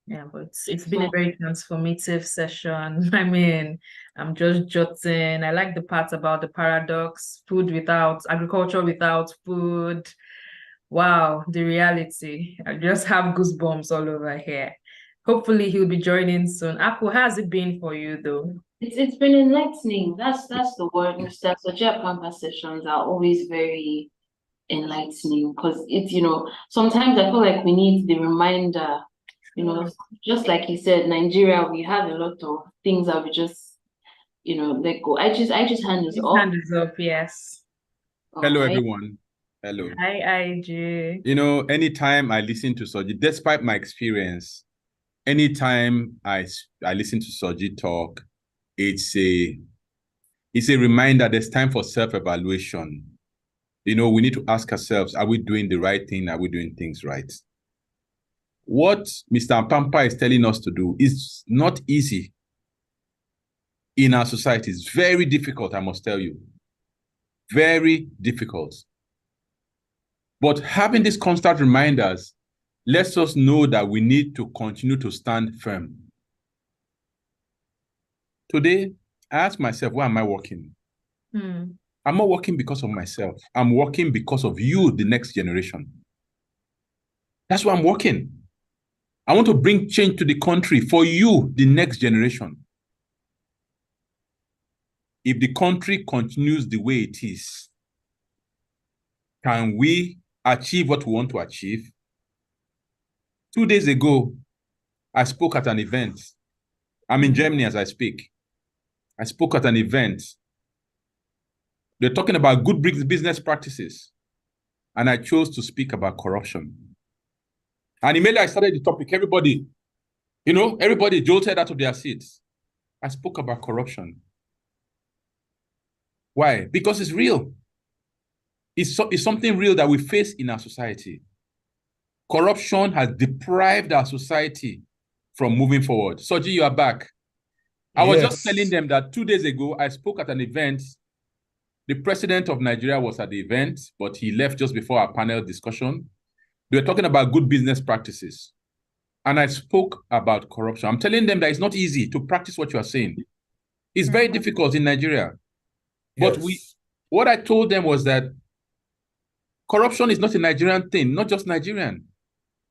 Yeah, but it's been a very transformative session. I mean, I'm just jotting. I like the part about the paradox, food without, agriculture without food. Wow, the reality. I just have goosebumps all over here. Hopefully he'll be joining soon. Aku, how's it been for you though? It's been enlightening. That's the word. Mr. Soja Pampa sessions are always very enlightening because it's, sometimes I feel like we need the reminder, just like he said, Nigeria, we have a lot of things that we just, let go. I just hand this up. Hand is up, yes. Hello, everyone. Hello. Hi, IG. Anytime I listen to Soji, despite my experience, anytime I listen to Soji talk, it's a reminder there's time for self-evaluation. We need to ask ourselves, are we doing the right thing? Are we doing things right? What Mr. Pampa is telling us to do is not easy in our society. It's very difficult, I must tell you. Very difficult. But having these constant reminders lets us know that we need to continue to stand firm. Today, I ask myself, why am I working? I'm not working because of myself. I'm working because of you, the next generation. That's why I'm working. I want to bring change to the country for you, the next generation. If the country continues the way it is, can we achieve what we want to achieve? 2 days ago, I spoke at an event. I'm in Germany as I speak. I spoke at an event. They're talking about good business practices. And I chose to speak about corruption. And immediately I started the topic. Everybody jolted out of their seats. I spoke about corruption. Why? Because it's real. It's something real that we face in our society. Corruption has deprived our society from moving forward. Soji, you are back. I was just telling them that 2 days ago, I spoke at an event The president of Nigeria was at the event, but he left just before our panel discussion. They were talking about good business practices. And I spoke about corruption. I'm telling them that it's not easy to practice what you are saying. It's very difficult in Nigeria. But what I told them was that corruption is not a Nigerian thing, not just Nigerian.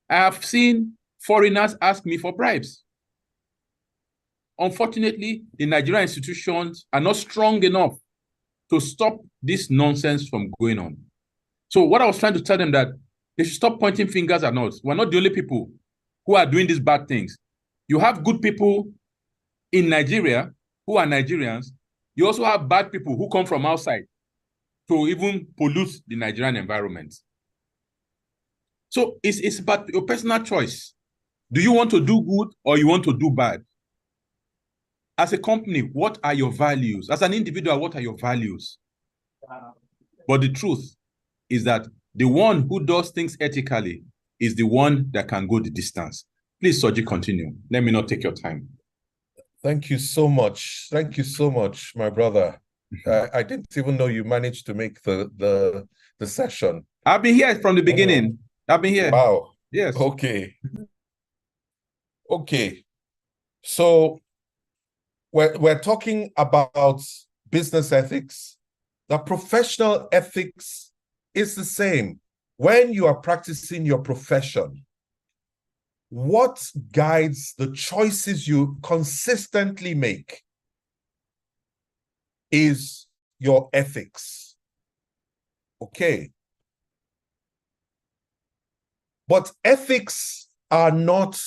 I have seen foreigners ask me for bribes. Unfortunately, the Nigerian institutions are not strong enough to stop this nonsense from going on. So what I was trying to tell them that they should stop pointing fingers at us. We're not the only people who are doing these bad things. You have good people in Nigeria who are Nigerians. You also have bad people who come from outside to even pollute the Nigerian environment. So it's about your personal choice. Do you want to do good or you want to do bad? As a company, what are your values? As an individual, what are your values? But the truth is that the one who does things ethically is the one that can go the distance. Please, Soji, continue. Let me not take your time. Thank you so much. Thank you so much, my brother. I didn't even know you managed to make the session. I've been here from the beginning. I've been here. Wow. Yes. Okay. Okay. So we're talking about business ethics. The professional ethics is the same. When you are practicing your profession, what guides the choices you consistently make is your ethics. Okay. But ethics are not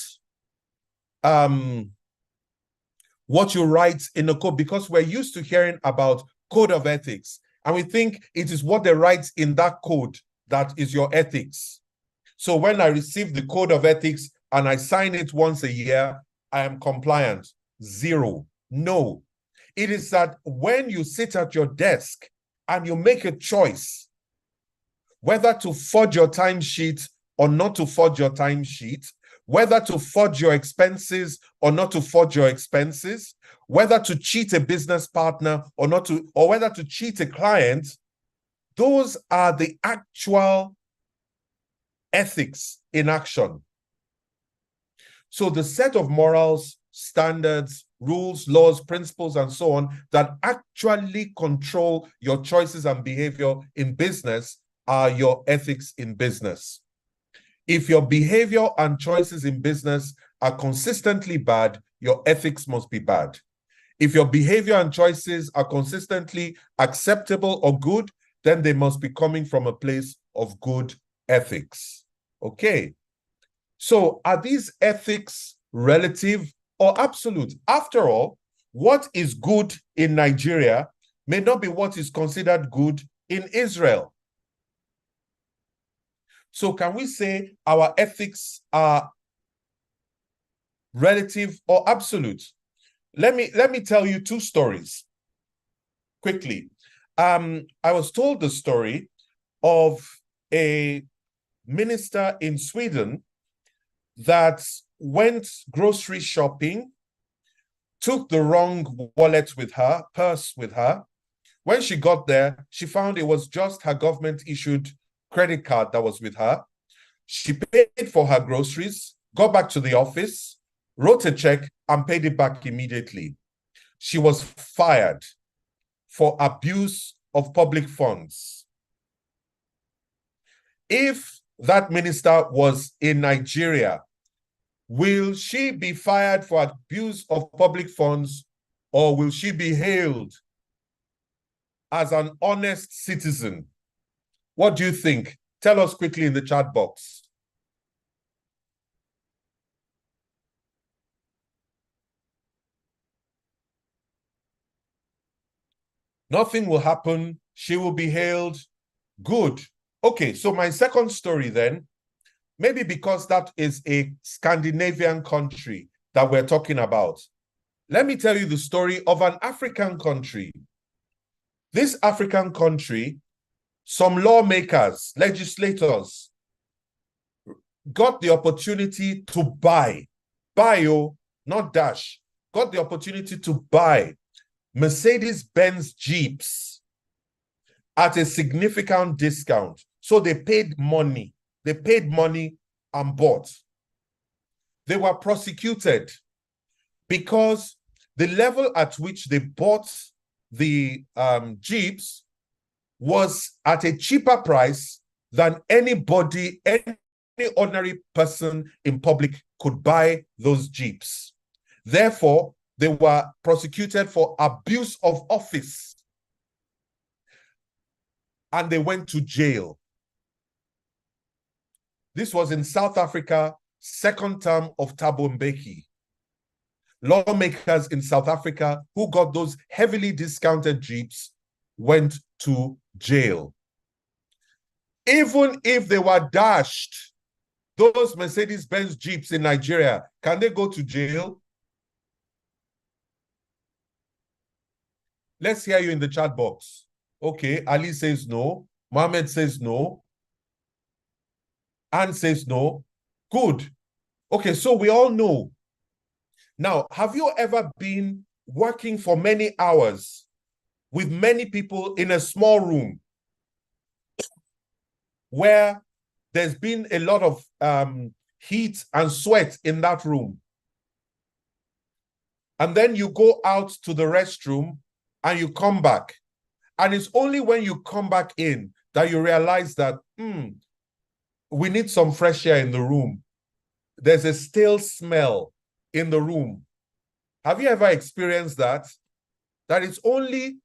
what you write in a code, because we're used to hearing about code of ethics, and we think it is what they write in that code that is your ethics. So when I receive the code of ethics and I sign it once a year, I am compliant. Zero. No. It is that when you sit at your desk and you make a choice whether to forge your timesheet or not to forge your timesheet, whether to forge your expenses or not to forge your expenses, whether to cheat a business partner or not to, or whether to cheat a client, those are the actual ethics in action. So the set of morals, standards, rules, laws, principles, and so on that actually control your choices and behavior in business are your ethics in business. If your behavior and choices in business are consistently bad, your ethics must be bad. If your behavior and choices are consistently acceptable or good, then they must be coming from a place of good ethics. Okay. So are these ethics relative or absolute? After all, what is good in Nigeria may not be what is considered good in Israel. So can we say our ethics are relative or absolute? Let me tell you two stories quickly. I was told the story of a minister in Sweden that went grocery shopping, took the wrong wallet with her, purse with her. When she got there, she found it was just her government-issued credit card that was with her. She paid for her groceries, got back to the office, wrote a check, and paid it back immediately. She was fired for abuse of public funds. If that minister was in Nigeria, will she be fired for abuse of public funds, or will she be hailed as an honest citizen? What do you think? Tell us quickly in the chat box. Nothing will happen. She will be hailed. Good. Okay, so my second story then, maybe because that is a Scandinavian country that we're talking about. Let me tell you the story of an African country. This African country, some lawmakers, legislators, got the opportunity to buy, not dash, got the opportunity to buy Mercedes-Benz Jeeps at a significant discount. So they paid money. They paid money and bought. They were prosecuted because the level at which they bought the Jeeps was at a cheaper price than anybody, any ordinary person in public could buy those Jeeps. Therefore, they were prosecuted for abuse of office. And they went to jail. This was in South Africa, second term of Thabo Mbeki. Lawmakers in South Africa who got those heavily discounted Jeeps went to jail. Even if they were dashed, those Mercedes-Benz Jeeps in Nigeria, can they go to jail? Let's hear you in the chat box. Okay, Ali says no. Mohammed says no. Anne says no. Good. Okay, so we all know. Now, have you ever been working for many hours with many people in a small room where there's been a lot of heat and sweat in that room? And then you go out to the restroom and you come back. And it's only when you come back in that you realize that, we need some fresh air in the room. There's a stale smell in the room. Have you ever experienced that? That it's only,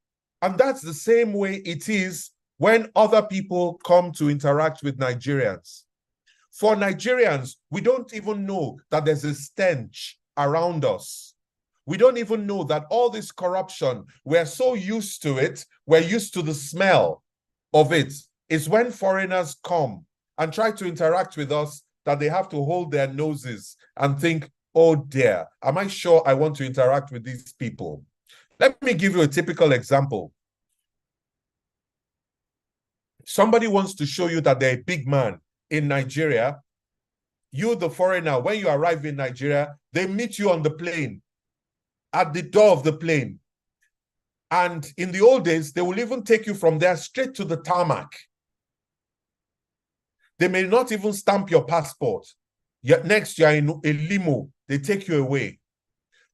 and that's the same way it is when other people come to interact with Nigerians. For Nigerians, we don't even know that there's a stench around us. We don't even know that all this corruption, we're so used to it, we're used to the smell of it. It's when foreigners come and try to interact with us that they have to hold their noses and think, oh dear, am I sure I want to interact with these people? Let me give you a typical example. Somebody wants to show you that they're a big man in Nigeria. You, the foreigner, when you arrive in Nigeria, they meet you on the plane, at the door of the plane. And in the old days, they will even take you from there straight to the tarmac. They may not even stamp your passport. Yet next, you're in a limo. They take you away.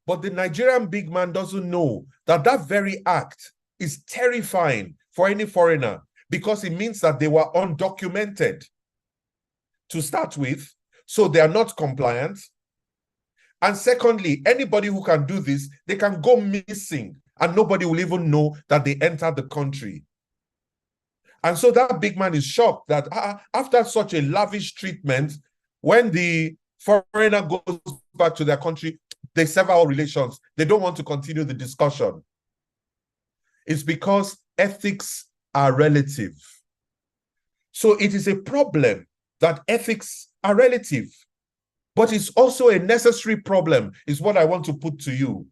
But the Nigerian big man doesn't know that that very act is terrifying for any foreigner because it means that they were undocumented to start with, so they are not compliant. And secondly, anybody who can do this, they can go missing and nobody will even know that they entered the country. And so that big man is shocked that after such a lavish treatment, when the foreigner goes back to their country, they sever all relations. They don't want to continue the discussion. It's because ethics are relative. So it is a problem that ethics are relative, but it's also a necessary problem, is what I want to put to you.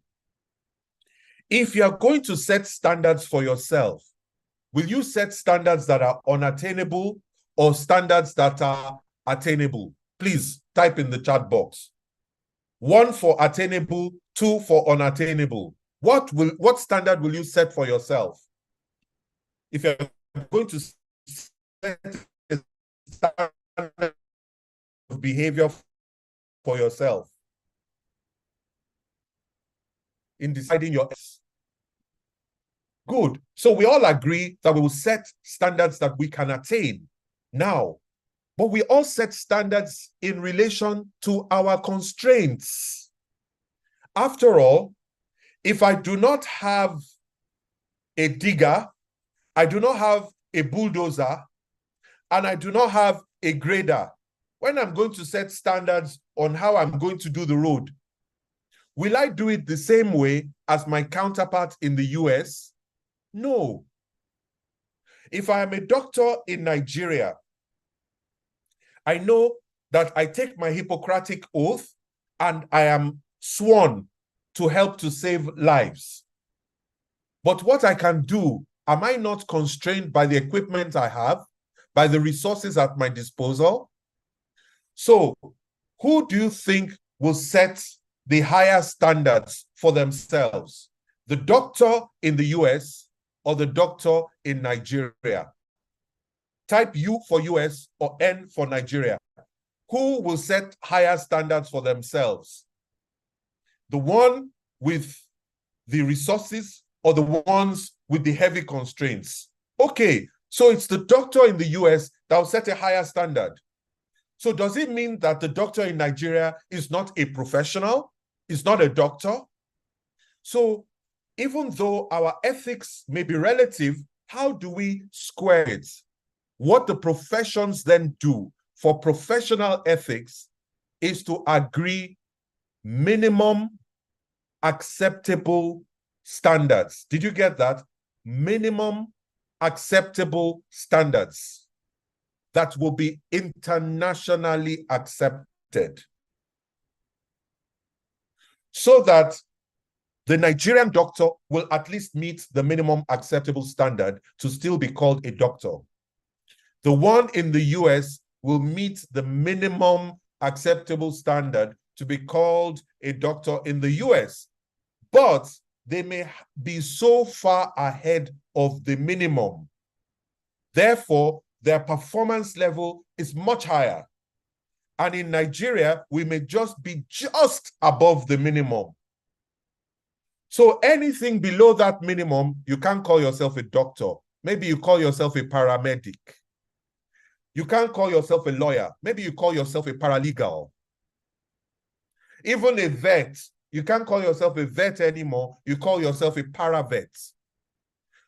If you are going to set standards for yourself, will you set standards that are unattainable or standards that are attainable? Please type in the chat box. 1 for attainable, 2 for unattainable. What standard will you set for yourself? If you're going to set a standard of behavior for yourself in deciding your good. So we all agree that we will set standards that we can attain now, but we all set standards in relation to our constraints. After all, if I do not have a digger, I do not have a bulldozer, and I do not have a grader, when I'm going to set standards on how I'm going to do the road, will I do it the same way as my counterpart in the US? No. If I am a doctor in Nigeria, I know that I take my Hippocratic oath and I am sworn to help to save lives. But what I can do, am I not constrained by the equipment I have, by the resources at my disposal? So, who do you think will set the higher standards for themselves? The doctor in the US or the doctor in Nigeria? Type U for US or N for Nigeria. Who will set higher standards for themselves? The one with the resources or the ones with the heavy constraints? Okay, so it's the doctor in the US that will set a higher standard. So does it mean that the doctor in Nigeria is not a professional, is not a doctor? So even though our ethics may be relative, how do we square it? What the professions then do for professional ethics is to agree minimum acceptable standards. Did you get that? Minimum acceptable standards that will be internationally accepted, so that the Nigerian doctor will at least meet the minimum acceptable standard to still be called a doctor. The one in the US will meet the minimum acceptable standard to be called a doctor in the US, but they may be so far ahead of the minimum. Therefore, their performance level is much higher. And in Nigeria, we may just be just above the minimum. So anything below that minimum, you can't call yourself a doctor. Maybe you call yourself a paramedic. You can't call yourself a lawyer. Maybe you call yourself a paralegal. Even a vet, you can't call yourself a vet anymore. You call yourself a paravet.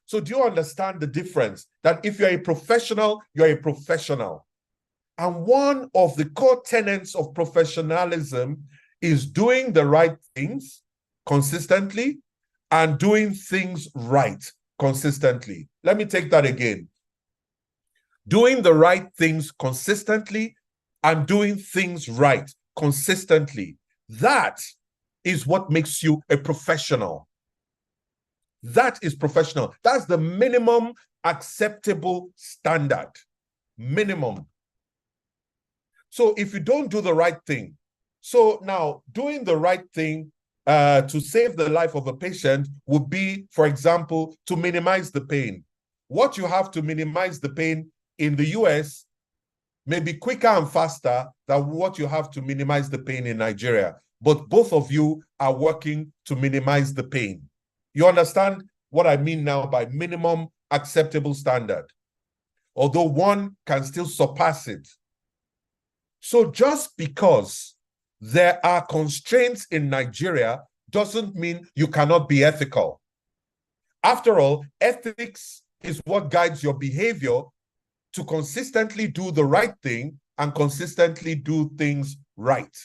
So do you understand the difference? That if you're a professional, you're a professional. And one of the core tenets of professionalism is doing the right things consistently and doing things right consistently. Let me take that again. Doing the right things consistently and doing things right consistently. That is what makes you a professional. That is professional. That's the minimum acceptable standard. Minimum. So if you don't do the right thing, so now doing the right thing to save the life of a patient would be, for example, to minimize the pain. What you have to minimize the pain in the US may be quicker and faster than what you have to minimize the pain in Nigeria. But both of you are working to minimize the pain. You understand what I mean now by minimum acceptable standard, although one can still surpass it. So just because there are constraints in Nigeria doesn't mean you cannot be ethical. After all, ethics is what guides your behavior to consistently do the right thing and consistently do things right.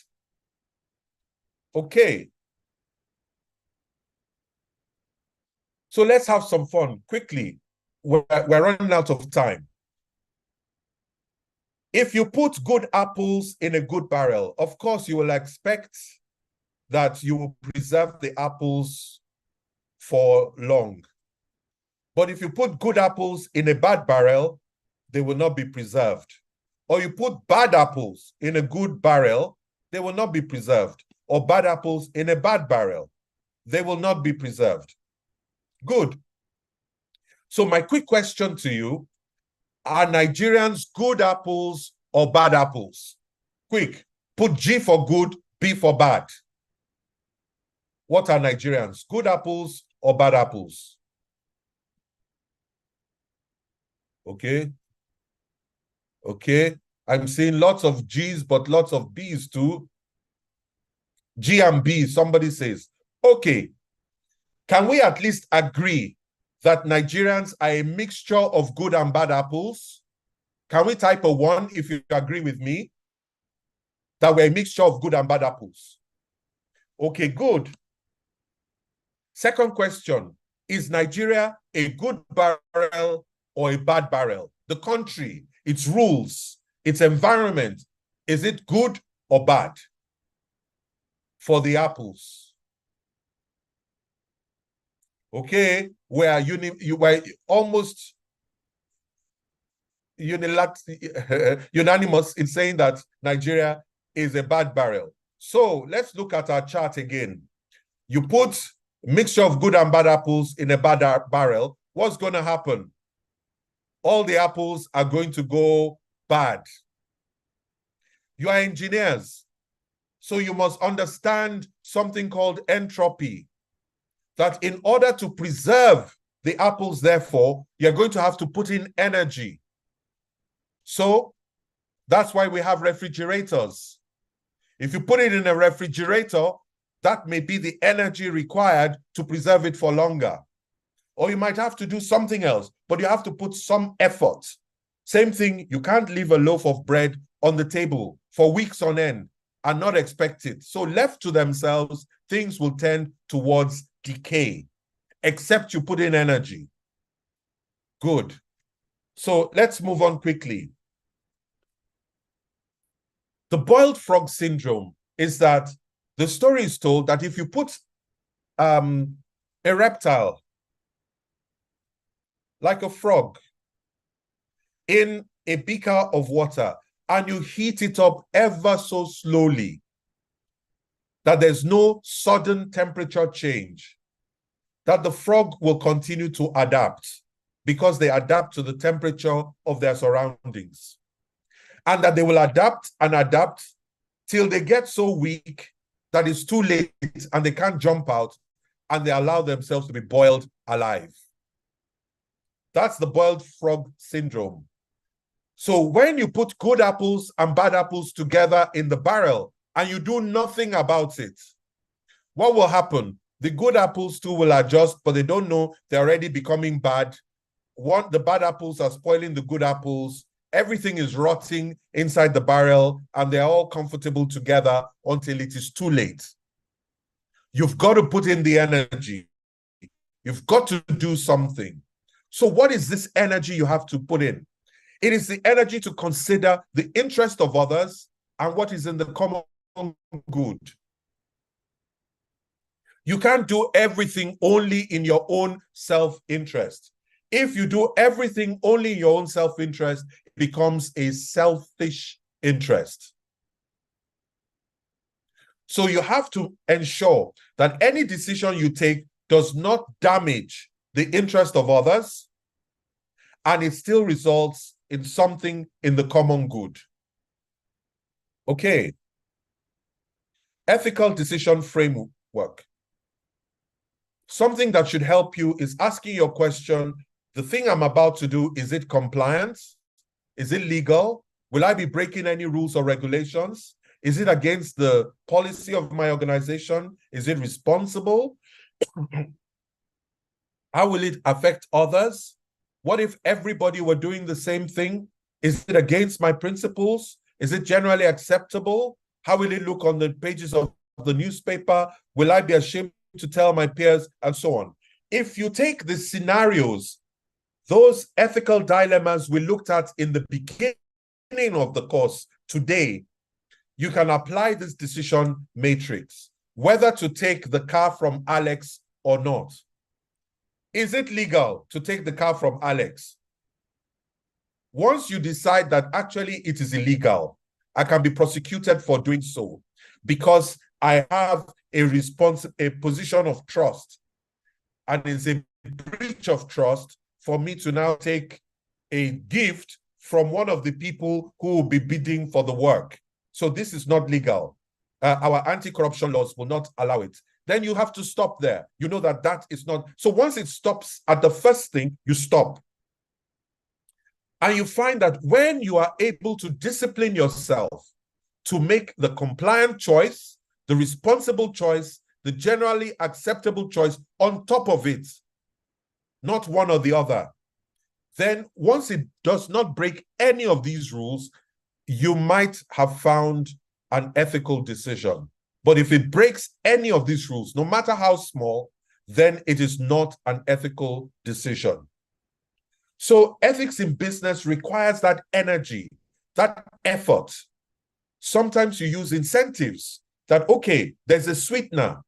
Okay. So let's have some fun quickly. We're running out of time. If you put good apples in a good barrel, of course, you will expect that you will preserve the apples for long. But if you put good apples in a bad barrel, they will not be preserved. Or you put bad apples in a good barrel, they will not be preserved. Or bad apples in a bad barrel, they will not be preserved. Good. So my quick question to you, are Nigerians good apples or bad apples? Quick, put G for good, B for bad. What are Nigerians, good apples or bad apples? Okay. Okay, I'm seeing lots of G's, but lots of B's too. G and B, somebody says. Okay, can we at least agree that Nigerians are a mixture of good and bad apples? Can we type a 1 if you agree with me that we're a mixture of good and bad apples? Okay, good. Second question, is Nigeria a good barrel or a bad barrel? The country, its rules, its environment, is it good or bad for the apples? Okay, you were almost unanimous in saying that Nigeria is a bad barrel. So let's look at our chart again. You put mixture of good and bad apples in a bad barrel. what's going to happen? All the apples are going to go bad. You are engineers, so you must understand something called entropy, that in order to preserve the apples, therefore, you're going to have to put in energy. So that's why we have refrigerators. If you put it in a refrigerator, that may be the energy required to preserve it for longer. Or you might have to do something else, but you have to put some effort. Same thing, you can't leave a loaf of bread on the table for weeks on end and not expect it. So left to themselves, things will tend towards decay, except you put in energy. Good. So let's move on quickly. The boiled frog syndrome is that the story is told that if you put a reptile, like a frog, in a beaker of water and you heat it up ever so slowly, that there's no sudden temperature change, that the frog will continue to adapt because they adapt to the temperature of their surroundings. And that they will adapt and adapt till they get so weak that it's too late and they can't jump out and they allow themselves to be boiled alive. That's the boiled frog syndrome. So when you put good apples and bad apples together in the barrel and you do nothing about it, what will happen? The good apples too will adjust, but they don't know they're already becoming bad. The bad apples are spoiling the good apples. Everything is rotting inside the barrel and they're all comfortable together until it is too late. You've got to put in the energy. You've got to do something. So what is this energy you have to put in? It is the energy to consider the interest of others and what is in the common good. You can't do everything only in your own self-interest. If you do everything only in your own self-interest, it becomes a selfish interest. So you have to ensure that any decision you take does not damage the interest of others, and it still results in something in the common good. Okay. Ethical decision framework. Something that should help you is asking your question, the thing I'm about to do, is it compliant? Is it legal? Will I be breaking any rules or regulations? Is it against the policy of my organization? Is it responsible? How will it affect others? What if everybody were doing the same thing? Is it against my principles? Is it generally acceptable? How will it look on the pages of the newspaper? Will I be ashamed to tell my peers? And so on. If you take the scenarios, those ethical dilemmas we looked at in the beginning of the course today, you can apply this decision matrix, whether to take the car from Alex or not. Is it legal to take the car from Alex? Once you decide that actually it is illegal, I can be prosecuted for doing so because I have a position of trust, and it's a breach of trust for me to now take a gift from one of the people who will be bidding for the work. So this is not legal. Our anti-corruption laws will not allow it. Then you have to stop there. You know that that is not. So once it stops at the first thing, you stop. And you find that when you are able to discipline yourself to make the compliant choice, the responsible choice, the generally acceptable choice on top of it, not one or the other, then once it does not break any of these rules, you might have found an ethical decision. But if it breaks any of these rules, no matter how small, then it is not an ethical decision. So ethics in business requires that energy, that effort. Sometimes you use incentives that, okay, there's a sweetener.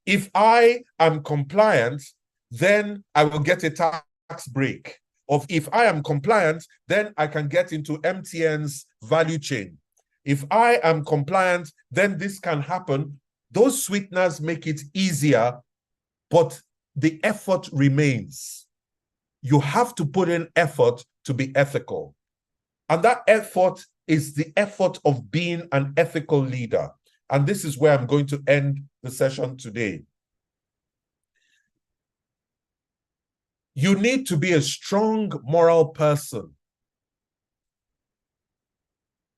If I am compliant, then I will get a tax break. Or if I am compliant, then I can get into MTN's value chain. If I am compliant, then this can happen. Those sweeteners make it easier, but the effort remains. you have to put in effort to be ethical. And that effort is the effort of being an ethical leader. And this is where I'm going to end the session today. You need to be a strong moral person,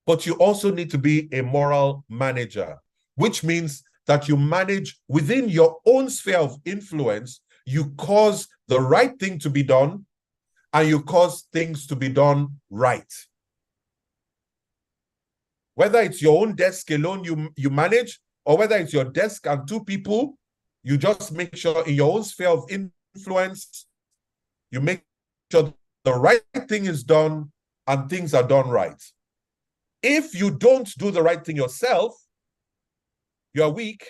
but you also need to be a moral manager, which means that you manage within your own sphere of influence. You cause the right thing to be done, and you cause things to be done right. Whether it's your own desk alone you manage, or whether it's your desk and 2 people, you just make sure in your own sphere of influence, you make sure the right thing is done and things are done right. If you don't do the right thing yourself, you're weak,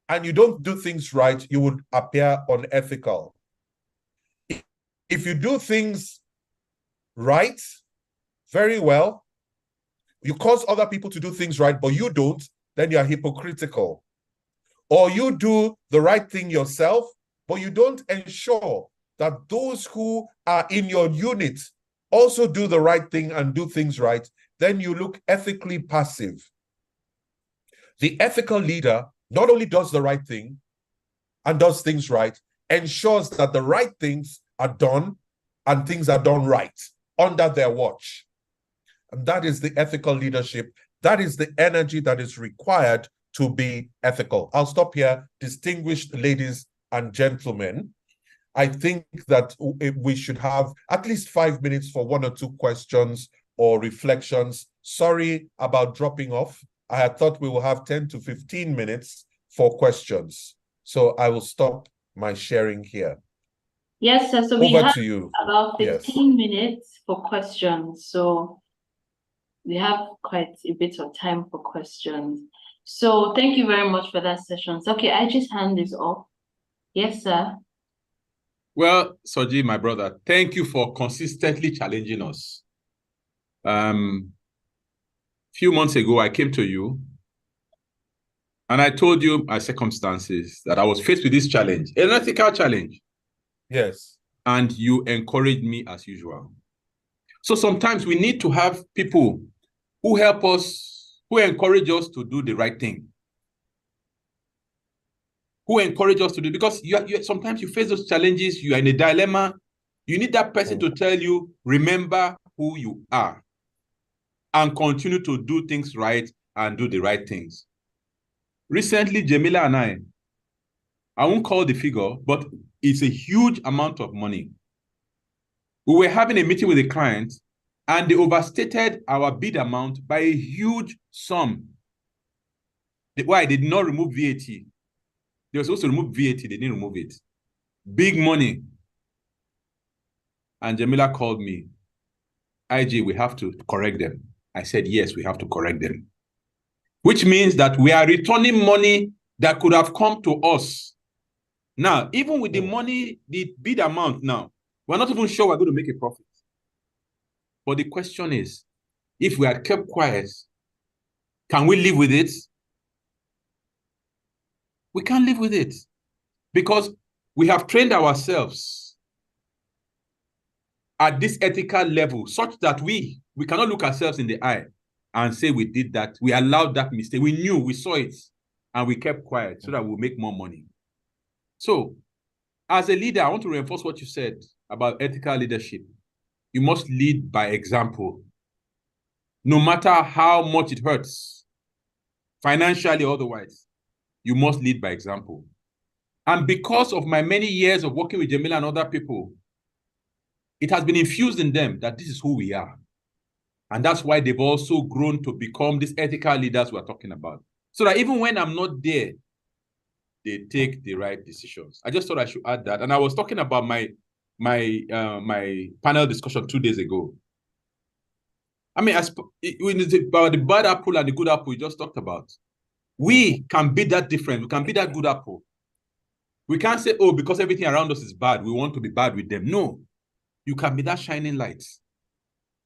and you don't do things right, you would appear unethical. If you do things right, very well, you cause other people to do things right, but you don't, then you're hypocritical. Or you do the right thing yourself, but you don't ensure that those who are in your unit also do the right thing and do things right, then you look ethically passive. The ethical leader not only does the right thing and does things right, ensures that the right things are done and things are done right under their watch. And that is the ethical leadership. That is the energy that is required to be ethical. I'll stop here, distinguished ladies and gentlemen. I think that we should have at least 5 minutes for 1 or 2 questions or reflections. Sorry about dropping off. I had thought we will have 10 to 15 minutes for questions. So I will stop my sharing here. Yes, sir. So we Over have to you. about 15 Yes. minutes for questions. So we have quite a bit of time for questions. So thank you very much for that session. Okay, I just hand this off. Yes, sir. Well, Soji, my brother, thank you for consistently challenging us. Few months ago, I came to you and I told you my circumstances, that I was faced with this challenge, an ethical challenge. Yes. And you encouraged me as usual. So sometimes we need to have people who help us, who encourage us to do the right thing. Who encourage us to do, because sometimes you face those challenges, you are in a dilemma. You need that person to tell you, remember who you are and continue to do things right and do the right things. Recently, Jamila and I won't call the figure, but it's a huge amount of money. We were having a meeting with a client and they overstated our bid amount by a huge sum. Why? They did not remove VAT. They were supposed to remove VAT, they didn't remove it. Big money. And Jamila called me. IG, we have to correct them. I said, yes, we have to correct them. Which means that we are returning money that could have come to us. Now, even with the money, the bid amount now, we're not even sure we're going to make a profit. But the question is, if we had kept quiet, can we live with it? We can't live with it because we have trained ourselves at this ethical level such that we cannot look ourselves in the eye and say we did that. We allowed that mistake. We knew, we saw it, and we kept quiet so that we'll make more money. So, as a leader, I want to reinforce what you said about ethical leadership. You must lead by example. No matter how much it hurts, financially or otherwise, you must lead by example. And because of my many years of working with Jamila and other people, it has been infused in them that this is who we are. And that's why they've also grown to become these ethical leaders we're talking about. So that even when I'm not there, they take the right decisions. I just thought I should add that. And I was talking about my panel discussion 2 days ago. I mean, about the bad apple and the good apple we just talked about. We can be that different. We can be that good apple. We can't say, oh, because everything around us is bad, we want to be bad with them. No, you can be that shining light.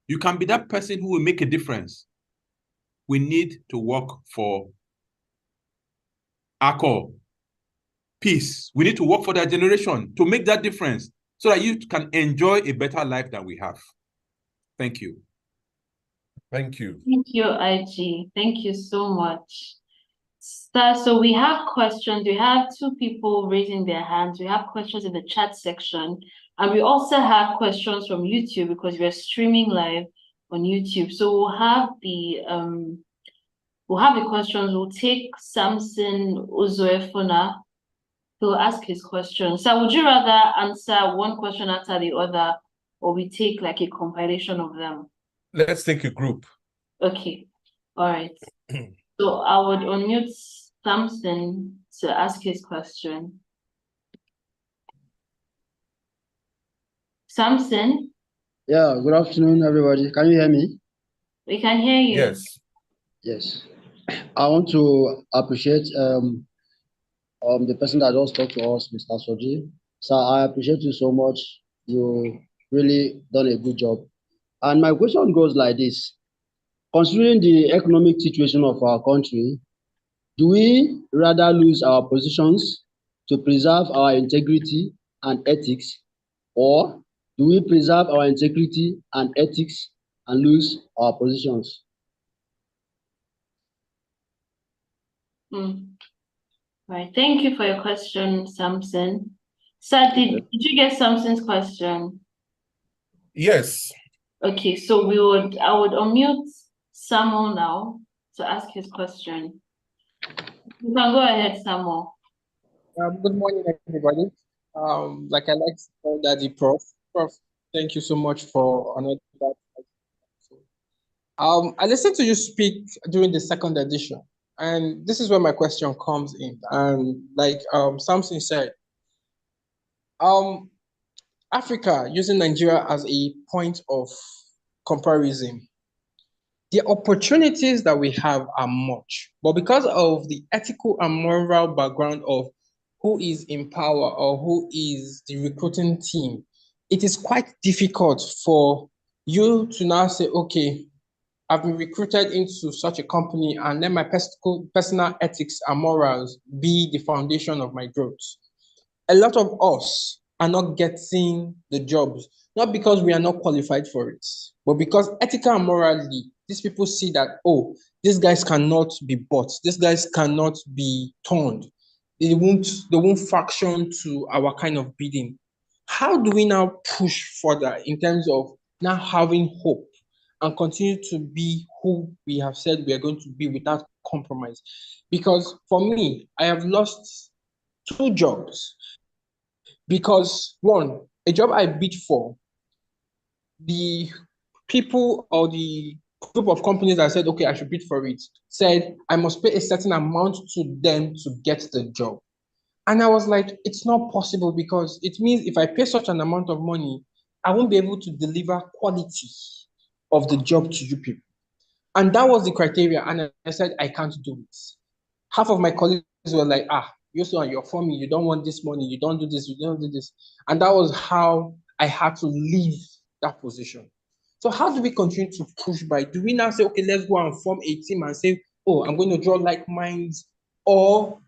You can be that person who will make a difference. We need to work for ACOR, peace. We need to work for that generation to make that difference. so that you can enjoy a better life than we have. Thank you. Thank you. Thank you, IG. Thank you so much. So we have questions. We have 2 people raising their hands. We have questions in the chat section. And we also have questions from YouTube because we're streaming live on YouTube. So we'll have the questions. We'll take Samson Uzoefuna. He'll ask his question. So would you rather answer one question after the other, or we take like a compilation of them? Let's take a group. Okay. All right. So I would unmute Samson to ask his question. Samson? Yeah, good afternoon, everybody. Can you hear me? We can hear you. Yes. Yes. I want to appreciate the person that just talked to us, Mr. Soji. So I appreciate you so much. You really done a good job. And my question goes like this. Considering the economic situation of our country, do we rather lose our positions to preserve our integrity and ethics, or do we preserve our integrity and ethics and lose our positions? Right. Thank you for your question, Samson. Sir, did you get Samson's question? Yes. Okay, so I would unmute Samuel now to ask his question. You can go ahead, Samuel. Good morning, everybody. Like I like to call Daddy Prof. Prof, thank you so much for another that. I listened to you speak during the second edition, and this is where my question comes in. And like Samson said, Africa using Nigeria as a point of comparison. The opportunities that we have are much, but because of the ethical and moral background of who is in power or who is the recruiting team, it is quite difficult for you to now say, okay, I've been recruited into such a company and let my personal ethics and morals be the foundation of my growth. A lot of us are not getting the jobs, not because we are not qualified for it, but because ethical and morally, these people see that, oh, these guys cannot be bought, these guys cannot be turned. They won't function to our kind of bidding. How do we now push further in terms of now having hope and continue to be who we have said we are going to be without compromise? Because for me, I have lost 2 jobs. Because one, a job I bid for, the people or the group of companies that said, okay, I should bid for it, said I must pay a certain amount to them to get the job. And I was like, it's not possible, because it means if I pay such an amount of money, I won't be able to deliver quality of the job to you people. And that was the criteria. And I said, I can't do it. Half of my colleagues were like, you're for me, you don't want this money, you don't do this, you don't do this. And that was how I had to leave that position. So how do we continue to push by? Do we now say, okay, let's go and form a team and say, oh, I'm going to draw like minds? Or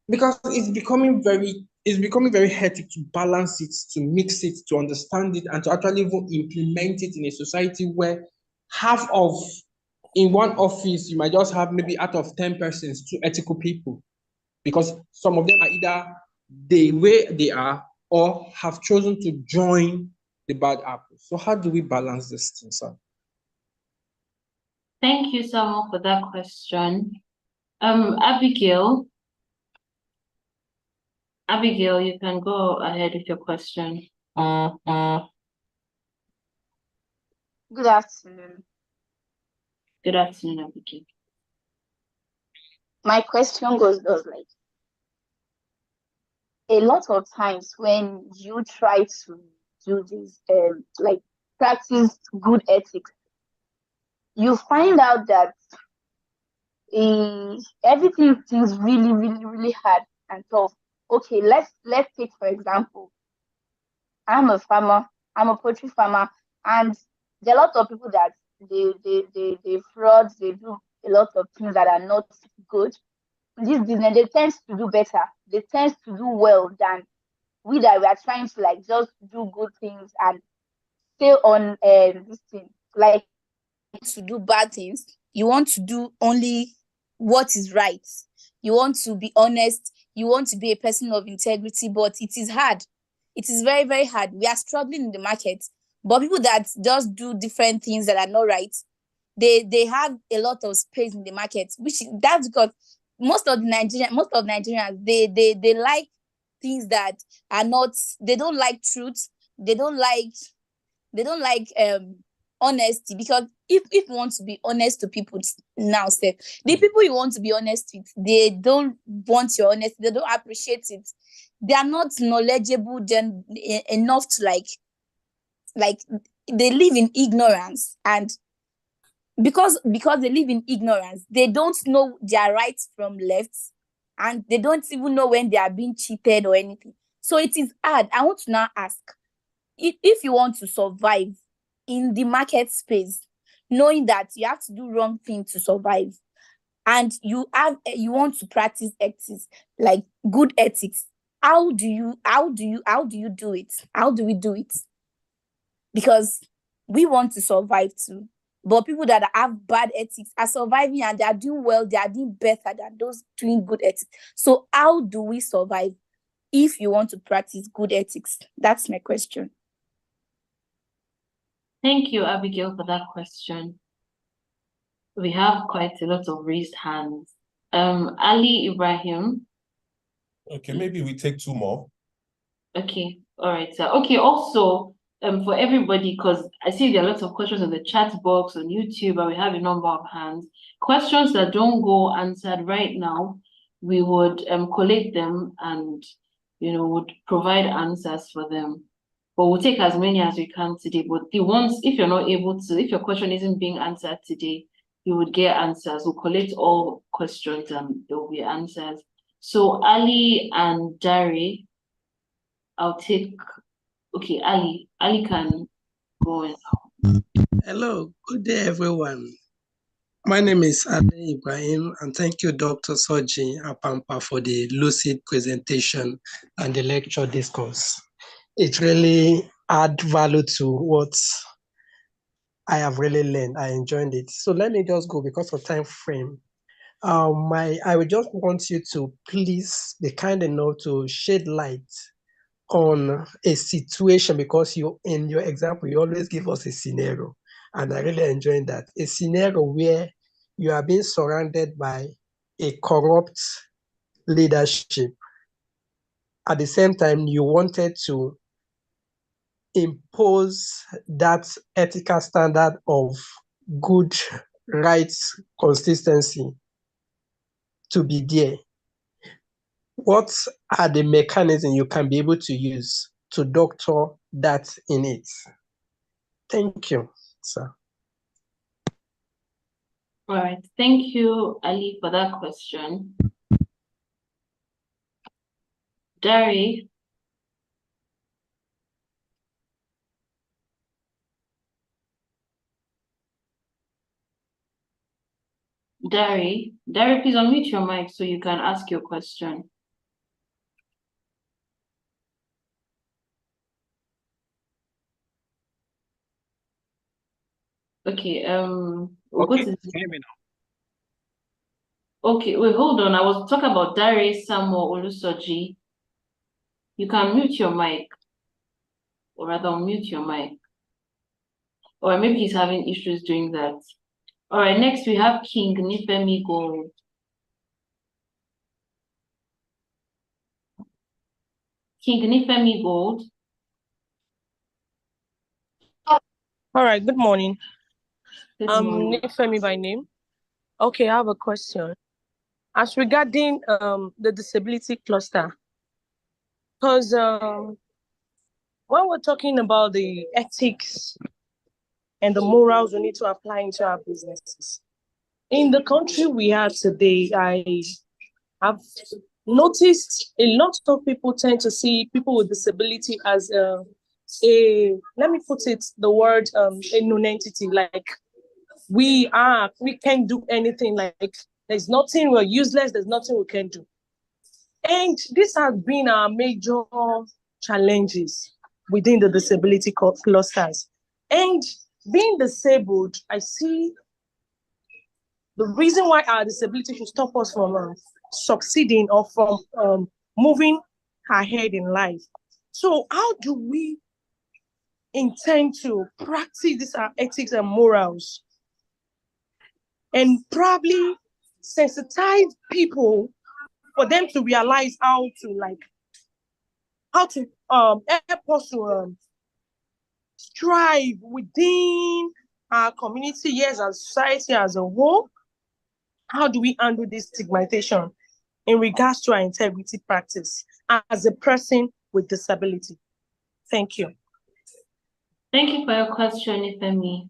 because it's becoming very hectic to balance it, to mix it, to understand it, and to actually even implement it in a society where in one office, you might just have maybe out of 10 persons, 2 ethical people, because some of them are either the way they are or have chosen to join the bad apple. So how do we balance this thing, sir? Thank you, Samuel, for that question. Abigail, you can go ahead with your question. Good afternoon. Good afternoon, Abigail. My question goes like, a lot of times when you try to do this, like practice good ethics, you find out that everything feels really, really, really hard and tough. Okay, let's take for example, I'm a farmer, I'm a poultry farmer, and there are a lot of people that they fraud, they do a lot of things that are not good. This business, they tend to do better, they tend to do well than we are trying to like just do good things and stay on this thing, like to do bad things. You want to do only what is right. You want to be honest. You want to be a person of integrity, but it is hard. It is very, very hard. We are struggling in the market, but people that just do different things that are not right, they have a lot of space in the market, that's because most of Nigerians, they like things that are not, they don't like truth, they don't like honesty, because if you want to be honest to people now, say the people you want to be honest with, they don't want your honesty, they don't appreciate it, they are not knowledgeable enough to like they live in ignorance, and because they live in ignorance, they don't know their right from left, and they don't even know when they are being cheated or anything. So it is hard. I want to now ask, if you want to survive in the market space, knowing that you have to do wrong thing to survive, and you want to practice ethics, like good ethics, how do you do it? How do we do it? Because we want to survive too, but people that have bad ethics are surviving and they are doing well, they are doing better than those doing good ethics. So how do we survive if you want to practice good ethics? That's my question. Thank you, Abigail, for that question. We have quite a lot of raised hands. Ali Ibrahim. Okay, maybe we take 2 more. Okay, all right. Okay, also, for everybody, because I see there are lots of questions in the chat box on YouTube, and we have a number of hands. Questions that don't go answered right now, we would collate them and, would provide answers for them. But we'll take as many as we can today. But the ones, if you're not able to, if your question isn't being answered today, you would get answers. We'll collect all questions and there will be answers. So Ali and Dari, I'll take, okay, Ali can go in. Hello, good day, everyone. My name is Ali Ibrahim, and thank you, Dr. Soji Apampa, for the lucid presentation and the lecture discourse. It really add value to what I have really learned. I enjoyed it. So let me just go because of time frame. I would just want you to please be kind enough to shed light on a situation, because in your example, you always give us a scenario. And I really enjoyed that. A scenario where you are being surrounded by a corrupt leadership. At the same time, you wanted to impose that ethical standard of good rights consistency to be there. What are the mechanisms you can be able to use to doctor that in it? Thank you, sir. All right, thank you, Ali, for that question. Dari. Dari, please unmute your mic so you can ask your question. Okay, we'll go to Can you hear me now? Okay, wait, hold on. I was talking about Dari Samuel Olusoji. You can mute your mic, or rather unmute your mic. Or maybe he's having issues doing that. All right, next we have King Nifemi Gold. King Nifemi Gold. All right, good morning. Good morning. Nifemi by name. Okay, I have a question. As regarding the disability cluster, because when we're talking about the ethics and the morals we need to apply into our businesses, in the country we are today, I have noticed a lot of people tend to see people with disability as let me put it, the word a non-entity, like we can't do anything, like there's nothing, we're useless, there's nothing we can do. And this has been our major challenges within the disability clusters. And being disabled, I see the reason why our disability should stop us from succeeding or from moving ahead in life. So how do we intend to practice this ethics and morals and probably sensitize people for them to realize how to help us to strive within our community, yes, as society as a whole? How do we handle this stigmatization in regards to our integrity practice as a person with disability? Thank you. Thank you for your question, Ifemi.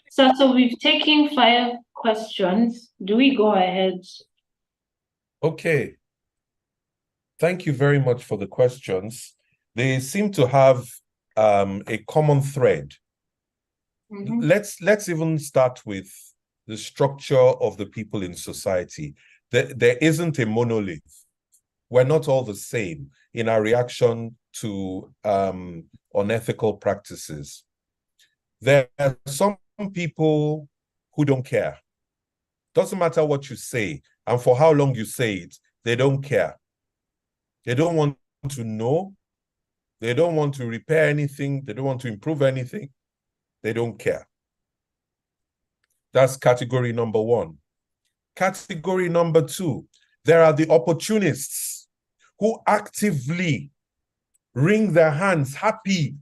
So we've taken 5 questions. Do we go ahead? Okay. Thank you very much for the questions. They seem to have a common thread. Mm-hmm. Let's even start with the structure of the people in society. There isn't a monolith. We're not all the same in our reaction to unethical practices. There are some people who don't care. Doesn't matter what you say and for how long you say it, they don't care. They don't want to know. They don't want to repair anything. They don't want to improve anything. They don't care. That's category number 1. Category number 2, there are the opportunists who actively wring their hands happy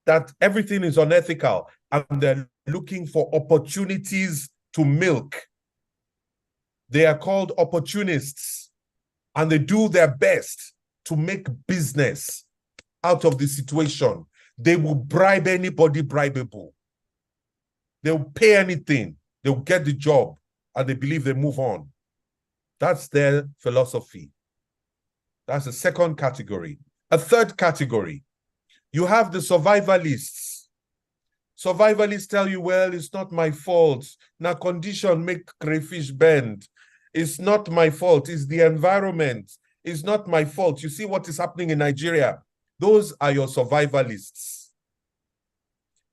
that everything is unethical and they're looking for opportunities to milk. They are called opportunists and they do their best to make business out of the situation. They will bribe anybody bribable. They'll pay anything. They'll get the job and they believe they move on. That's their philosophy. That's the second category. A third category, you have the survivalists. Survivalists tell you, well, it's not my fault. Now condition make crayfish bend. It's not my fault. It's the environment. It's not my fault. You see what is happening in Nigeria. Those are your survivalists.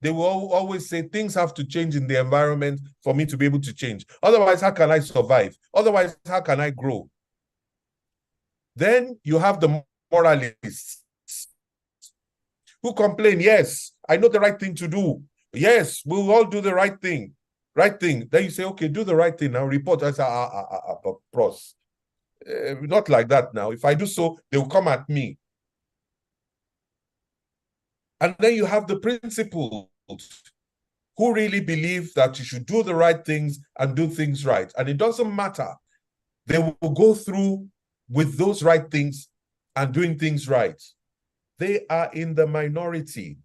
They will always say things have to change in the environment for me to be able to change. Otherwise, how can I survive? Otherwise, how can I grow? Then you have the moralists who complain, yes, I know the right thing to do. Yes, we'll all do the right thing. Right thing. Then you say, okay, do the right thing. Now report. I say, pros. Not like that now. If I do so, they will come at me. And then you have the principles who really believe that you should do the right things and do things right. And it doesn't matter. They will go through with those right things and doing things right. They are in the minority.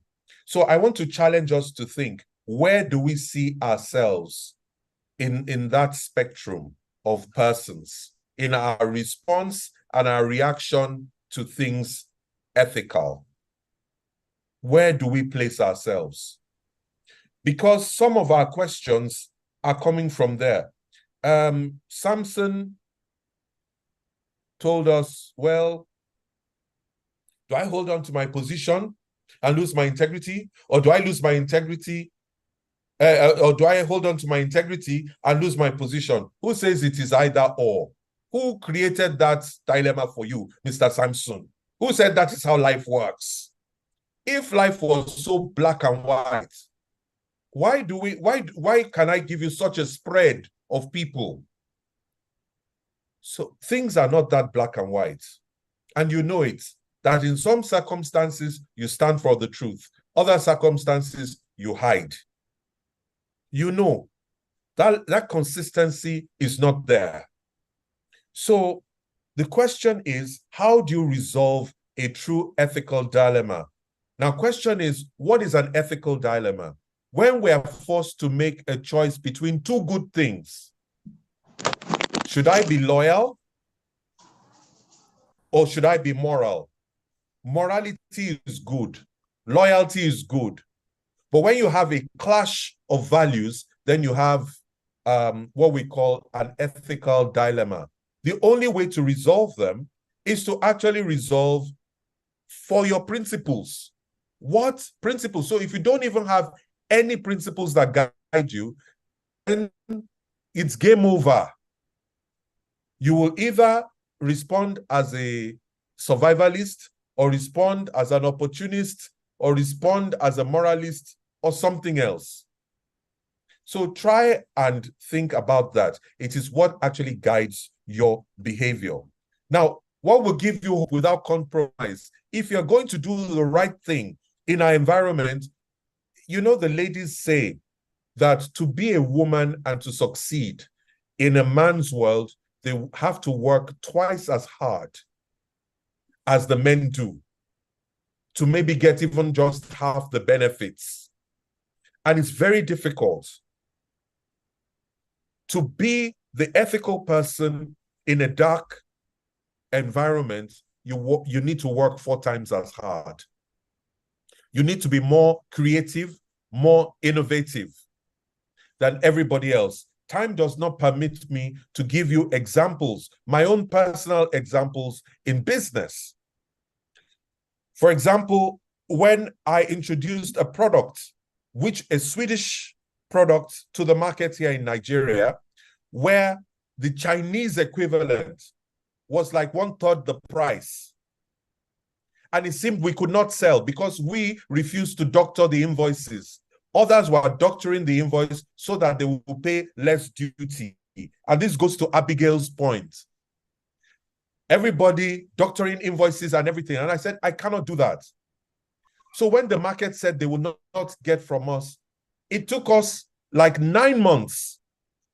So I want to challenge us to think, where do we see ourselves in that spectrum of persons, in our response and our reaction to things ethical? Where do we place ourselves? Because some of our questions are coming from there. Samson told us, well, do I hold on to my position and lose my integrity? Or do I lose my integrity? Or do I hold on to my integrity and lose my position? Who says it is either or? Who created that dilemma for you, Mr. Samson? Who said that is how life works? If life was so black and white, why can I give you such a spread of people? So things are not that black and white. And you know it, that in some circumstances, you stand for the truth. Other circumstances, you hide. You know, that consistency is not there. So the question is, how do you resolve a true ethical dilemma? Now, question is, what is an ethical dilemma? When we are forced to make a choice between two good things, should I be loyal or should I be moral? Morality is good. Loyalty is good. But when you have a clash of values, then you have what we call an ethical dilemma. The only way to resolve them is to actually resolve for your principles. What principles? So if you don't even have any principles that guide you, then it's game over. You will either respond as a survivalist, or respond as an opportunist, or respond as a moralist, or something else. So try and think about that. It is what actually guides your behavior. Now, what will give you hope without compromise? If you're going to do the right thing in our environment, you know, the ladies say that to be a woman and to succeed in a man's world, they have to work twice as hard as the men do to maybe get even just half the benefits. And it's very difficult to be the ethical person in a dark environment. You need to work 4 times as hard. You need to be more creative, more innovative than everybody else. Time does not permit me to give you examples, my own personal examples in business. For example, when I introduced a product, which a Swedish product to the market here in Nigeria, where the Chinese equivalent was like 1/3 the price. And it seemed we could not sell because we refused to doctor the invoices. Others were doctoring the invoice so that they will pay less duty. And this goes to Abigail's point. Everybody doctoring invoices and everything. And I said, I cannot do that. So when the market said they will not get from us, it took us like 9 months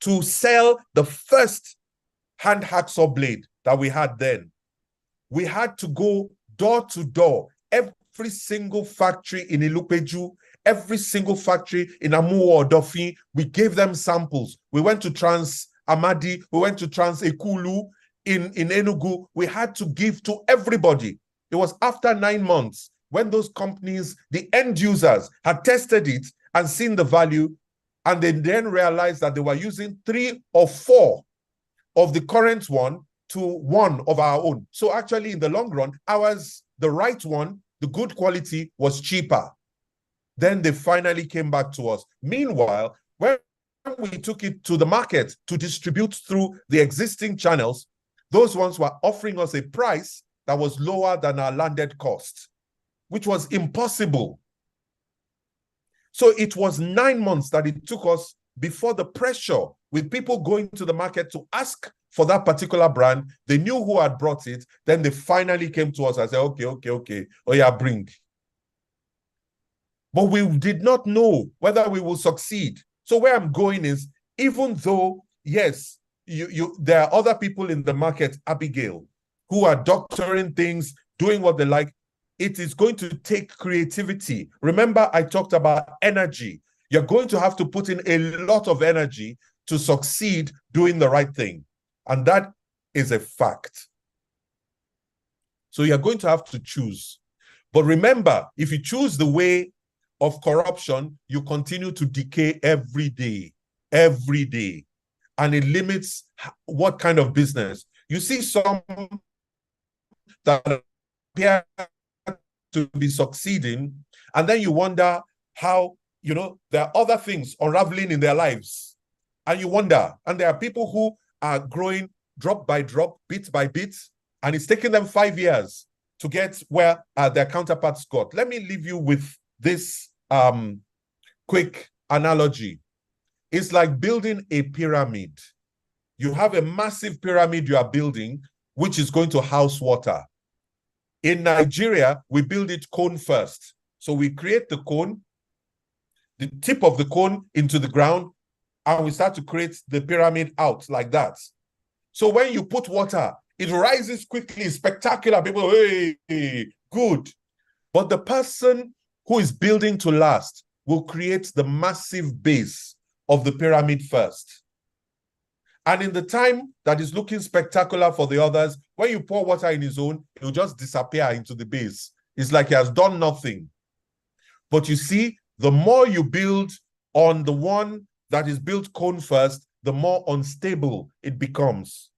to sell the first hand hacksaw blade that we had then. We had to go door to door, every single factory in Ilupeju, every single factory in Amuwo or Dofin. We gave them samples. We went to Trans Amadi, we went to Trans Ekulu in Enugu. We had to give to everybody. It was after 9 months when those companies, the end users, had tested it and seen the value, and they then realized that they were using 3 or 4 of the current one to 1 of our own. So actually, in the long run, ours, the right one, the good quality, was cheaper. Then they finally came back to us. Meanwhile, when we took it to the market to distribute through the existing channels, those ones were offering us a price that was lower than our landed cost, which was impossible. So it was 9 months that it took us before the pressure with people going to the market to ask for that particular brand. They knew who had brought it. Then they finally came to us and said, okay. Oh yeah, bring. But we did not know whether we will succeed. So where I'm going is, even though, yes, there are other people in the market, Abigail, who are doctoring things, doing what they like, it is going to take creativity. Remember, I talked about energy. You're going to have to put in a lot of energy to succeed doing the right thing. And that is a fact. So you're going to have to choose. But remember, if you choose the way of corruption, you continue to decay every day. And it limits what kind of business. You see some that appear to be succeeding, and then you wonder how, there are other things unraveling in their lives. And you wonder, and there are people who are growing drop by drop, bit by bit, and it's taking them 5 years to get where their counterparts got. Let me leave you with this quick analogy. It's like building a pyramid. You have a massive pyramid you are building, which is going to house water. In Nigeria, we build it cone first. So we create the cone, the tip of the cone into the ground, and we start to create the pyramid out like that. So when you put water, it rises quickly, spectacular. People, hey, good. But the person who is building to last will create the massive base of the pyramid first. And in the time that is looking spectacular for the others, when you pour water in his own, it will just disappear into the base. It's like he has done nothing. But you see, the more you build on the one that is built cone first, the more unstable it becomes.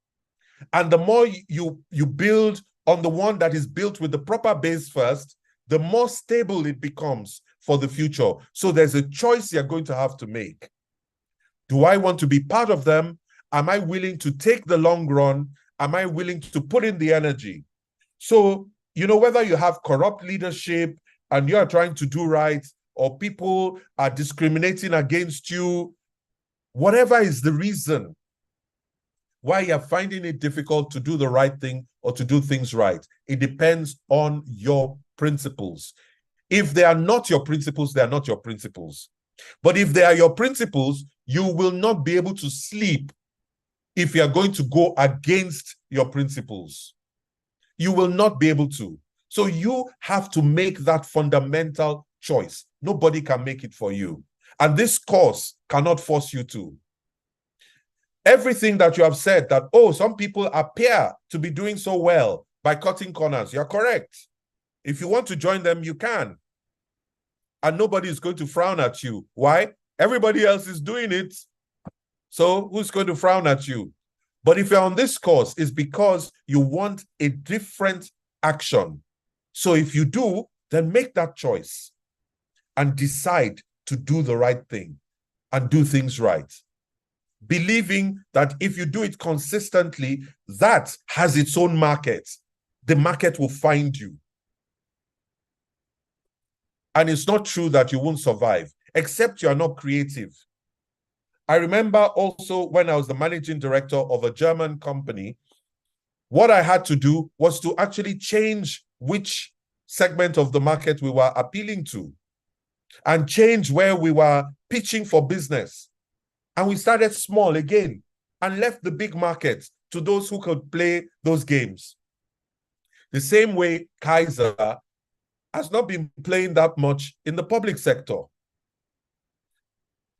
And the more you build on the one that is built with the proper base first, the more stable it becomes for the future. So there's a choice you're going to have to make. Do I want to be part of them? Am I willing to take the long run? Am I willing to put in the energy? So, you know, whether you have corrupt leadership and you are trying to do right, or people are discriminating against you, whatever is the reason why you're finding it difficult to do the right thing or to do things right, it depends on your principles. If they are not your principles, they are not your principles. But if they are your principles, you will not be able to sleep if you are going to go against your principles. You will not be able to. So you have to make that fundamental choice. Nobody can make it for you. And this course cannot force you to. Everything that you have said that, oh, some people appear to be doing so well by cutting corners, you're correct. If you want to join them, you can. And nobody is going to frown at you. Why? Everybody else is doing it. So who's going to frown at you? But if you're on this course, it's because you want a different action. So if you do, then make that choice and decide to do the right thing and do things right. Believing that if you do it consistently, that has its own market. The market will find you. And it's not true that you won't survive, except you are not creative. I remember also when I was the managing director of a German company, what I had to do was to actually change which segment of the market we were appealing to and change where we were pitching for business. And we started small again and left the big market to those who could play those games. The same way Kaiser has not been playing that much in the public sector,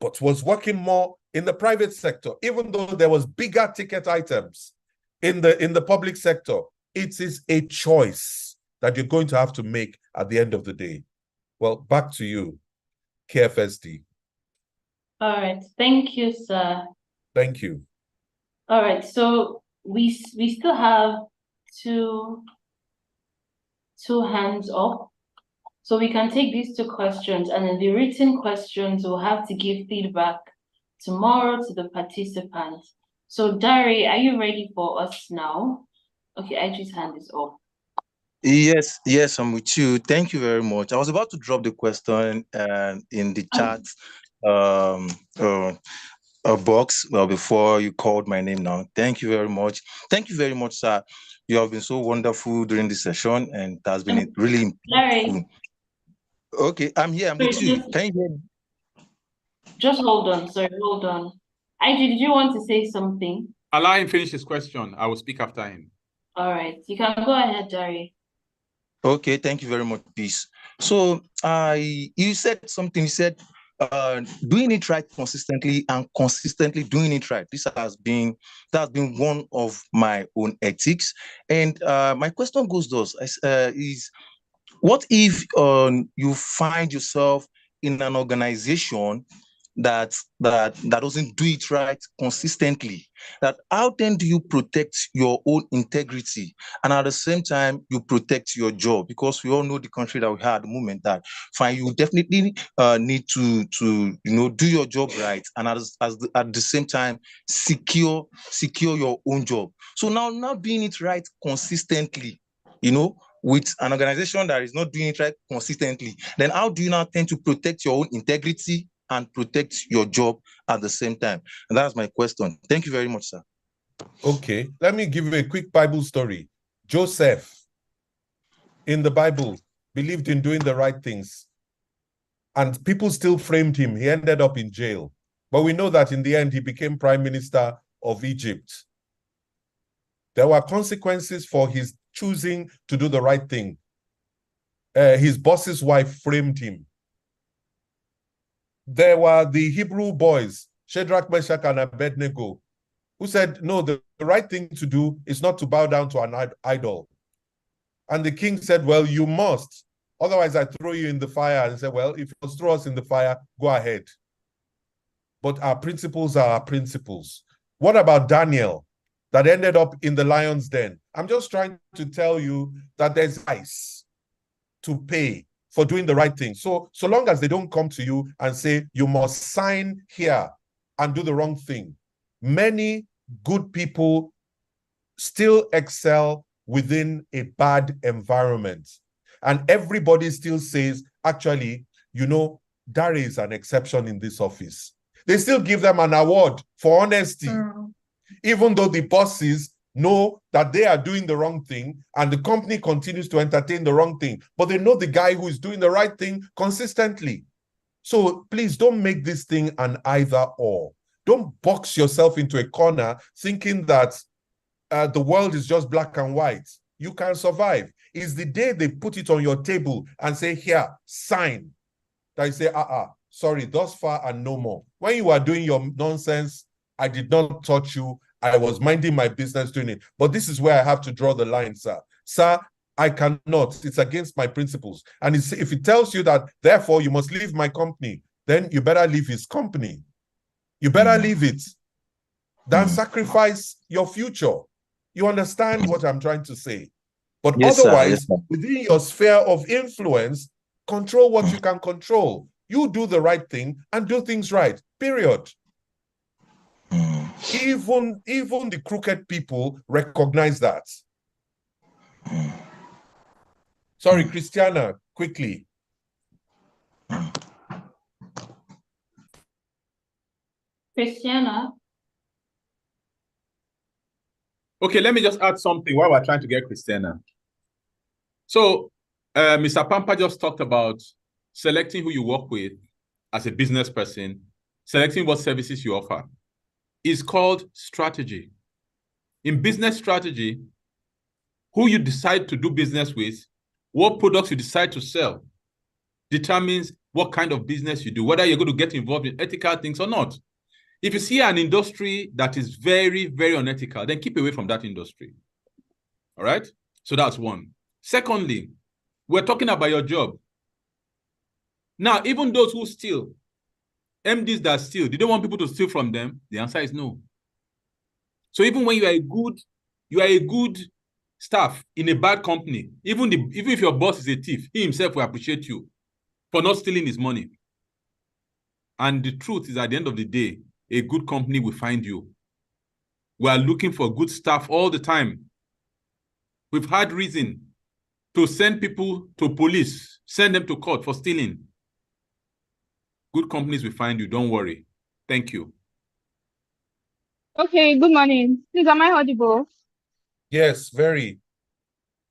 but was working more in the private sector, even though there was bigger ticket items in the public sector. It is a choice that you're going to have to make at the end of the day. Well, back to you, KFSD. All right. Thank you, sir. Thank you. All right. So we still have two hands up. So we can take these two questions, and in the written questions, we'll have to give feedback tomorrow to the participants. So Dari, are you ready for us now? Okay, Aji's hand is up. Yes, I'm with you. Thank you very much. I was about to drop the question in the chat box before you called my name now. Thank you very much. Thank you very much, sir. You have been so wonderful during this session, and it has been really Larry. Okay, I'm here. I'm with you. Can you hear me? Just hold on. Sorry, hold on. Aji, did you want to say something? Allow him finish his question. I will speak after him. All right. You can go ahead, Dari. Okay, thank you very much, Peace. So you said something. You said doing it right consistently and consistently doing it right. That's been one of my own ethics. And my question goes thus is, what if you find yourself in an organization that doesn't do it right consistently? That how then do you protect your own integrity and at the same time you protect your job? Because we all know the country that we have at the moment, that fine, you definitely need to do your job right and at the same time secure your own job. So now doing it right consistently, with an organization that is not doing it right consistently, then how do you now tend to protect your own integrity and protect your job at the same time? And that's my question. Thank you very much, sir. Okay, let me give you a quick Bible story. Joseph, in the Bible, believed in doing the right things, and people still framed him. He ended up in jail. But we know that in the end, he became Prime Minister of Egypt. There were consequences for his choosing to do the right thing. His boss's wife framed him. There were the Hebrew boys, Shadrach, Meshach, and Abednego, who said, no, the right thing to do is not to bow down to an idol. And the king said, well, you must. Otherwise, I throw you in the fire. And said, well, if you must throw us in the fire, go ahead. But our principles are our principles. What about Daniel? that ended up in the lion's den. I'm just trying to tell you that there's price to pay for doing the right thing. So long as they don't come to you and say, you must sign here and do the wrong thing, many good people still excel within a bad environment. And everybody still says, actually, you know, Dare is an exception in this office. They still give them an award for honesty, even though the bosses know that they are doing the wrong thing and the company continues to entertain the wrong thing, but they know the guy who is doing the right thing consistently. So please don't make this thing an either or. Don't box yourself into a corner thinking that the world is just black and white. You can survive. It's the day they put it on your table and say, here, sign, that you say, sorry, thus far and no more. When you are doing your nonsense, I did not touch you. I was minding my business doing it. But this is where I have to draw the line, sir. Sir, I cannot. It's against my principles. And if it tells you that, therefore, you must leave my company, then you better leave his company. You better leave it than sacrifice your future. You understand what I'm trying to say? But yes, otherwise, sir. within your sphere of influence, control what you can control. You do the right thing and do things right, period. Even the crooked people recognize that. Sorry, Christiana, quickly. Christiana. Okay, let me just add something while we're trying to get Christiana. So, Mr. Pampa just talked about selecting who you work with as a business person, selecting what services you offer. It's called strategy. In business strategy, who you decide to do business with, what products you decide to sell, determines what kind of business you do, whether you're going to get involved in ethical things or not. If you see an industry that is very, very unethical, then keep away from that industry. All right? So that's one. Secondly, we're talking about your job. Now, even those who steal, MDs that steal, do they want people to steal from them? The answer is no. So even when you are a good staff in a bad company, even if your boss is a thief, he himself will appreciate you for not stealing his money. And the truth is, at the end of the day, a good company will find you. We are looking for good staff all the time. We've had reason to send people to police, send them to court for stealing. Good companies will find you, don't worry. Thank you. Okay, good morning. Please, am I audible? Yes, very.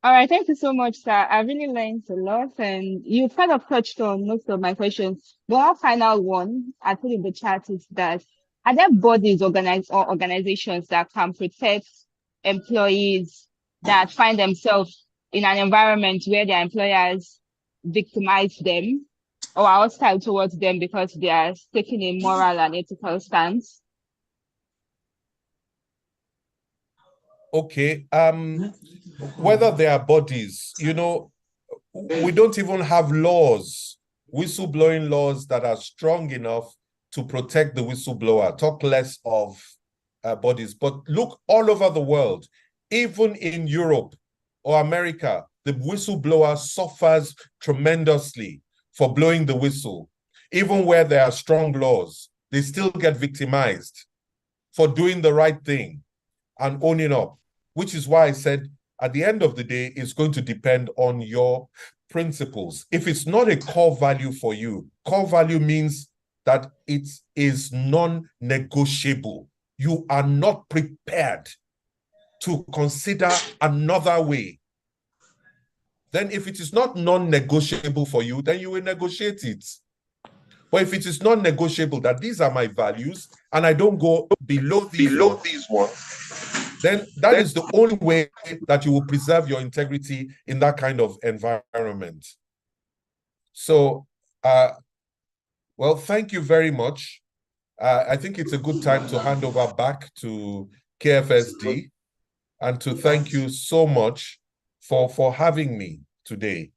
All right, thank you so much, sir. I really learned a lot, and you've kind of touched on most of my questions. One final one I put in the chat is that, are there bodies or organizations that can protect employees that find themselves in an environment where their employers victimize them or are hostile towards them because they are taking a moral and ethical stance? Okay. Whether there are bodies, you know, we don't even have laws, whistleblowing laws that are strong enough to protect the whistleblower, talk less of bodies. But look all over the world, even in Europe or America, the whistleblower suffers tremendously for blowing the whistle. Even where there are strong laws, they still get victimized for doing the right thing and owning up, which is why I said at the end of the day, it's going to depend on your principles. If it's not a core value for you, core value means that it is non-negotiable. You are not prepared to consider another way. Then if it is not non-negotiable for you, then you will negotiate it. But if it is non-negotiable that these are my values and I don't go below these ones, then that is the only way that you will preserve your integrity in that kind of environment. So, well, thank you very much. I think it's a good time to hand over back to KFSD and to thank you so much for having me today.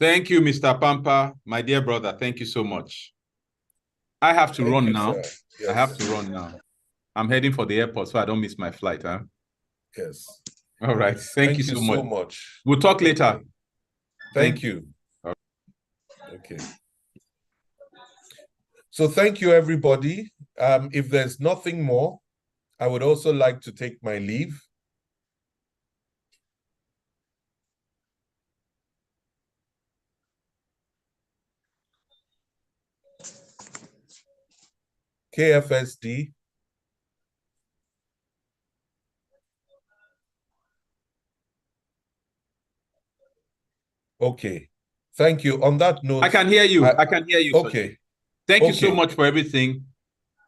Thank you, Mr. Pampa, my dear brother. Thank you so much. I have to run now. Yes. I have to run now. I'm heading for the airport, so I don't miss my flight, huh? Yes. All right. Thank you so much. much. We'll talk later. Thank you. Okay. So thank you, everybody. If there's nothing more, I would also like to take my leave. KFSD. Okay. Thank you. On that note, I can hear you. I can hear you. Okay. Thank you so much for everything.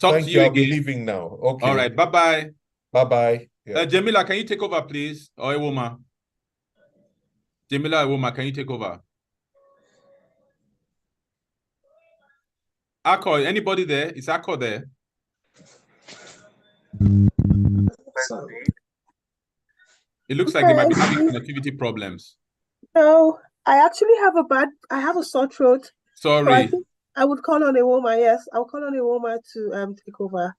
Talk Thank to you I'll again. be leaving now. Okay. All right. Bye-bye. Bye-bye. Yeah. Jamila, can you take over, please? Or Ewoma? Jamila, Ewoma, can you take over? Akko, anybody there? Is Akko there? It looks like they might be having connectivity problems. No, I actually have a sore throat. Sorry. So I think I would call on Ewoma. Yes, I'll call on Ewoma to take over.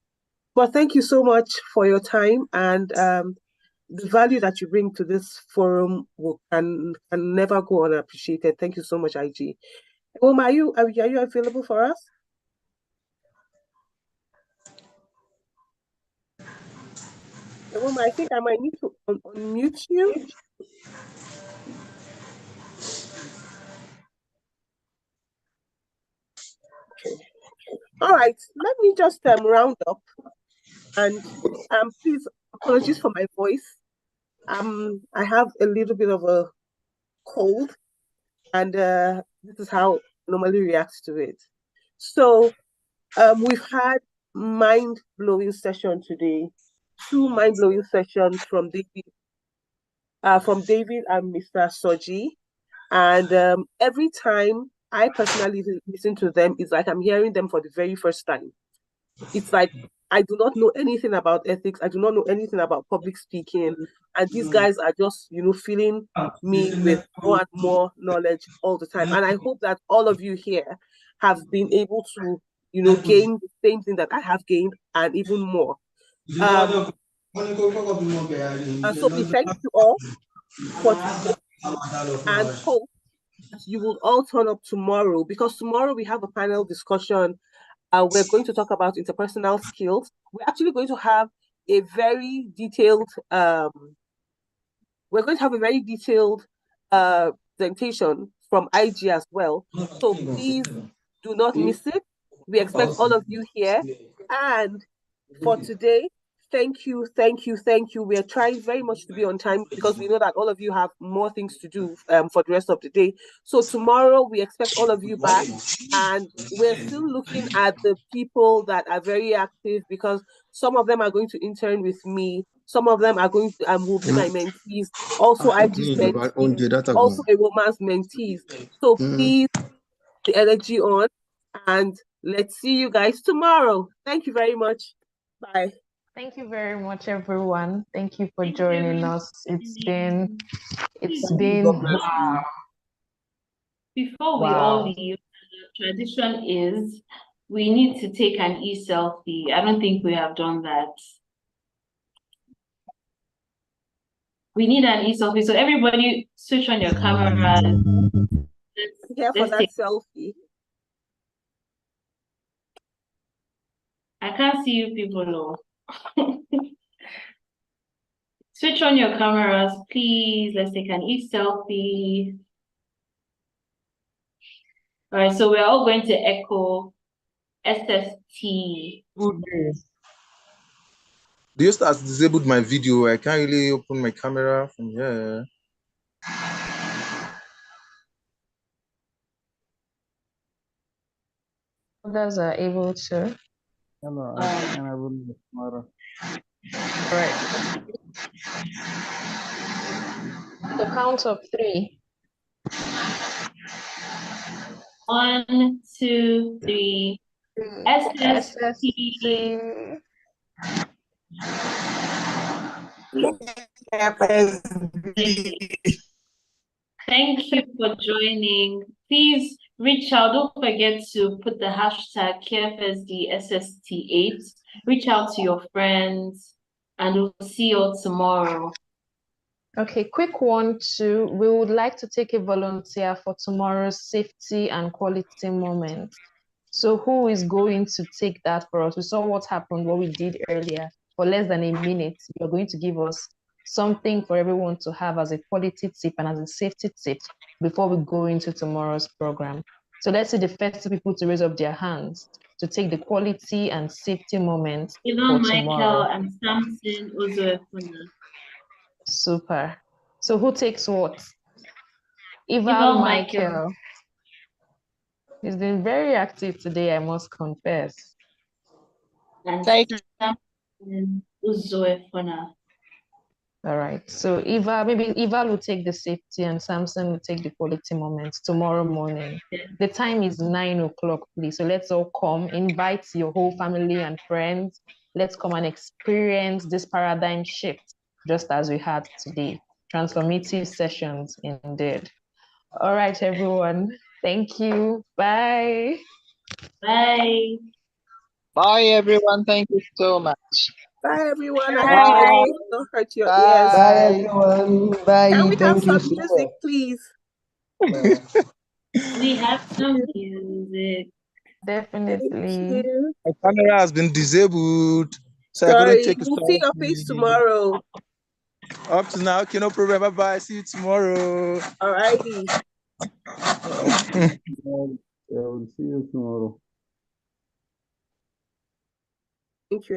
But thank you so much for your time, and the value that you bring to this forum can never go unappreciated. Thank you so much, IG. Ewoma, are you available for us? Ewoma, I think I might need to unmute you. Okay. All right, let me just round up, and please apologies for my voice. I have a little bit of a cold, and this is how I normally react to it. So we've had mind-blowing session today, 2 mind-blowing sessions from David and Mr. Soji, and every time I personally listen to them, it's like I'm hearing them for the very first time. It's like I do not know anything about ethics. I do not know anything about public speaking. And these guys are just, filling me with more and more knowledge all the time. And I hope that all of you here have been able to, gain the same thing that I have gained and even more. So we thank you all for today and hope you will all turn up tomorrow, because tomorrow we have a panel discussion. We're going to talk about interpersonal skills. We're actually going to have a very detailed presentation from IG as well. So please do not miss it. We expect all of you here. And for today, thank you. We are trying very much to be on time because we know that all of you have more things to do for the rest of the day. So tomorrow we expect all of you back, and we're still looking at the people that are very active, because some of them are going to intern with me. Some of them are going to will be my mentees. Also, IG's mentees, also Ewoma's mentees. So please, the energy on, and let's see you guys tomorrow. Thank you very much. Bye. Thank you very much, everyone. Thank you for joining us. It's been wow. Before we all leave, the tradition is we need to take an e-selfie. I don't think we have done that. We need an e-selfie. So everybody switch on your camera. Let's take selfie. I can't see you people though. Switch on your cameras, please. Let's take an e-selfie. All right, so we're all going to echo SST. Okay. The host has disabled my video. I can't really open my camera from here. Others are able to. Hello, I will tomorrow. Right. The count of 3. 1, 2, 3. SST. Thank you for joining. Please reach out. Don't forget to put the hashtag KFSDSST8 reach out to your friends, and we'll see you all tomorrow. Okay, quick one too. We would like to take a volunteer for tomorrow's safety and quality moment. So who is going to take that for us? We saw what happened, what we did earlier. For less than a minute, you're going to give us something for everyone to have as a quality tip and as a safety tip before we go into tomorrow's program. So let's see the first two people to raise up their hands to take the quality and safety moment for Michael tomorrow. and Samson Ozoefuna. Super. So who takes what? Ival Michael. He's been very active today, I must confess. And Samson Ozoefuna. All right. So maybe Eva will take the safety and Samson will take the quality moments tomorrow morning. Okay. The time is 9 o'clock, please. So let's all come, invite your whole family and friends. Let's come and experience this paradigm shift, just as we had today. Transformative sessions indeed. All right, everyone. Thank you. Bye. Bye. Bye, everyone. Thank you so much. Bye, everyone. I Bye. hope my voice don't hurt your ears. Bye, everyone. Bye. Can we have Thank you some so music, please? We have some music. Definitely. My camera has been disabled, so I couldn't Sorry, take a we'll see your face tomorrow. Up to now, okay, no problem. Bye bye. See you tomorrow. All righty. We'll see you tomorrow. Thank you.